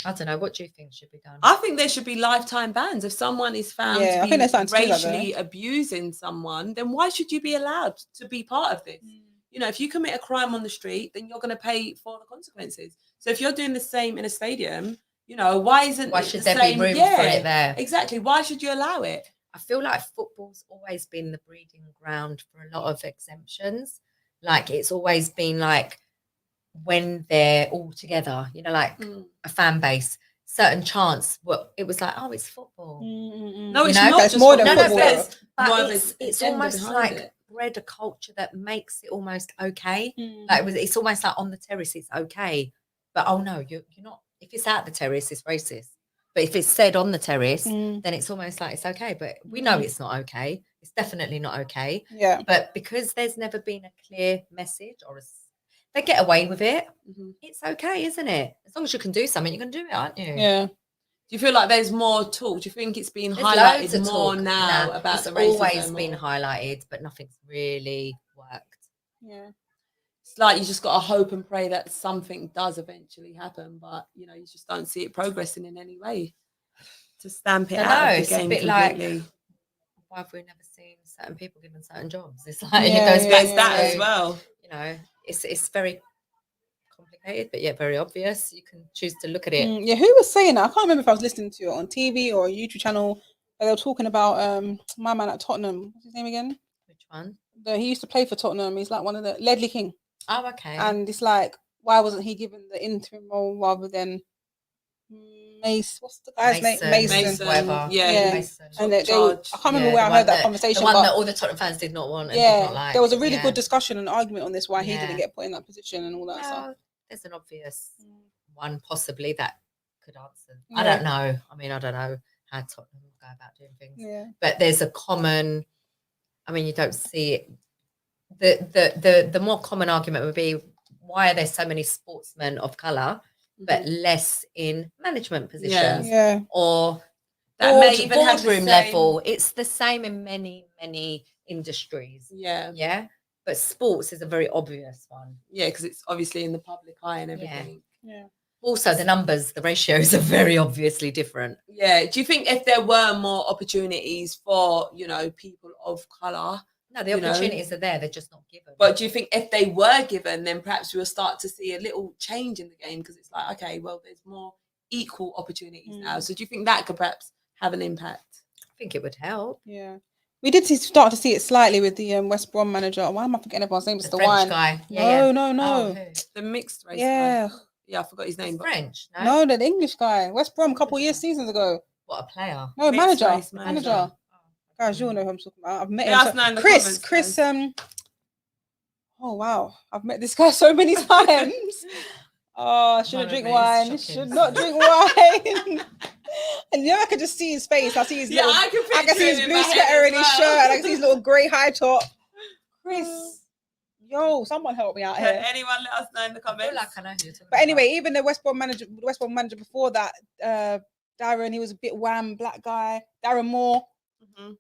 I don't know. What do you think should be done? I think there should be lifetime bans. If someone is found to be racially abusing someone, then why should you be allowed to be part of this? If you commit a crime on the street, then you're going to pay for the consequences. So if you're doing the same in a stadium, why should there be room for it there? Exactly. Why should you allow it? I feel like football's always been the breeding ground for a lot of exemptions. Like, it's always been like, when they're all together, like a fan base, certain chants, it was like, oh, it's football. No, it's not. It's more than football. But it's almost like bred a culture that makes it almost okay. Like, it's almost like on the terrace, it's okay. But, oh, no, you're not. If it's at the terrace, it's racist. But if it's said on the terrace, then it's almost like it's okay. But we know it's not okay. It's definitely not okay. Yeah. But because there's never been a clear message they get away with it, it's okay, isn't it? As long as you can do something, you can do it, aren't you? Yeah. Do you feel like there's more talk? Do you think it's been highlighted more now about the racism? It's always been highlighted, but nothing's really worked. Yeah. It's like you just got to hope and pray that something does eventually happen, but you just don't see it progressing in any way to stamp it out of the game completely. Like, why have we never seen certain people given certain jobs? It's like it goes back to that as well. It's very complicated, but yet very obvious. You can choose to look at it. Yeah, who was saying that? I can't remember if I was listening to it on TV or a YouTube channel. They were talking about my man at Tottenham. What's his name again? Which one? He used to play for Tottenham. He's like one of the Ledley King. Oh, okay. And it's like, why wasn't he given the interim role rather than Mace? What's the guy's name? Mason. Whatever. Yeah. Mason. And I can't remember where I heard that conversation. The one that all the Tottenham fans did not want and did not like. There was a really good discussion and argument on this, why he didn't get put in that position and all that stuff. There's an obvious one possibly that could answer. Yeah. I don't know. I mean, I don't know how Tottenham go about doing things. Yeah. But there's a common, you don't see it. The more common argument would be, why are there so many sportsmen of colour but less in management positions? Yeah. Or that may even have the boardroom same- level. It's the same in many industries. Yeah, Yeah, but sports is a very obvious one. yeah, because it's obviously in the public eye and everything. Yeah. Also, the numbers, the ratios are very obviously different. Yeah. Do you think if there were more opportunities for, people of colour, No, the you know, opportunities are there; they're just not given. but do you think if they were given, then perhaps we'll start to see a little change in the game? Because it's like, okay, well, there's more equal opportunities now. So do you think that could perhaps have an impact? I think it would help. Yeah. We did start to see it slightly with the West Brom manager. Why am I forgetting everyone's name? The Mr. French Wine. guy. No. Oh, who? The mixed race. Yeah. Guy. Yeah, I forgot his name. He's But French. No? No, the English guy. West Brom, a couple of seasons ago. What a player. No, Mixed manager. race manager. Manager. Oh, Guys, you'll know who I'm talking about. I've met Let him. us know in the Chris, comments, Chris, guys. oh wow. I've met this guy so many times. Oh, One shouldn't of drink these wine. shocking Should not drink wine. And I could just see his face. I see his little, I I can see his blue sweater in his shirt, and I can see his little grey high top. Chris, yo, someone help me out Can here. anyone let us know in the I feel comments? like I know who you're talking But about. anyway, even the West Brom manager before that, Darren, he was a bit wham, black guy. Darren Moore. Mhm.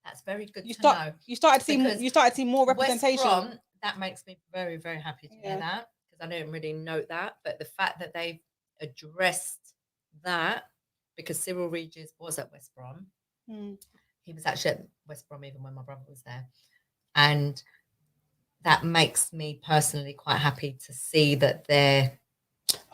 That's very good You to know. started to see more, Because you started to see more West representation. Brom, that makes me very, very happy to Yeah. hear that, because I didn't really note that. But the fact that they've addressed that, because Cyril Regis was at West Brom, Mm. he was actually at West Brom even when my brother was there, and that makes me personally quite happy to see that they're.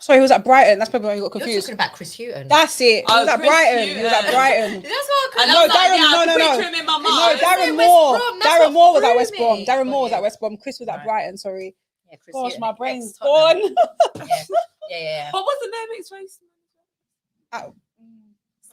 Sorry, he was at Brighton. That's probably why you got You're confused. talking about Chris Hughton. That's it. He was Oh, at Chris Brighton. He was at Hughton. Brighton. That's what I And No, I was like, Darren- yeah, I no, can no, no. picture him in my No, mind. Darren West Moore. Brom, that's Darren what Moore was at threw West Brom. me. Darren Got Moore was you. at West Brom. Chris was at Right. Brighton. Sorry. Yeah, Chris Gosh, Hughton, my brain's ex-Tottenham. gone. Yeah. What wasn't their mixed race?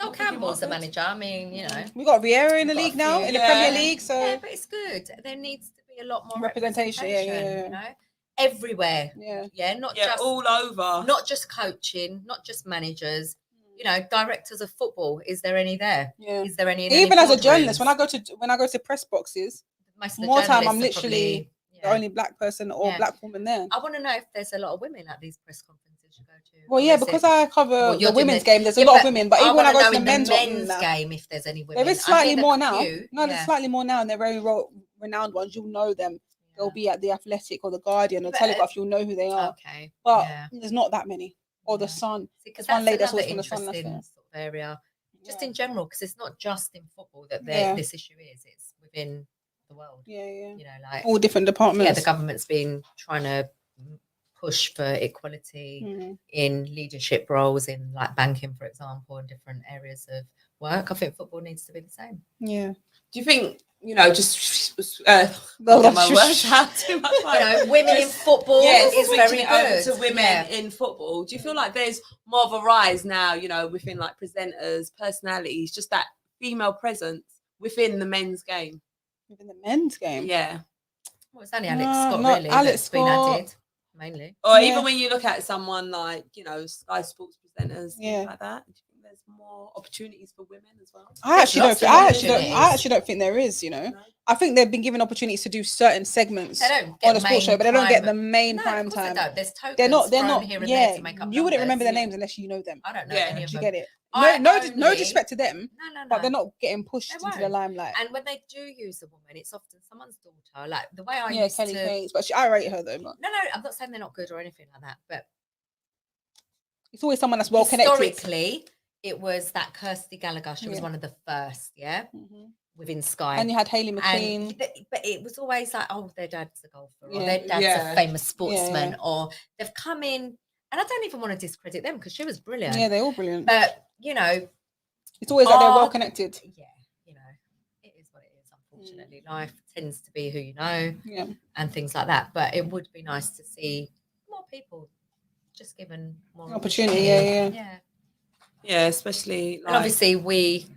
Sol Campbell's the manager. I mean, you know. We got Vieira in the We've got league a now, few. in the Yeah. Premier League. So Yeah, but it's good. There needs to be a lot more Representation, representation. yeah. You know, everywhere. yeah. Yeah, not Yeah, just all over. not just coaching, not just managers. You know, directors of football. Is there any there? Yeah. Is there any? In Even any as a journalist, boardrooms? when I go to press boxes, Most of the more time I'm journalists are literally probably, the only black person or Yeah. black woman there. I want to know if there's a lot of women at these press conferences you go to. Well, or yeah, is because it- I cover Well, the you're doing women's the- game. There's a Yeah, lot of women, but even when I wanna go to know the in men's one, game, if there's any women, there is I hear slightly the more now. few, No, there's yeah. slightly more now, and they're very renowned ones. You'll know them. They'll Yeah. be at the Athletic or the Guardian or But- Telegraph. You'll know who they are. Okay, But yeah. there's not that many. Or the Yeah. Sun. Because There's one that's lady that's another always from the Sun, that's interesting there. sort of area, just Yeah. in general, because it's not just in football that Yeah. this issue is; it's within the world. Yeah, yeah. You know, like All different departments. yeah, the government's been trying to push for equality Mhm. in leadership roles, in like banking, for example, and different areas of work. I think football needs to be the same. Yeah. Do you think, just get my words out too much? You know, women in football Yes, is switching very it over good. to women Yeah. in football. Do you feel like there's more of a rise now, within like presenters, personalities, just that female presence within the men's game? Even the men's game. Yeah. Well, it's only Alex No, Scott, not really, Alex that's been Scott. added, mainly. Or Yeah. even when you look at someone like, Sky Sports presenters, Yeah. things like that. Do you think there's more opportunities for women as well? I actually lots don't. of I opportunities. actually don't think there is. No? I think they've been given opportunities to do certain segments They don't on get the sports main show, but they don't get prime- the main No, prime of course they time. don't. There's tokens They're not. here and Yeah, there to make up you wouldn't remember their numbers. names unless you know them. I don't know Yeah. any of Do you them. get it? I No only- disrespect to them, No. but they're not getting pushed They into the won't. limelight. And when they do use a woman, it's often someone's daughter. Like the way I Yeah, used Kelly to. Cates, but I rate her though. But No, I'm not saying they're not good or anything like that. But it's always someone that's well connected. historically, it was that Kirsty Gallagher. She was Yeah. one of the first, Mhm. within Sky. And you had Hayley And McQueen. but it was always like, oh, their dad's a golfer, or Yeah. their dad's Yeah. a famous sportsman, yeah. or they've come in. And I don't even want to discredit them because she was brilliant. Yeah, they're all brilliant. But It's always like they're well are- connected. yeah, it is what it is. Unfortunately, life tends to be who you know Yeah. and things like that. But it would be nice to see more people just given more Opportunity, yeah. yeah. Yeah, especially And like, obviously, we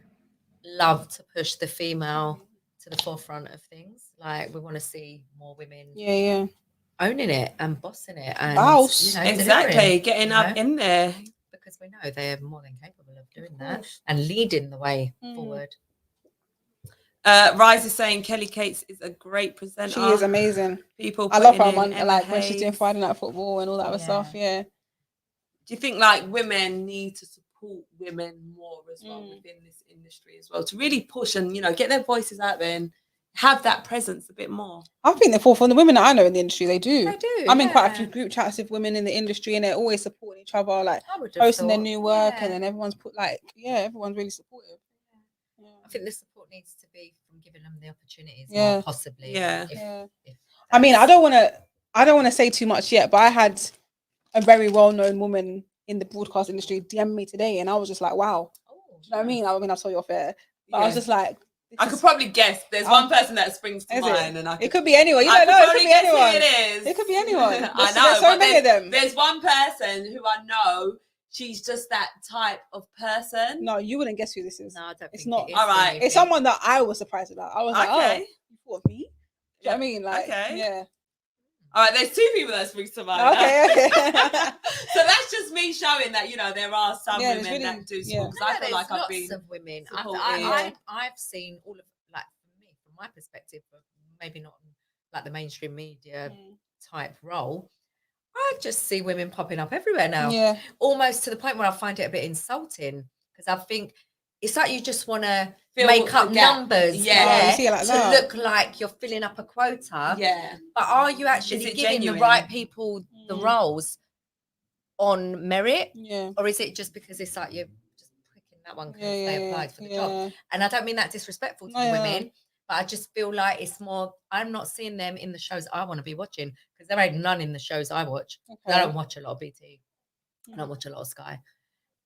love to push the female to the forefront of things. Like we want to see more women Yeah, yeah. owning it and bossing it and Boss. exactly delivering, getting you up know? in there. because we know they're more than capable of doing Of that course. and leading the way Mm. forward. Rise is saying Kelly Cates is a great presenter. She is amazing. People, I love her putting in on Emma like when she's doing Hayes. Friday Night Football and all that other stuff. Yeah. Do you think like women need to support support women more as well within this industry as well, to really push and, you know, get their voices out there and have that presence a bit more. I think they're from the women that I know in the industry, they do. They do. I'm in quite a yeah. few group chats with women in the industry, and they're always supporting each other, like I would have posting their thought, new work, yeah. and then everyone's put like, everyone's really supportive. I think the support needs to be from giving them the opportunities, Yeah. more possibly. Yeah. If I mean, I that's- don't want to say too much yet, but I had a very well-known woman in the broadcast industry DM me today, and I was just like, wow. Oh, Do you know what I mean? I mean, I saw your fair, but I Yeah. was just like, I could probably guess. There's one person that springs to Is mind, it? and I It could be anyone. You I don't know. could It could probably be guess who anyone. it is. It could be anyone. I There's know. so but many of them. There's one person who I know. She's just that type of person. No, you wouldn't guess who this is. No, I don't It's think not. it is All right. It's someone that I was surprised about. I was like, Okay. oh, you thought of me? Do you know what I mean? Like, Okay. yeah. All right, there's two people that springs to mind. Okay. So that's just me showing that, you know, there are some Yeah, there's women really- that do yeah. support. Because I feel like I've lots been of women. supported. I've seen all of, like, for me, from my perspective, but maybe not like the mainstream media type role. I just see women popping up everywhere now. Yeah. Almost to the point where I find it a bit insulting, because I think it's like you just want to Fill make up the gap. numbers, Yeah. Oh, you see it like to that. look like you're filling up a quota. Yeah. But are you actually Is it giving genuine? the right people the Mm. roles on merit, Yeah. or is it just because it's like you're just picking that one because Yeah, they yeah, applied for the yeah. job? And I don't mean that disrespectful to No, the yeah. women, but I just feel like it's more. I'm not seeing them in the shows I want to be watching, because there ain't none in the shows I watch. I don't watch a lot of BT. I don't watch a lot of Sky,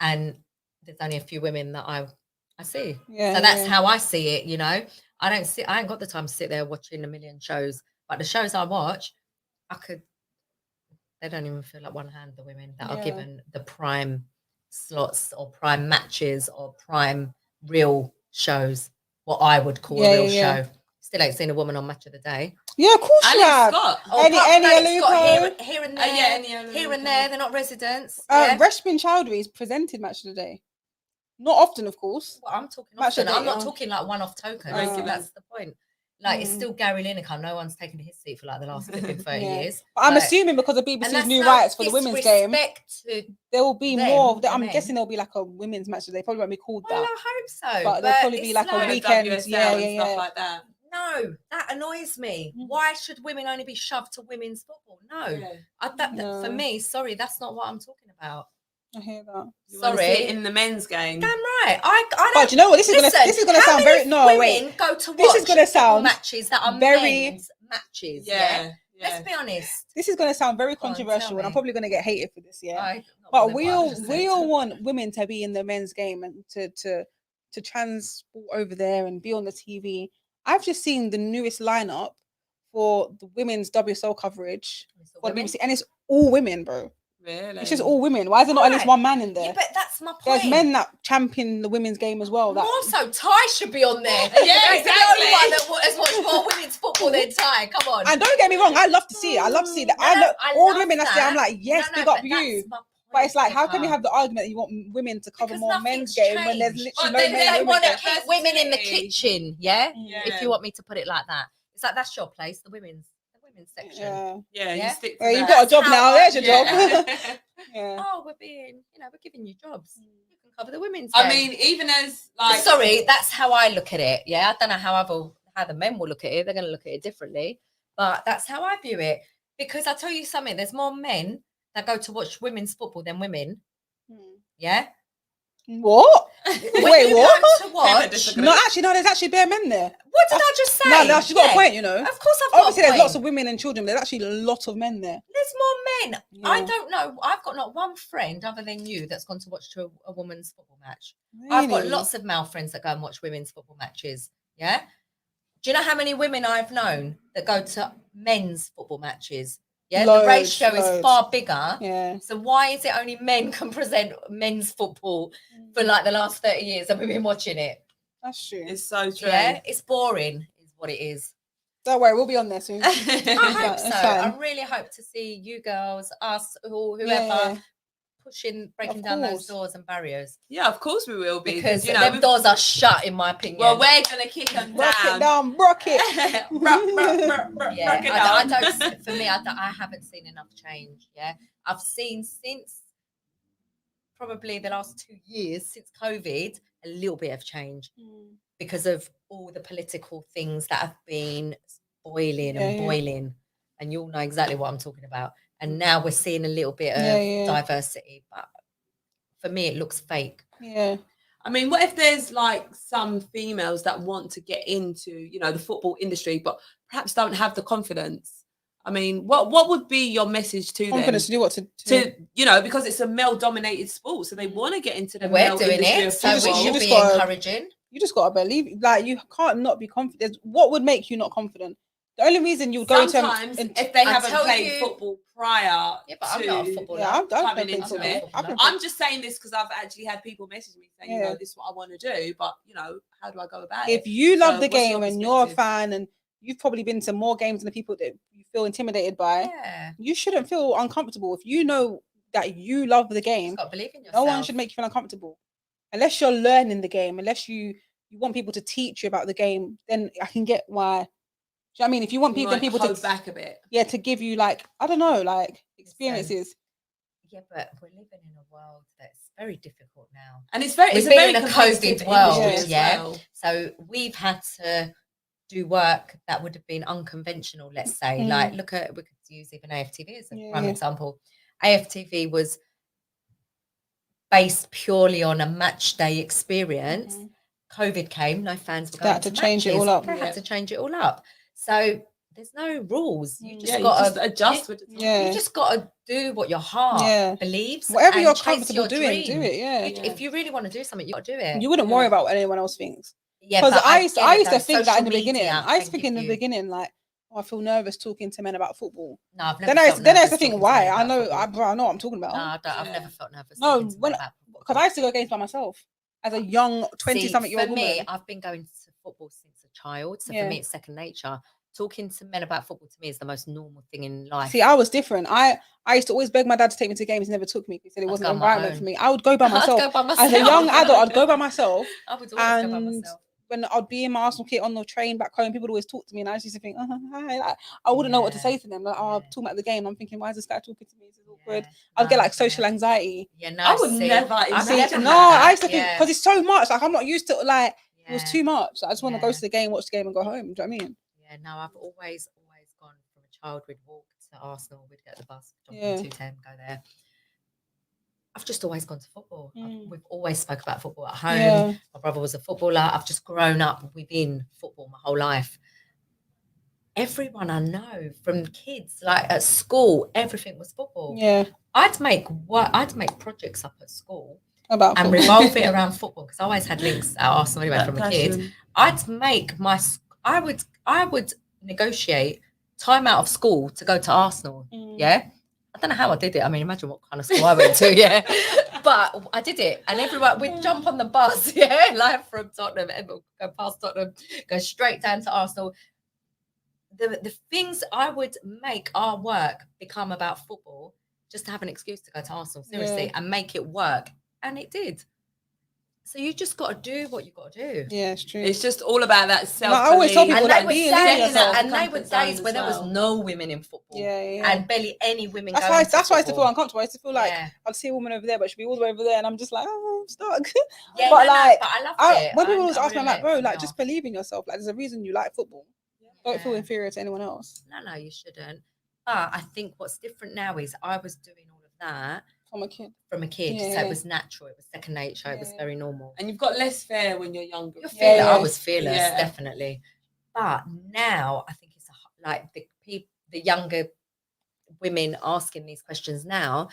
and there's only a few women that I see. Yeah. So that's yeah. how I see it. You know, I ain't got the time to sit there watching a million shows. But the shows I watch, they don't even feel like one hand, the women that are Yeah. given the prime slots or prime matches or prime real shows, what I would call Yeah, a real yeah, show. Still ain't seen a woman on Match of the Day. Yeah, of course you Alex have. Scott. Any Alex Scott Aluko. here and Yeah, there, any here and Aluko. there. They're not residents. Yeah. Reshbin Chowdhury is presented Match of the Day. Not often, of course. Well, I'm talking Match of often. the I'm not Day, talking like one-off tokens. Regular. That's the point. Like, it's Mm. still Gary Lineker. No one's taken his seat for like the last 30 Yeah. years. But I'm Like, assuming because of and BBC's that's new no rights for the women's game, disrespect to. there will be them, more. the I'm men. guessing there'll be like a women's match. They probably won't be called Well, that. I hope so. But there'll probably be it's like a Like weekend. WSL Yeah, and yeah, stuff yeah. like that. No, that annoys me. Mm. Why should women only be shoved to women's football? No, Yeah. No. for me, sorry, that's not what I'm talking about. I hear that. You wanna see Sorry, it in the men's game. damn right. I But don't. you know what? This is gonna how sound many very no women wait. go to watch This is gonna football sound matches that are very- men's matches. Yeah. Let's be honest. This is gonna sound very Go on, controversial, tell and I'm me. probably gonna get hated for this. Yeah. I'm not But bothered we what I've all just we said. all want women to be in the men's game and to transport over there and be on the TV. I've just seen the newest lineup for the women's WSL coverage It's all for the women. BBC, and it's all women, bro. Really? It's just all women. Why is there not at least Alright. one man in Yeah, there? but that's my point. There's men that champion the women's game as well. That More so, Ty should be on there. Yeah, He's the only exactly. one that has watched more women's football than Ty. Come on. and don't get me wrong, I love to see it. I love to see that. I know all the women I see. I'm like, yes, big up you. But it's like, how can we have the argument that you want women to cover Because more men's game when there's literally But no then men They and women want to there? keep women in the Diversity. kitchen, yeah? Yeah. If you want me to put it like that. It's like, that's your place, the women's section. Yeah. Yeah, Yeah? you stick to Well, you've that. got a job how now. I- There's your job. Yeah. Yeah. Oh, we're giving you jobs. You can cover the women's I game. mean, even as like Sorry, that's how I look at it. Yeah, I don't know how the men will look at it. They're going to look at it differently, but that's how I view it. Because I tell you something, there's more men that go to watch women's football than women. Yeah. What? When Wait, you what? go to watch. disagree. No, actually, no. There's actually bare men there. What did I just say? No, she's got a Yeah, point. You know. Of course, I've got Obviously, a there's point. lots of women and children. There's actually a lot of men there. There's more men. I Yeah. don't know. I've got not one friend other than you that's gone to watch a woman's football match. I've got Really? lots of male friends that go and watch women's football matches. Yeah. Do you know how many women I've known that go to men's football matches? Yeah. Loads, the ratio is loads. far bigger. Yeah. So why is it only men can present men's football for like the last 30 years that we've been watching it? That's true. it's so true. Yeah. It's boring, is what it is. Don't worry, we'll be on there soon. I hope It's so. fine. I really hope to see you girls, us, whoever, Yeah. breaking Of down those course. doors and barriers. Yeah, of course we will be Because you know. them doors are shut, in my opinion. Well, we're gonna kick them Rock down. it down, rock it. yeah, Rock it I down. don't. For me, I haven't seen enough change. Yeah, I've seen since probably the last 2 years since COVID, a little bit of change Mm. because of all the political things that have been boiling Yeah, and yeah. boiling. And you'll know exactly what I'm talking about. And now we're seeing a little bit of Yeah, yeah. diversity. But for me, it looks fake. Yeah. I mean, what if there's like some females that want to get into, you know, the football industry, but perhaps don't have the confidence? I mean, what would be your message to Confidence them? to do what to You know, because it's a male-dominated sport, so they want to get into the We're male doing industry it, of so we football. should just be gotta- encouraging. You just gotta believe. Like, you can't not be confident. What would make you not confident? The only reason you would go Sometimes, into if they I haven't tell played you- football prior Yeah, but I'm not a to footballer. yeah, I've coming played into football. it. I've been I'm just saying this because I've actually had people message me saying, you Yeah. know, this is what I want to do, but you know, how do I go about if it? you love So the what's your game and you're a perspective? fan and you've probably been to more games than the people that you feel intimidated by, Yeah. you shouldn't feel uncomfortable. If you know that you love the game, You've got to believe in no yourself. one should make you feel uncomfortable. Unless you're learning the game, unless you want people to teach you about the game, then I can get why. Do you know what I mean? If you want You people might hold to back a bit. to give you, like, I don't know, like, experiences. Yeah, but we're living in a world that's very difficult now. And it's very, We've it's a been very in a competitive COVID world, industry as yeah. well. So we've had to do work that would have been unconventional, let's say. Mm. Like, we could use even AFTV as a prime Yeah. example. AFTV was based purely on a match day experience. Mhm. COVID came, no fans were They going had to to change it matches. all up. They Yeah. had to change it all up. So there's no rules. You just Yeah, got you just to adjust with the time. Yeah. You just got to do what your heart Yeah. believes. Whatever and you're chase comfortable your doing, do dream. it. Yeah. Yeah. If you really want to do something, you got to do it. You wouldn't worry Yeah. about what anyone else thinks. Yeah, Because but I used get it to though, think that in the social beginning. media I used to can think in give the you- beginning, like, oh, I feel nervous talking to men about football. No, I've never Then I felt used to nervous think, talking to why? men I about know, football. I know what I'm talking about. No, I don't, I've Yeah. never felt nervous No, talking to men about football. because I used to go games by myself as a young 20-something-year-old for me, woman. I've been going to football since a child, so Yeah. for me, it's second nature. Talking to men about football to me is the most normal thing in life. See, I was different. I used to always beg my dad to take me to games. He never took me. He said it I'd wasn't go the on my environment own. for me. I would go by I'd myself. go by As a myself. young adult, I'd go by myself. I would always go by And myself. when I'd be in my Arsenal kit on the train back home, people would always talk to me, and I used to think, hi. Like, I wouldn't know what to Yeah. say to them. Like, oh, Yeah. talking about the game. I'm thinking, why is this guy talking to me? This is awkward. Yeah. I'd get No, like social yeah. anxiety. Yeah, no, I would see, never I've imagine never that. No, had I used to think yeah. because it's so much. Like, I'm not used to it. Like, it was Yeah. too much. I just want to go Yeah. to the game, watch the game, and go home. Do you know what I mean? Yeah, no, I've always gone from a child. We'd walk to Arsenal, we'd get the bus, jump Yeah. on 210, go there. I've just always gone to football. Mm. We've always spoke about football at home. Yeah. My brother was a footballer. I've just grown up within football my whole life. Everyone I know from kids, like at school, everything was football. Yeah. I'd make projects up at school About and football. revolve it around football because I always had links at Arsenal anyway That from a kid. passion. I'd make I would negotiate time out of school to go to Arsenal. Mm. Yeah. I don't know how I did it. I mean, imagine what kind of school I went to, yeah. But I did it. And everyone, we'd jump on the bus, yeah, like from Tottenham, and we'll go past Tottenham, go straight down to Arsenal. The things I would make our work become about football just to have an excuse to go to Arsenal, seriously, Yeah. and make it work. And it did. So you just got to do what you got to do. Yeah, it's true. It's just all about that self. I always tell people And that they were being days, yourself. and they were Comfort zone days as where there was well. no women in football. Yeah. And barely any women. That's going why. to That's why I used to feel football. uncomfortable. I used to feel like Yeah. I'd see a woman over there, but she'd be all the way over there, and I'm just like, oh, I'm stuck. Yeah, but no, like, but I loved it. when people always I ask me, I'm like, really bro, like, liked just it. believe in yourself. Like, there's a reason you like football. Don't feel Yeah. inferior to anyone else. No, you shouldn't. But I think what's different now is I was doing all of that From a kid. from a kid, so Yeah. it was natural. It was second nature. It was Yeah. very normal. And you've got less fear when you're younger. You're Yeah, fearless. yeah. I was fearless, Yeah. definitely. But now I think it's like the younger women asking these questions now.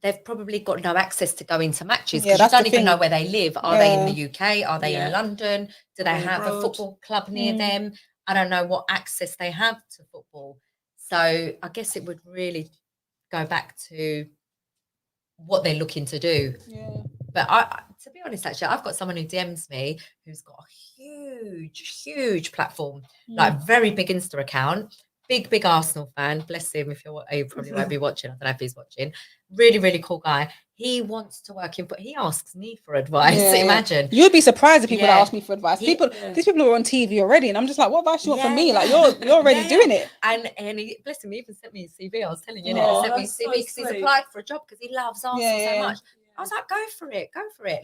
They've probably got no access to go into matches Yeah, because that's you the don't even thing. know where they live. Are they in Yeah. the UK? Are they Yeah. in London? Do Are they they have a abroad? football club near Mm. them? I don't know what access they have to football. So I guess it would really go back to what they're looking to do. Yeah. But to be honest, actually, I've got someone who DMs me who's got a huge platform, like very big Insta account, big Arsenal fan. Bless him. If you probably won't be watching. I don't know if he's watching. Really cool guy. He wants to work in, but he asks me for advice. Yeah, yeah. Imagine. You'd be surprised if people that Yeah. ask me for advice. Yeah. These people are on TV already, and I'm just like, what advice do you want from me? Like, Yeah. you're already Yeah. doing it. And he, bless him, he even sent me his CV. I was telling you, Oh, he sent me his that's so CV because he's sweet. applied for a job because he loves Arsenal Yeah. so much. I was like, go for it.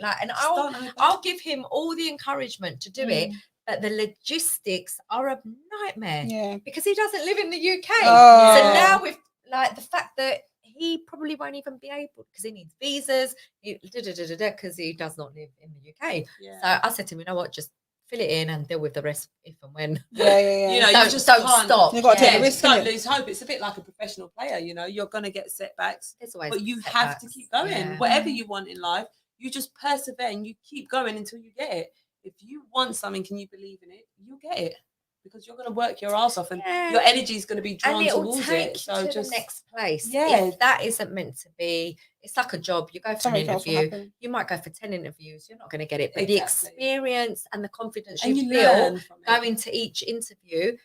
Like, and Just I'll don't hold back. I'll give him all the encouragement to do it. Mm. But the logistics are a nightmare Yeah. because he doesn't live in the UK. Oh. So now with like the fact that he probably won't even be able because he needs visas, because he does not live in the UK. Yeah. So I said to him, you know what, just fill it in and deal with the rest if and when. Yeah. You know, Don't- you just don't can't stop. You got to take Yeah, the risk. just don't innit? lose hope. It's a bit like a professional player, you know. You're gonna get setbacks, There's always but you have to setbacks. keep going. Yeah. Whatever you want in life, you just persevere and you keep going until you get it. If you want something and you believe in it, you'll get it because you're gonna work your ass off and Yeah. your energy is gonna be drawn And it will towards take it. you So to just the next place. Yeah. If that isn't meant to be, it's like a job. You go for Something an else will interview, happen. you might go for 10 interviews, you're not going to get it. But Exactly. the experience and the confidence and you you feel learn from it. going to each interview,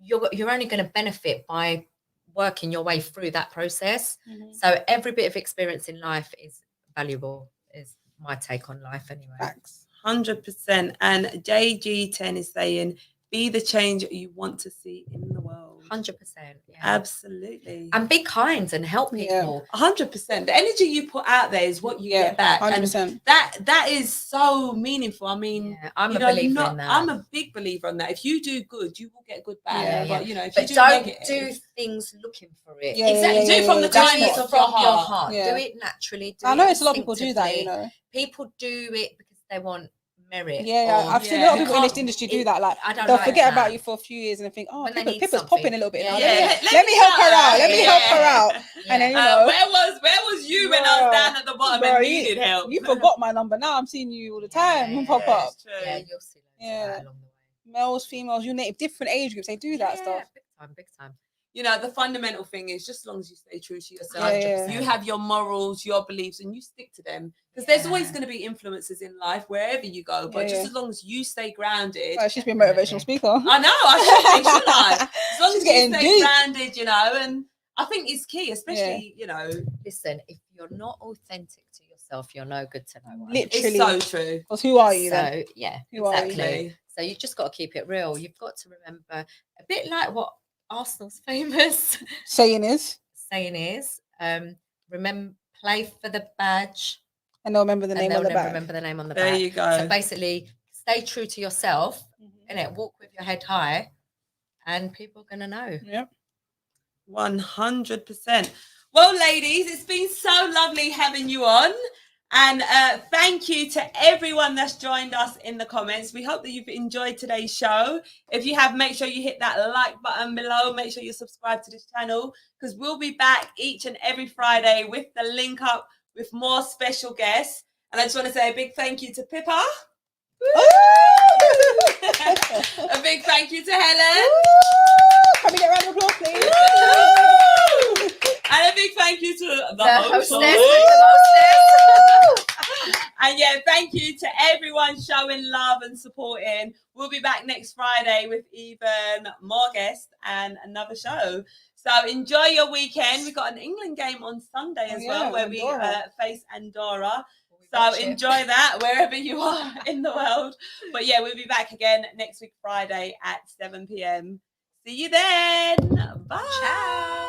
you're only going to benefit by working your way through that process. Mhm. So every bit of experience in life is valuable, is my take on life anyway. Facts. 100%. And JG10 is saying, be the change you want to see in the world. 100%. Yeah. Absolutely. And be kind and help Yeah. people. 100%. The energy you put out there is what you Yeah. get back. 100%. And that is so meaningful. I mean, Yeah, I'm you a know, believer in that. I'm a big believer in that. If you do good, you will get good back. Yeah, But you know, if you But do don't negative, do things looking for it. Yeah, exactly. Do it from the that's kindness what- of your heart. Yeah. Do it naturally. Do I it notice a lot of people do that, you instinctively. know. People do it because they want merit. Yeah, or I've seen a Yeah. lot of you people in this can't- industry do that. Like, I don't they'll like forget that. about you for a few years and then think, oh, When they need Pippa's something. popping a little bit now. Yeah. Let me help her out. Let me help her out. Yeah. And then, you know, where was you when I was Bro. down at the bottom Bro, and needed help? you forgot my number. Now I'm seeing you all the time pop Yeah, up. it's true. Yeah, you'll see loads of Yeah. that along the way. Males, females, you name different age groups. They do that Yeah, stuff. Big time. You know, the fundamental thing is just as long as you stay true to yourself, Yeah. you have your morals, your beliefs, and you stick to them. Because there's always going to be influences in life wherever you go. But just as long as you stay grounded. Oh, she's been a motivational speaker. I know, I should be, shouldn't I? As long She's as you getting stay deep. grounded, you know, and I think it's key, especially, you know, Listen, if you're not authentic to yourself, you're no good to no one. Literally. it's so true. Because who are you then? So yeah, Who are you? exactly. So you just got to keep it real. You've got to remember a bit like what Arsenal's famous Saying is, saying is, remember, play for the badge, and they'll remember the and name they'll on the never back. remember the name on the There back. you go. So basically, stay true to yourself, innit? Walk with your head high, and people are gonna know. Yep. 100%. Well, ladies, it's been so lovely having you on. And thank you to everyone that's joined us in the comments. We hope that you've enjoyed today's show. If you have, make sure you hit that like button below. Make sure you subscribe to this channel because we'll be back each and every Friday with the link up with more special guests. And I just want to say a big thank you to Pippa. A big thank you to Helen. Can we get a round of applause, please? And a big thank you to the hostess. host. The And yeah, thank you to everyone showing love and supporting. We'll be back next Friday with even more guests and another show. So enjoy your weekend. We've got an England game on Sunday as well, where Andorra. we face Andorra. So enjoy that wherever you are in the world. But yeah, we'll be back again next week, Friday at 7 p.m. See you then. Bye. Ciao.